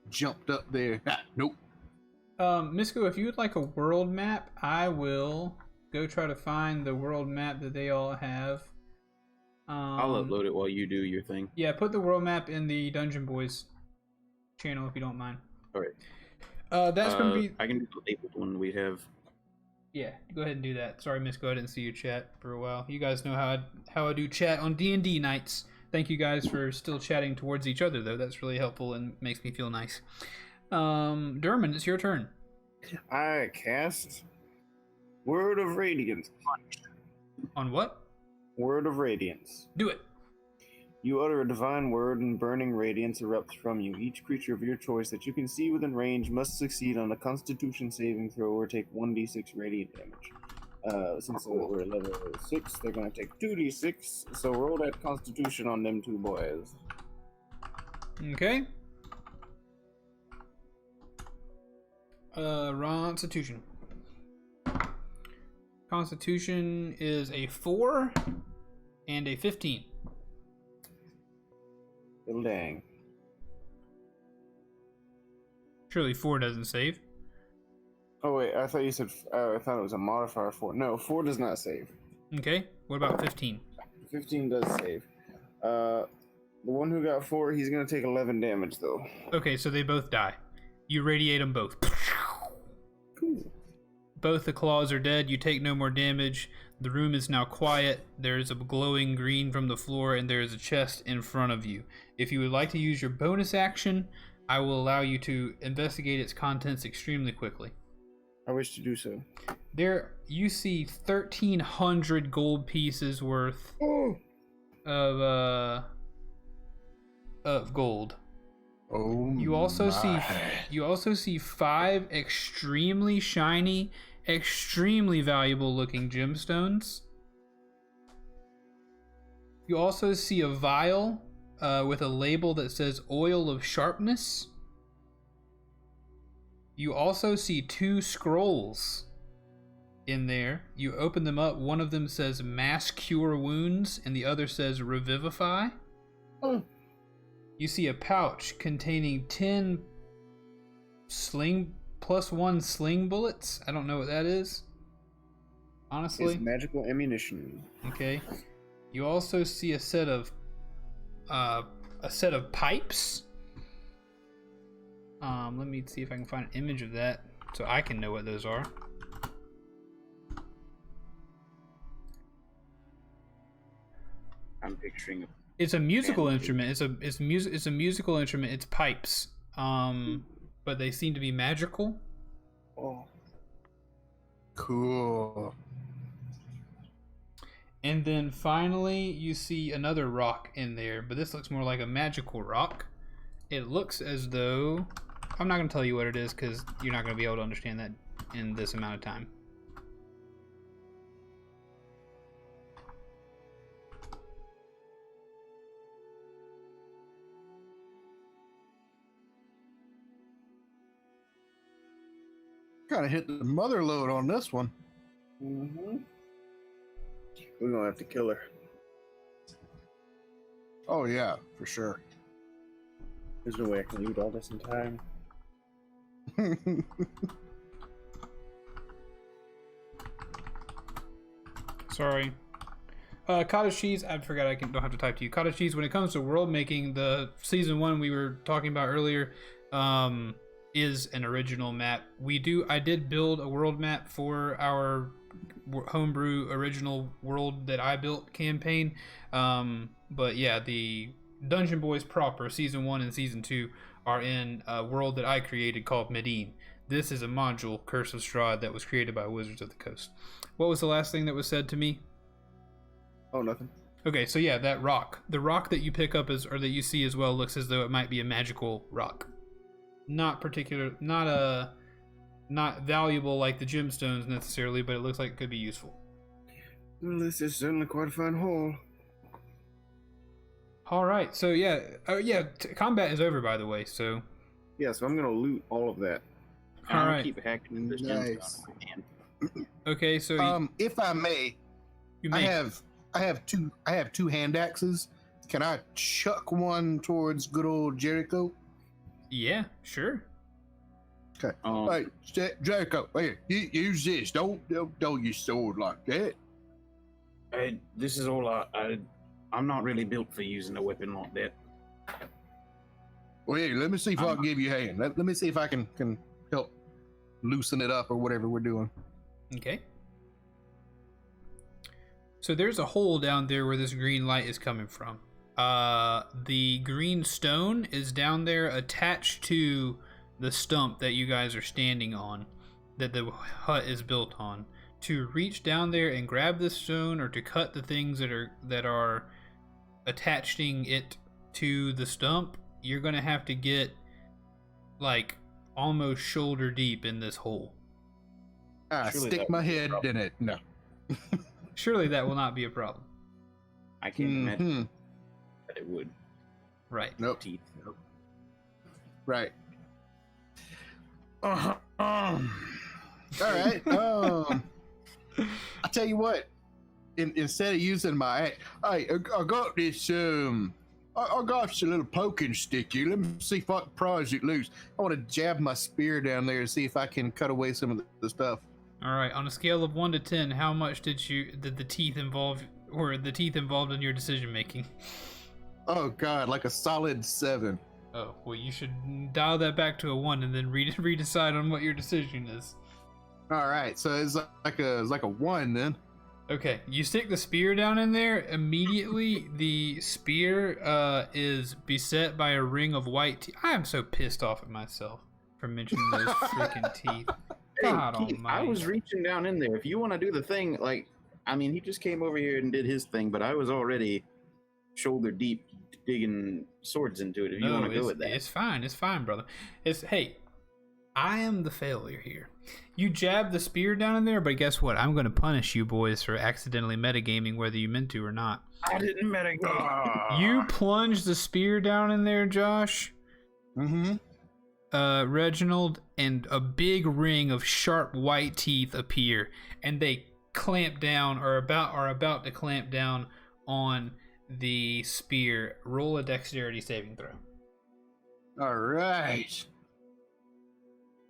jumped up there. Ah, nope. Misko, if you would like a world map, I will go try to find the world map that they all have. I'll upload it while you do your thing. Yeah, put the world map in the Dungeon Boys channel if you don't mind. All right. That's gonna be. I can do the labeled one we have. Yeah, go ahead and do that. Sorry, Misko, I didn't see your chat for a while. You guys know how I do chat on D&D nights. Thank you guys for still chatting towards each other, though. That's really helpful and makes me feel nice. Dermot, it's your turn. I cast Word of Radiance. On what? Word of Radiance. Do it. You utter a divine word, and burning radiance erupts from you. Each creature of your choice that you can see within range must succeed on a Constitution saving throw or take 1d6 radiant damage. Since we're level 6, they're going to take 2d6. So roll that Constitution on them two boys. Okay. Constitution. Constitution is a 4 and a 15. Little dang. Surely 4 doesn't save. Oh wait, I thought you said. I thought it was a modifier 4. No, 4 does not save. Okay. What about 15? 15 does save. The one who got 4, he's gonna take 11 damage though. Okay, so they both die. You radiate them both. Cool. Both the claws are dead. You take no more damage. The room is now quiet. There's a glowing green from the floor, and there is a chest in front of you. If you would like to use your bonus action, I will allow you to investigate its contents extremely quickly. I wish to do so. There, you see 1,300 gold pieces worth of gold. Oh, You also see 5 extremely shiny, extremely valuable looking gemstones. You also see a vial with a label that says oil of sharpness. You also see 2 scrolls in there. You open them up. One of them says mass cure wounds and the other says revivify. You see a pouch containing 10 +1 sling bullets. I don't know what that is, honestly. It's magical ammunition. Okay. You also see a set of pipes. Let me see if I can find an image of that so I can know what those are. I'm picturing a It's a musical instrument. It's a musical instrument. It's pipes. But they seem to be magical. Oh. cool. And then finally, you see another rock in there, but this looks more like a magical rock. It looks as though... I'm not going to tell you what it is because you're not going to be able to understand that in this amount of time. Kind of hit the mother load on this one. Mm-hmm. We're gonna have to kill her. Oh yeah, for sure. There's no way I can read all this in time. Sorry. Cottage cheese, I forgot I don't have to type to you. Cottage cheese, when it comes to world making, the season 1 we were talking about earlier is an original map. I did build a world map for our homebrew original world that I built campaign. But yeah, the Dungeon Boys proper, season 1 and season 2 are in a world that I created called Medine. This is a module, Curse of Strahd, that was created by Wizards of the Coast. What was the last thing that was said to me? Oh, nothing. Okay, so yeah, that rock. The rock that you pick up or that you see as well looks as though it might be a magical rock. Not valuable like the gemstones necessarily, but it looks like it could be useful. Well, this is certainly quite a fine haul. All right, so yeah, combat is over, by the way. So Yeah, so I'm gonna loot all of that. I'm all gonna right, keep hacking this Nice. okay, so If I may, you I may. have two hand axes. Can I chuck one towards good old Jericho? Yeah, sure. Okay. Hey, Draco, here, use this. Don't throw your sword like that. This is all I'm not really built for using a weapon like that. Well, here, let me see if I can give you a hand. Let me see if I can help loosen it up or whatever we're doing. Okay. So there's a hole down there where this green light is coming from. The green stone is down there attached to the stump that you guys are standing on, that the hut is built on. To reach down there and grab this stone, or to cut the things that are attaching it to the stump, you're gonna have to get like almost shoulder deep in this hole. Stick my head in it. No. Surely that will not be a problem. I can't imagine that it would. Right. Nope. Teeth. Nope. Right. All right. I tell you what. Instead of using my, I got this. I got this little poking stick here. Let me see if I can prise it loose. I want to jab my spear down there and see if I can cut away some of the stuff. All right. On a scale of 1 to 10, how much did the teeth involved in your decision making? Oh God, like a solid 7. Oh well, you should dial that back to a 1 and then redecide on what your decision is. All right, so it's like a 1 then. Okay, you stick the spear down in there. Immediately, the spear is beset by a ring of white teeth. I am so pissed off at myself for mentioning those freaking teeth. God Keith, almighty. I was reaching down in there. If you want to do the thing, like, I mean, he just came over here and did his thing, but I was already shoulder deep digging swords into it. If you want to go with that, it's fine, brother. Hey, I am the failure here. You jabbed the spear down in there, but guess what? I'm going to punish you boys for accidentally metagaming, whether you meant to or not. I didn't metagame. You plunged the spear down in there, Josh. Mm-hmm. Reginald, and a big ring of sharp white teeth appear, and they clamp down, or are about to clamp down on the spear. Roll a dexterity saving throw. All right.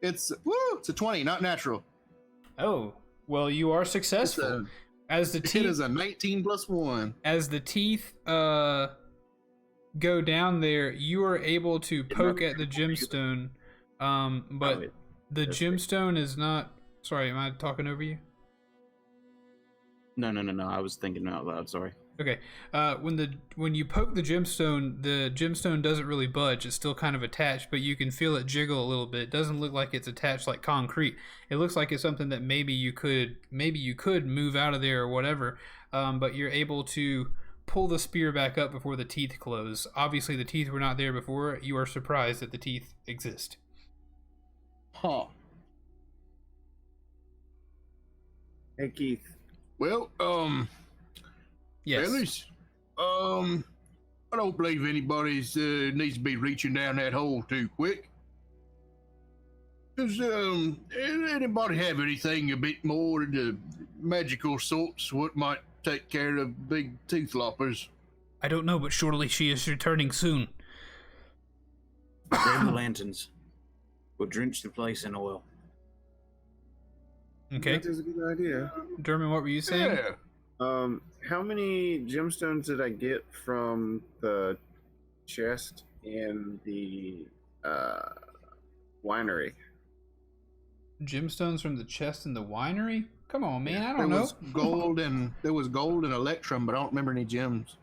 It's a 20, not natural. Oh, well, you are successful. As the teeth It is a 19 plus 1. As the teeth go down there, you are able to poke at the gemstone, but the gemstone is not. Sorry, am I talking over you? No. I was thinking out loud. Sorry. Okay. When you poke the gemstone doesn't really budge. It's still kind of attached, but you can feel it jiggle a little bit. It doesn't look like it's attached like concrete. It looks like it's something that maybe you could move out of there or whatever. But you're able to pull the spear back up before the teeth close. Obviously, the teeth were not there before. You are surprised that the teeth exist. Huh. Hey Keith. Well, Yes. fellas, I don't believe anybody's needs to be reaching down that hole too quick. Does anybody have anything a bit more the magical sorts what might take care of big tooth loppers? I don't know, but surely she is returning soon. Grab the lanterns. We'll drench the place in oil. Okay. That is a good idea. Dermot, what were you saying? Yeah. How many gemstones did I get from the chest in the winery? Gemstones from the chest in the winery? Come on, man. I don't There know. was gold and electrum, but I don't remember any gems.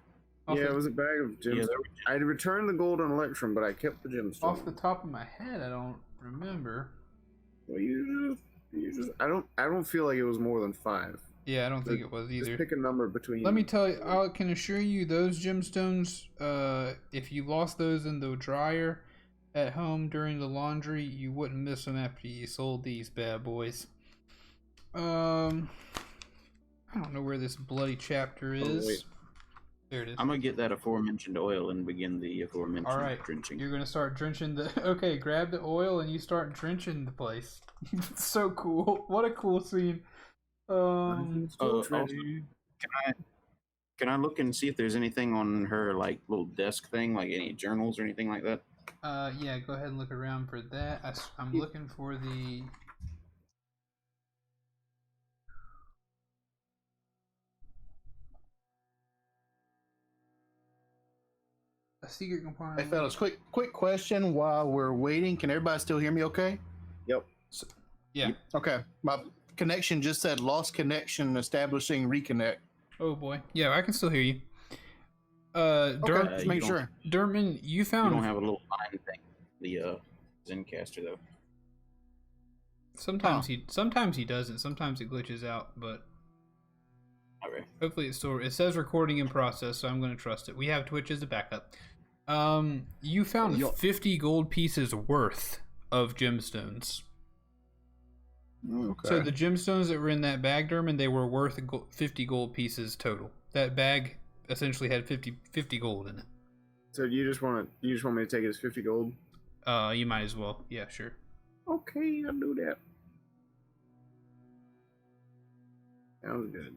Off Yeah, the- it was a bag of gems. I returned the gold and electrum, but I kept the gemstone. Off the top of my head, I don't remember. Well, you just. I don't feel like it was more than 5. Yeah, I don't think it was Just either. pick a number between. Let me tell you, I can assure you, those gemstones, if you lost those in the dryer at home during the laundry, you wouldn't miss them after you sold these bad boys. I don't know where this bloody chapter is. wait. There it is. I'm gonna get that aforementioned oil and begin the aforementioned All right, drenching. you're gonna start drenching the. Okay, grab the oil and you start drenching the place. It's so cool! What a cool scene. Also, can I look and see if there's anything on her like little desk thing, like any journals or anything like that? Yeah, go ahead and look around for that. I'm looking for the... A secret compartment. Hey, fellas, quick question while we're waiting. Can everybody still hear me okay? Yep. Yeah. Okay. My connection just said lost connection, establishing reconnect. Oh boy. Yeah, I can still hear you. Okay, just you make don't- sure. Derman, you You found... don't have a little line thing. The Zencaster though. Sometimes he doesn't. Sometimes it glitches out, but Okay. hopefully it's still... It says recording in process, so I'm going to trust it. We have Twitch as a backup. You found 50 gold pieces worth of gemstones. Okay. So the gemstones that were in that bag, Derman, they were worth 50 gold pieces total. That bag essentially had 50 gold in it. So you just want me to take it as 50 gold? You might as well. Yeah, sure. Okay, I'll do that. Sounds good.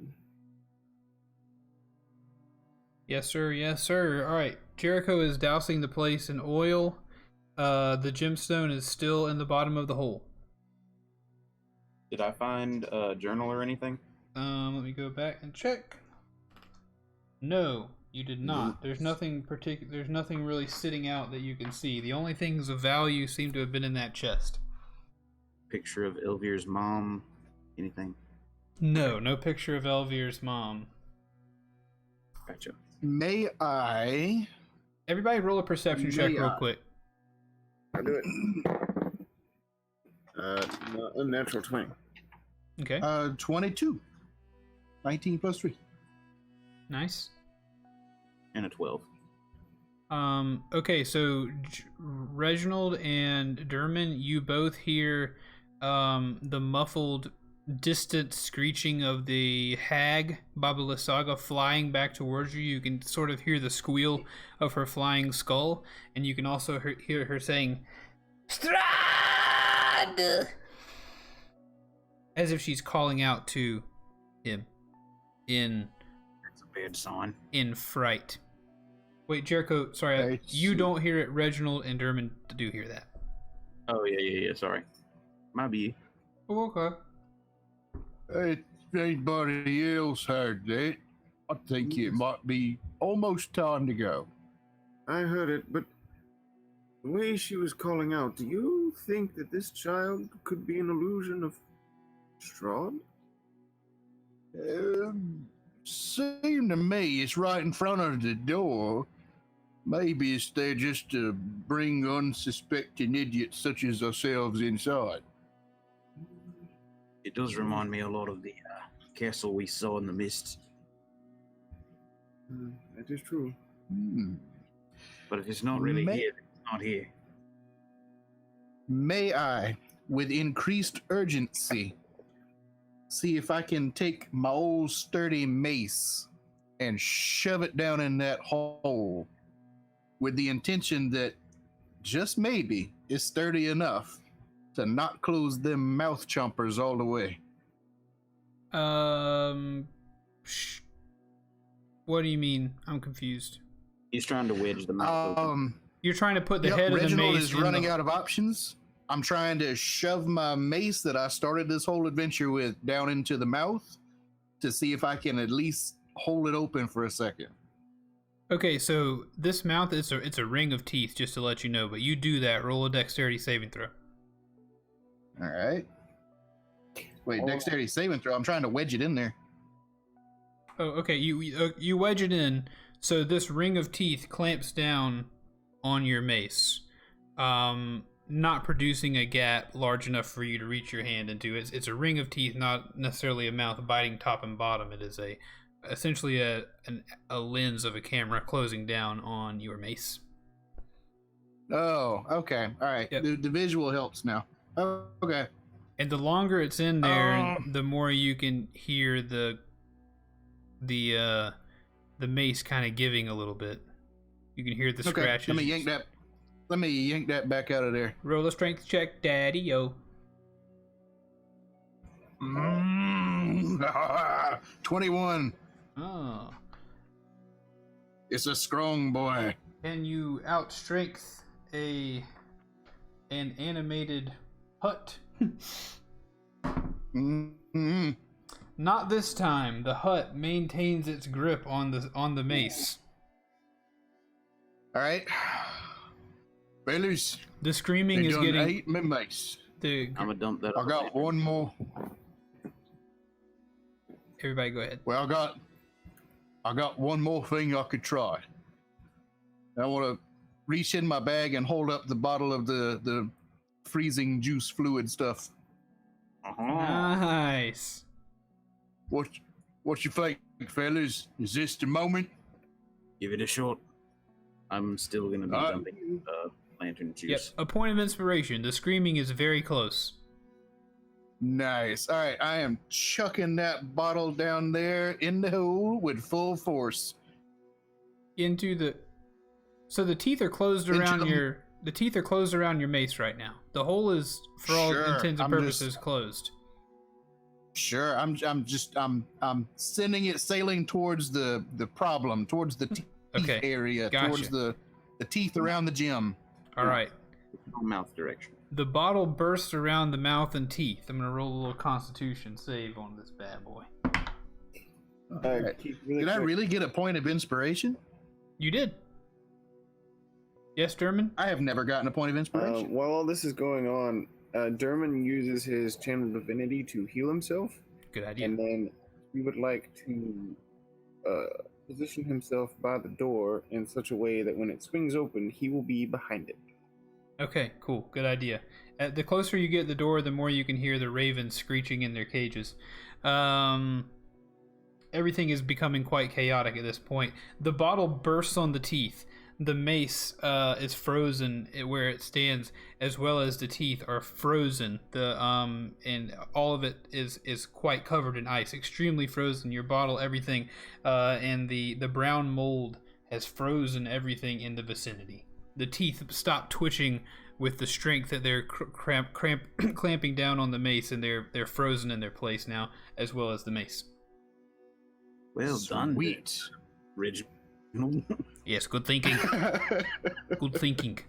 Yes, sir. Yes, sir. All right. Jericho is dousing the place in oil. The gemstone is still in the bottom of the hole. Did I find a journal or anything? Let me go back and check. No, you did not. There's nothing particular. There's nothing really sitting out that you can see. The only things of value seem to have been in that chest. Picture of Elvir's mom? Anything? No, no picture of Elvir's mom. Gotcha. May I? Everybody roll a perception check real quick. I'll do it. Unnatural 20. Okay. 22. 19 plus 3. Nice. And a 12. Okay, so Reginald and Derman, you both hear the muffled, distant screeching of the hag, Baba Lysaga, flying back towards you. You can sort of hear the squeal of her flying skull, and you can also hear her saying, Strahd! As if she's calling out to him That's a bad sign. in fright. Wait, Jericho, sorry, you don't hear it. Reginald and Derman do hear that. Oh, yeah, sorry. Might be. Oh, okay. If anybody else heard that, I think it might be almost time to go. I heard it, but the way she was calling out, do you think that this child could be an illusion of Strahd? Seemed to me it's right in front of the door. Maybe it's there just to bring unsuspecting idiots such as ourselves inside. It does remind me a lot of the castle we saw in the mist. That is true. But if it's not really here, it's not here. May I, with increased urgency, see if I can take my old sturdy mace and shove it down in that hole with the intention that just maybe it's sturdy enough to not close them mouth chompers all the way. What do you mean? I'm confused. He's trying to wedge the mouth open. You're trying to put the head of the Reginald mace is in running out of options. I'm trying to shove my mace that I started this whole adventure with down into the mouth to see if I can at least hold it open for a second. Okay, so this mouth it's a ring of teeth, just to let you know. But you do that. Roll a dexterity saving throw. All right. Wait, dexterity saving throw. I'm trying to wedge it in there. Oh, okay. You wedge it in, so this ring of teeth clamps down on your mace, not producing a gap large enough for you to reach your hand into. It's a ring of teeth, not necessarily a mouth biting top and bottom. It is essentially a lens of a camera closing down on your mace. Oh, okay. All right. Yep. The visual helps now. Oh, okay. And the longer it's in there, the more you can hear the mace kind of giving a little bit. You can hear the scratches. Let me yank that back out of there. Roll a strength check, daddy, yo. 21. Oh. It's a strong boy. Can you outstrength an animated hut. Mm-hmm. Not this time. The hut maintains its grip on the mace. All right, fellas. The screaming They is done getting ate my mace. the. I'm gonna dump that. I on the got lantern. one more. Everybody, go ahead. Well, I got one more thing I could try. I want to reach in my bag and hold up the bottle of the freezing juice fluid stuff. Nice. What you think, fellas? Is this the moment? Give it a shot. I'm still gonna be Alright. dumping lantern Yep. juice. A point of inspiration. The screaming is very close. Nice. All right, I am chucking that bottle down there in the hole with full force. Into the. So the teeth are closed around the- your. The teeth are closed around your mace right now. The hole is, for all Sure, intents and I'm purposes, just- closed. Sure, I'm sending it sailing towards the problem, towards the teeth Okay. area, Gotcha. towards the teeth around the gym. All right. Mouth direction. The bottle bursts around the mouth and teeth. I'm gonna roll a little Constitution save on this bad boy. Alright. Keith, really Did I quick. really get a point of inspiration? You did. Yes, Derman? I have never gotten a point of inspiration. While all this is going on, Derman uses his channel divinity to heal himself, Good idea. and then he would like to position himself by the door in such a way that when it swings open, he will be behind it. Okay, cool. Good idea. The closer you get to the door, the more you can hear the ravens screeching in their cages. Everything is becoming quite chaotic at this point. The bottle bursts on the teeth. The mace is frozen where it stands, as well as the teeth are frozen. And all of it is quite covered in ice, extremely frozen. Your bottle, everything, and the brown mold has frozen everything in the vicinity. The teeth stop twitching with the strength that they're clamping down on the mace, and they're frozen in their place now, as well as the mace. Well done, Sweet. original. Yes, good thinking. Good thinking.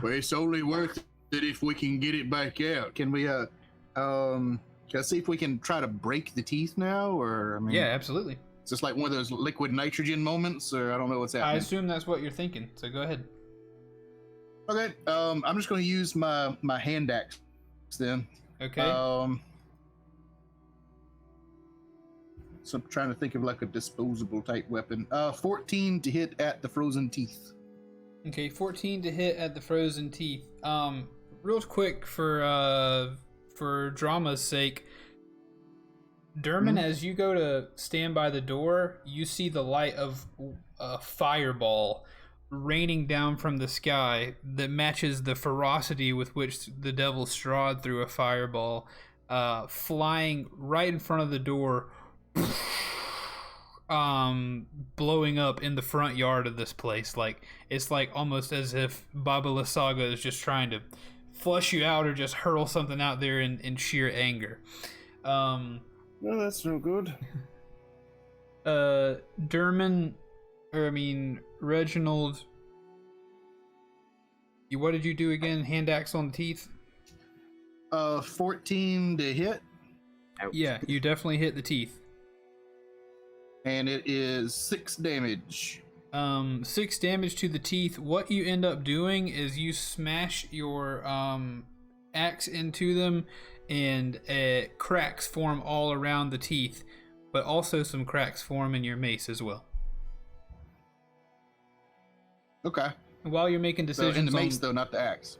Well, it's only worth it if we can get it back out. Can we can I see if we can try to break the teeth now, or I mean, Yeah, absolutely. it's just like one of those liquid nitrogen moments, or I don't know what's I happening. assume that's what you're thinking, so go ahead. Okay, I'm just going to use my hand axe then. Okay. So I'm trying to think of like a disposable type weapon. 14 to hit at the frozen teeth. Okay, 14 to hit at the frozen teeth. Real quick for drama's sake, Derman, as you go to stand by the door, you see the light of a fireball raining down from the sky that matches the ferocity with which the devil Strahd threw a fireball, flying right in front of the door, blowing up in the front yard of this place. Like, it's like almost as if Baba Lysaga is just trying to flush you out or just hurl something out there in sheer anger. No, that's no good. Derman, or I mean Reginald, what did you do again? Hand axe on the teeth? 14 to hit, Ouch. Yeah, you definitely hit the teeth. and it is 6 damage. 6 damage to the teeth. What you end up doing is you smash your axe into them, and cracks form all around the teeth, but also some cracks form in your mace as well. Okay. And while you're making So decisions in the mace on, though, not the axe.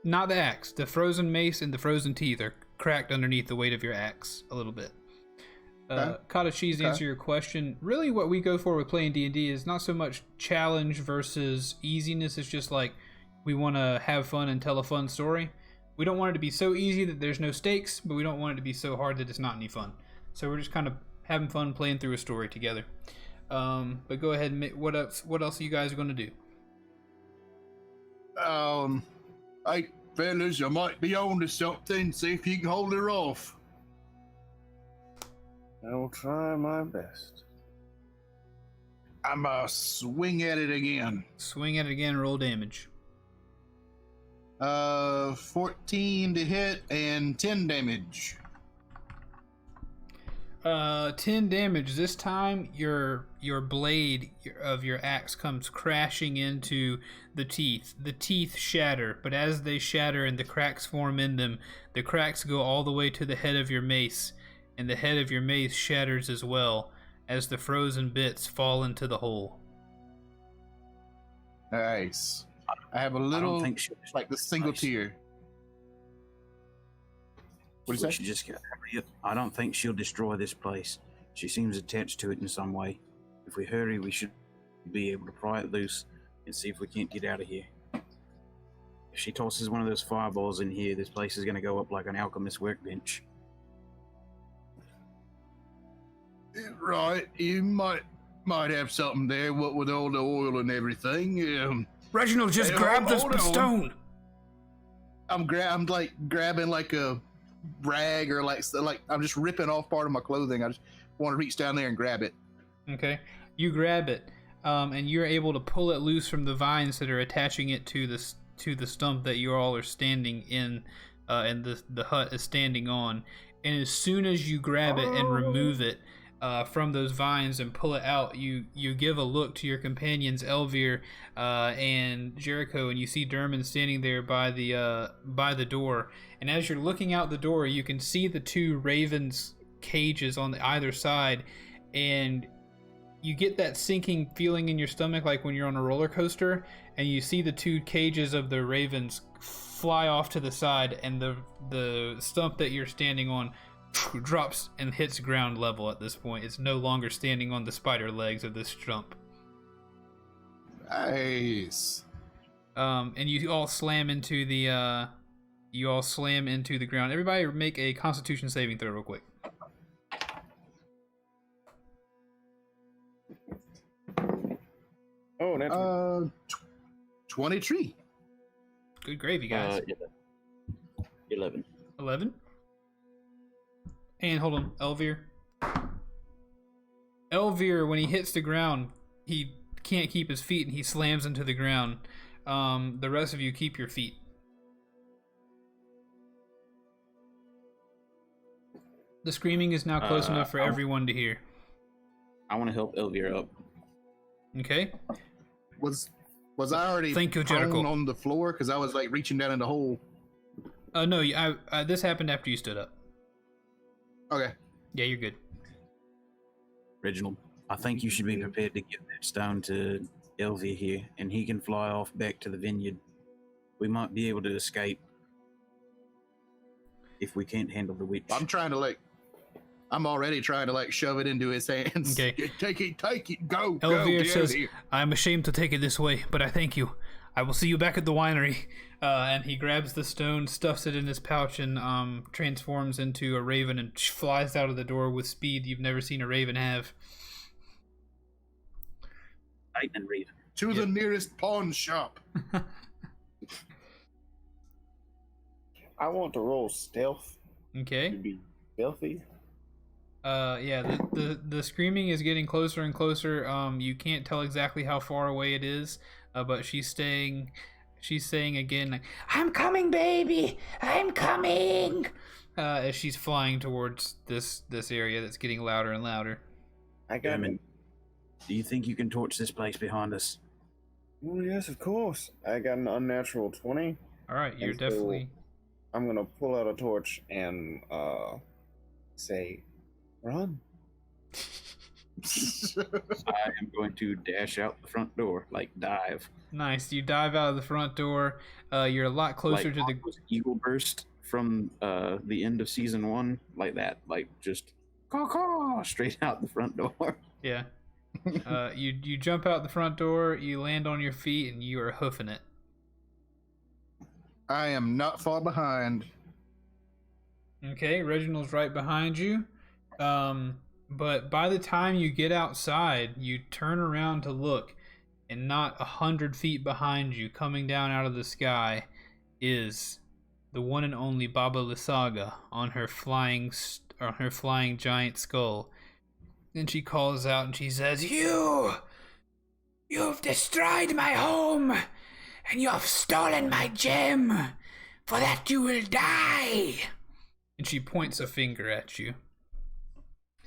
not the axe, the frozen mace and the frozen teeth are cracked underneath the weight of your axe a little bit. Kadashi's Okay. answer your question. Really, what we go for with playing D&D is not so much challenge versus easiness. It's just like we want to have fun and tell a fun story. We don't want it to be so easy that there's no stakes, but we don't want it to be so hard that it's not any fun. So we're just kind of having fun playing through a story together. But go ahead and what else are you guys going to do? Hey, fellas, I might be on to something. See if you can hold her off. I will try my best. I'm swing at it again. Swing at it again, roll damage. 14 to hit and 10 damage. 10 damage. This time, your blade of your axe comes crashing into the teeth. The teeth shatter, but as they shatter and the cracks form in them, the cracks go all the way to the head of your mace, and the head of your mace shatters as well as the frozen bits fall into the hole. Nice. I have a I little, don't think she'll like the single tear. What do you say? She just got. I don't think she'll destroy this place. She seems attached to it in some way. If we hurry, we should be able to pry it loose and see if we can't get out of here. If she tosses one of those fireballs in here, this place is going to go up like an alchemist workbench. Right, you might have something there. What with all the oil and everything. Reginald, just Hey, grab this hold on. stone. I'm like grabbing like a rag or like I'm just ripping off part of my clothing. I just want to reach down there and grab it. Okay, you grab it, and you're able to pull it loose from the vines that are attaching it to the stump that you all are standing in, and the hut is standing on. And as soon as you grab it and remove it from those vines and pull it out, you give a look to your companions Elvir and Jericho, and you see Dermot standing there by the door. And as you're looking out the door, you can see the two ravens' cages on either side, and you get that sinking feeling in your stomach like when you're on a roller coaster, and you see the two cages of the ravens fly off to the side, and the stump that you're standing on drops and hits ground level at this point. It's no longer standing on the spider legs of this stump. Nice. And you all slam into the ground. Everybody make a Constitution saving throw real quick. Oh, that's 23. Good gravy, guys. 11. 11. And hold on, Elvir. Elvir, when he hits the ground, he can't keep his feet and he slams into the ground. The rest of you keep your feet. The screaming is now close enough for everyone to hear. I want to help Elvira up. Okay? Was I already Thank you, Jericho. prone on the floor? Because I was like reaching down in the hole. No, this happened after you stood up. Okay. Yeah, you're good. Reginald, I think you should be prepared to give that stone to Elvia here, and he can fly off back to the vineyard. We might be able to escape if we can't handle the witch. I'm already trying to shove it into his hands. Okay. Yeah, take it, go, Elvir get says, out of here. I'm ashamed to take it this way, but I thank you. I will see you back at the winery. And he grabs the stone, stuffs it in his pouch, and transforms into a raven and flies out of the door with speed you've never seen a raven have. Lightning Raven. To the nearest pawn shop. I want to roll stealth to Okay. be stealthy. Yeah, the screaming is getting closer and closer. You can't tell exactly how far away it is, but she's saying again, like, I'm coming, baby! I'm coming! As she's flying towards this area that's getting louder and louder. I got Dermot, do you think you can torch this place behind us? Oh, yes, of course. I got an unnatural 20. Alright, you're And so- definitely... I'm gonna pull out a torch and say, run. I am going to dash out the front door, like dive. Nice. You dive out of the front door. You're a lot closer like to the... Aqua's Eagle Burst from the end of season 1, like that. Like just caw-caw, straight out the front door. Yeah. You jump out the front door, you land on your feet, and you are hoofing it. I am not far behind. Okay, Reginald's right behind you. But by the time you get outside, you turn around to look, and not 100 feet behind you, coming down out of the sky, is the one and only Baba Lysaga on her flying giant skull. Then she calls out and she says, "You You've destroyed my home, and you have stolen my gem. For that you will die. And she points a finger at you.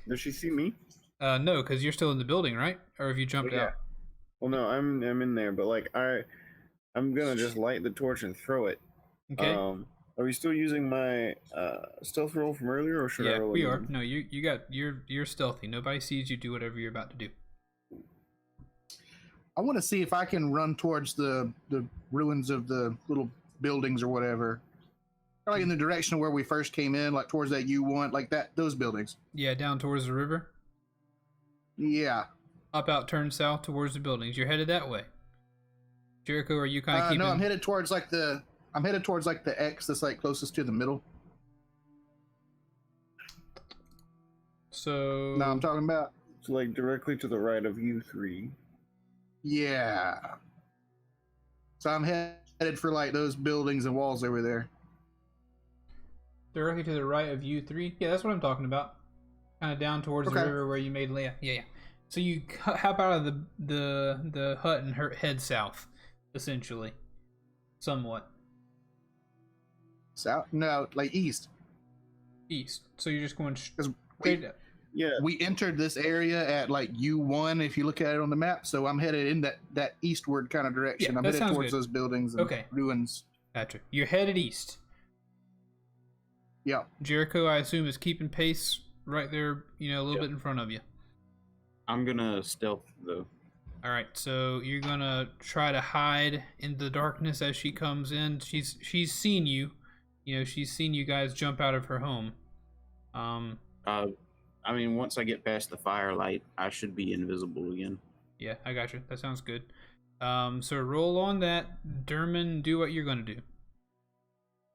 Does she see me? No, because you're still in the building, right? Or have you jumped out? Well, no, I'm in there, but like I'm gonna just light the torch and throw it. Okay. Are we still using my stealth roll from earlier, or should I Yeah, roll we again? are. No, you're stealthy. Nobody sees you do whatever you're about to do. I want to see if I can run towards the ruins of the little buildings or whatever. Like in the direction of where we first came in, like towards that U1, like that, those buildings. Yeah, down towards the river. Yeah. Up out, turn south towards the buildings. You're headed that way. Jericho, are you kind of keeping? No, I'm headed towards like the X that's like closest to the middle. So. No, I'm talking about. So like directly to the right of you three. Yeah. So I'm headed for like those buildings and walls over there. Directly to the right of you three. Yeah, that's what I'm talking about. Kind of down towards the river where you made Leia. Yeah. So you hop out of the hut and head south, essentially, somewhat. South? No, like east. East. So you're just going straight. We entered this area at like U1 if you look at it on the map. So I'm headed in that eastward kind of direction. Yeah, I'm headed towards those buildings and ruins. Gotcha. You're headed east. Yeah. Jericho, I assume, is keeping pace right there, a little bit in front of you. I'm gonna stealth though. All right, so you're gonna try to hide in the darkness as she comes in. She's seen you, she's seen you guys jump out of her home. I mean, once I get past the firelight, I should be invisible again. Yeah, I got you. That sounds good. So roll on that. Derman, do what you're gonna do.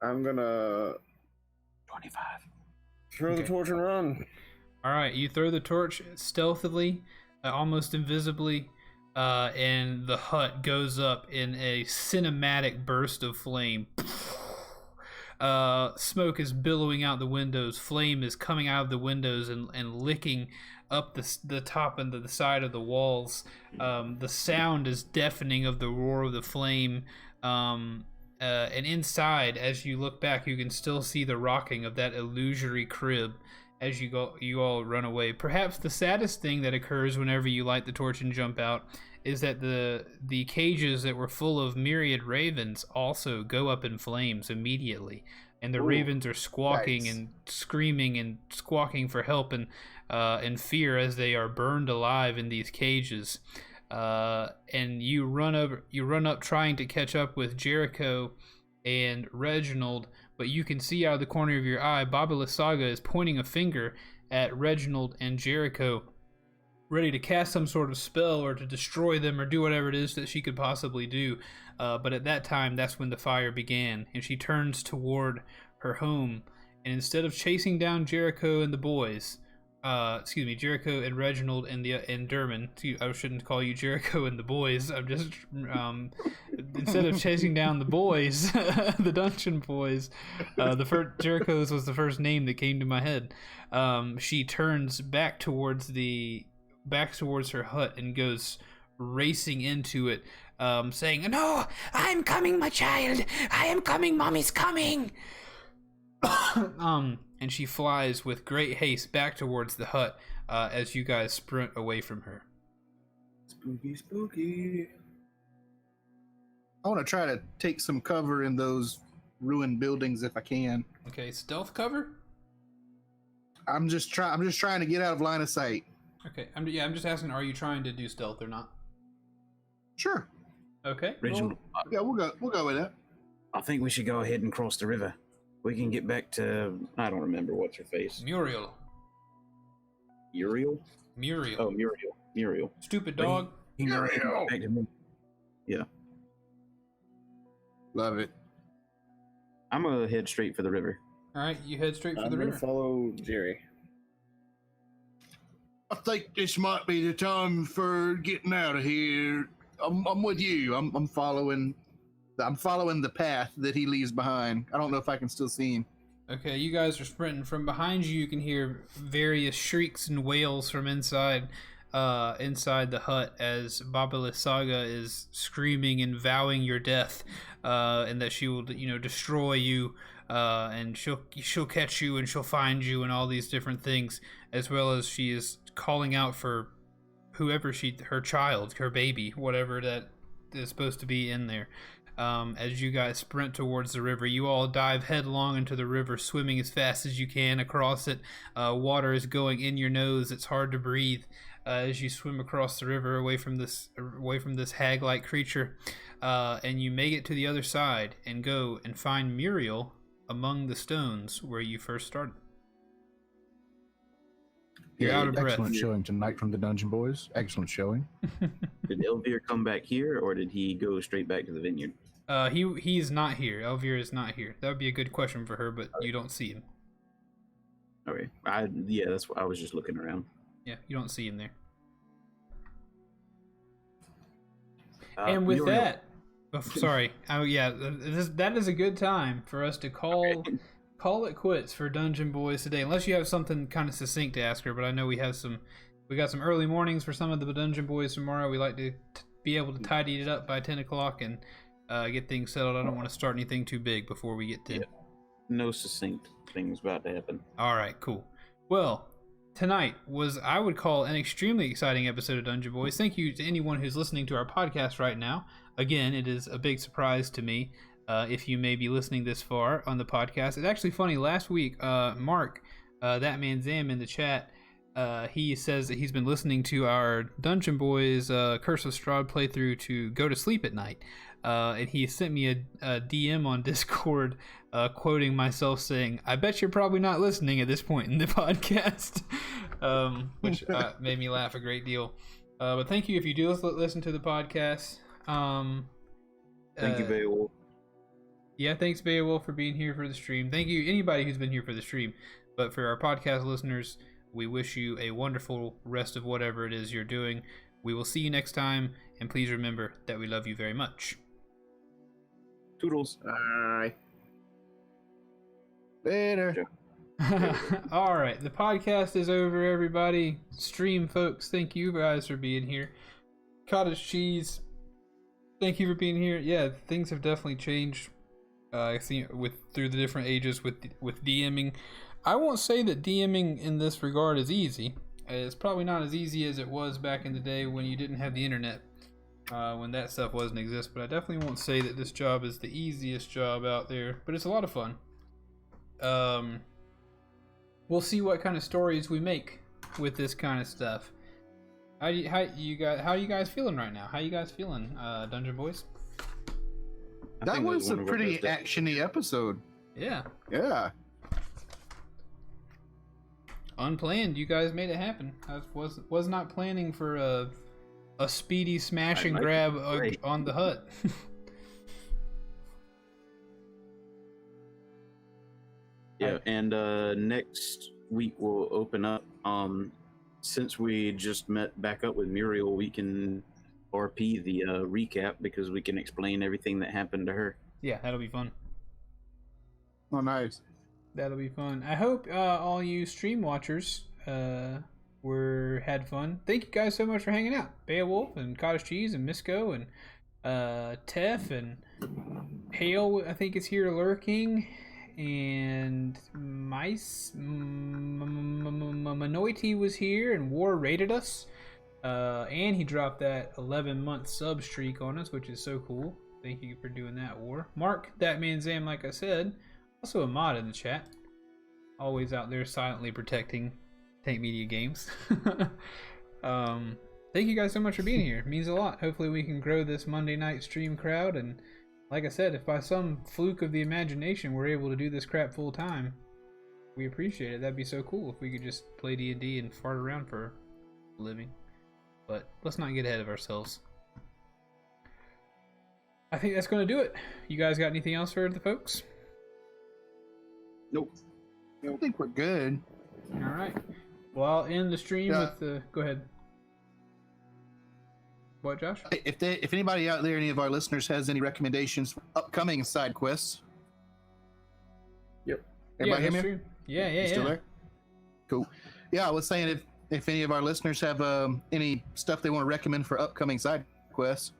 I'm gonna 25. throw the torch and run. All right, you throw the torch stealthily, almost invisibly, and the hut goes up in a cinematic burst of flame. Smoke is billowing out the windows. Flame is coming out of the windows and licking up the top and the side of the walls. The sound is deafening of the roar of the flame. And inside, as you look back, you can still see the rocking of that illusory crib as you all run away. Perhaps the saddest thing that occurs whenever you light the torch and jump out is that the cages that were full of myriad ravens also go up in flames immediately, and the ravens are squawking and screaming and squawking for help and fear as they are burned alive in these cages. And you run up trying to catch up with Jericho and Reginald, but you can see out of the corner of your eye Baba Lysaga is pointing a finger at Reginald and Jericho, ready to cast some sort of spell or to destroy them or do whatever it is that she could possibly do. But at that time, that's when the fire began, and she turns toward her home, and instead of chasing down Jericho and the boys, Jericho and Reginald and Derman. I shouldn't call you Jericho and the boys. I'm just instead of chasing down the boys, the dungeon boys. The first Jericho's was the first name that came to my head. She turns back towards her hut and goes racing into it, saying, "No, I'm coming, my child. I am coming. Mommy's coming." And she flies with great haste back towards the hut as you guys sprint away from her. Spooky, spooky. I want to try to take some cover in those ruined buildings if I can. Okay, stealth cover? I'm just trying to get out of line of sight. Okay, I'm just asking, are you trying to do stealth or not? Sure. Okay. Reginald, Yeah, we'll go with that. I think we should go ahead and cross the river. We can get back to I don't remember what's her face. Muriel. Uriel? Muriel. Oh, Muriel. Stupid dog. Muriel. back to me. Yeah. Love it. I'm gonna head straight for the river. All right, you head straight for I'm the gonna river. follow Jerry. I think this might be the time for getting out of here. I'm with you. I'm following the path that he leaves behind. I don't know if I can still see him. Okay, you guys are sprinting. From behind you, you can hear various shrieks and wails from inside. inside the hut as Baba Lysaga is screaming and vowing your death, and that she will, destroy you, and she'll catch you and she'll find you and all these different things, as well as she is calling out for whoever her child, her baby, whatever that is supposed to be in there. As you guys sprint towards the river, you all dive headlong into the river, swimming as fast as you can across it. Water is going in your nose. It's hard to breathe as you swim across the river away from this hag-like creature. And you make it to the other side and go and find Muriel among the stones where you first started. You're out of breath. Excellent showing tonight from the Dungeon Boys. Excellent showing. Did Elvir come back here, or did he go straight back to the vineyard? He's not here. Elvir is not here. That would be a good question for her, but you don't see him. Okay. That's what I was just looking around. Yeah, you don't see him there. And with that, sorry. That is a good time for us to call it quits for Dungeon Boys today. Unless you have something kind of succinct to ask her, but I know we got some early mornings for some of the Dungeon Boys tomorrow. We like to be able to tidy it up by 10 o'clock and get things settled. I don't want to start anything too big before we get to... Yeah. No succinct things about to happen. All right, cool. Well, tonight was, I would call, an extremely exciting episode of Dungeon Boys. Thank you to anyone who's listening to our podcast right now. Again, it is a big surprise to me if you may be listening this far on the podcast. It's actually funny. Last week, Mark, that man Zam in the chat, he says that he's been listening to our Dungeon Boys Curse of Strahd playthrough to go to sleep at night. And he sent me a DM on Discord quoting myself saying, "I bet you're probably not listening at this point in the podcast," which made me laugh a great deal. But thank you if you do listen to the podcast. Thank you, Beowulf. Yeah, thanks, Beowulf, for being here for the stream. Thank you, anybody who's been here for the stream. But for our podcast listeners, we wish you a wonderful rest of whatever it is you're doing. We will see you next time, and please remember that we love you very much. Toodles. Bye. Later. All right, the podcast is over, everybody. Stream folks, thank you guys for being here. Cottage Cheese, thank you for being here. Yeah, things have definitely changed. I see through the different ages with DMing. I won't say that DMing in this regard is easy. It's probably not as easy as it was back in the day when you didn't have the internet, when that stuff wasn't exist. But I definitely won't say that this job is the easiest job out there. But it's a lot of fun. We'll see what kind of stories we make with this kind of stuff. How you guys feeling right now? How you guys feeling, Dungeon Boys? That was a pretty actiony episode. Yeah. Yeah. Unplanned, you guys made it happen. I was not planning for a speedy smash and grab on the hut. Yeah, and next week we'll open up. Since we just met back up with Muriel, we can RP the recap because we can explain everything that happened to her. Yeah, that'll be fun. Oh, nice. That'll be fun. I hope all you stream watchers had fun. Thank you guys so much for hanging out. Beowulf and Cottage Cheese and Misco and Tef and Hale, I think, is here lurking. And Mice Minority was here, and War raided us. And he dropped that 11-month sub streak on us, which is so cool. Thank you for doing that, War. Mark, that man Zam, like I said, also a mod in the chat. Always out there silently protecting Tank Media Games. Thank you guys so much for being here. It means a lot. Hopefully we can grow this Monday night stream crowd. And like I said, if by some fluke of the imagination we're able to do this crap full time, we appreciate it. That'd be so cool if we could just play D&D and fart around for a living. But let's not get ahead of ourselves. I think that's going to do it. You guys got anything else for the folks? Nope. I think we're good. All right. Well, I'll end the stream with the... Go ahead. What, Josh? If anybody out there, any of our listeners, has any recommendations for upcoming side quests. Everybody hear me? True. Yeah. Still there? Cool. Yeah, I was saying if any of our listeners have any stuff they want to recommend for upcoming side quests.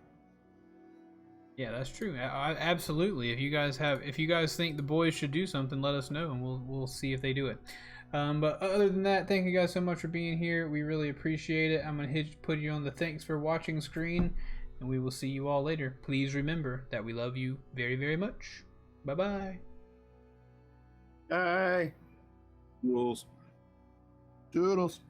Yeah, that's true. Absolutely. If you guys think the boys should do something, let us know, and we'll see if they do it. But other than that, thank you guys so much for being here. We really appreciate it. I'm gonna put you on the thanks for watching screen, and we will see you all later. Please remember that we love you very, very much. Bye bye. Bye. Rules. Toodles.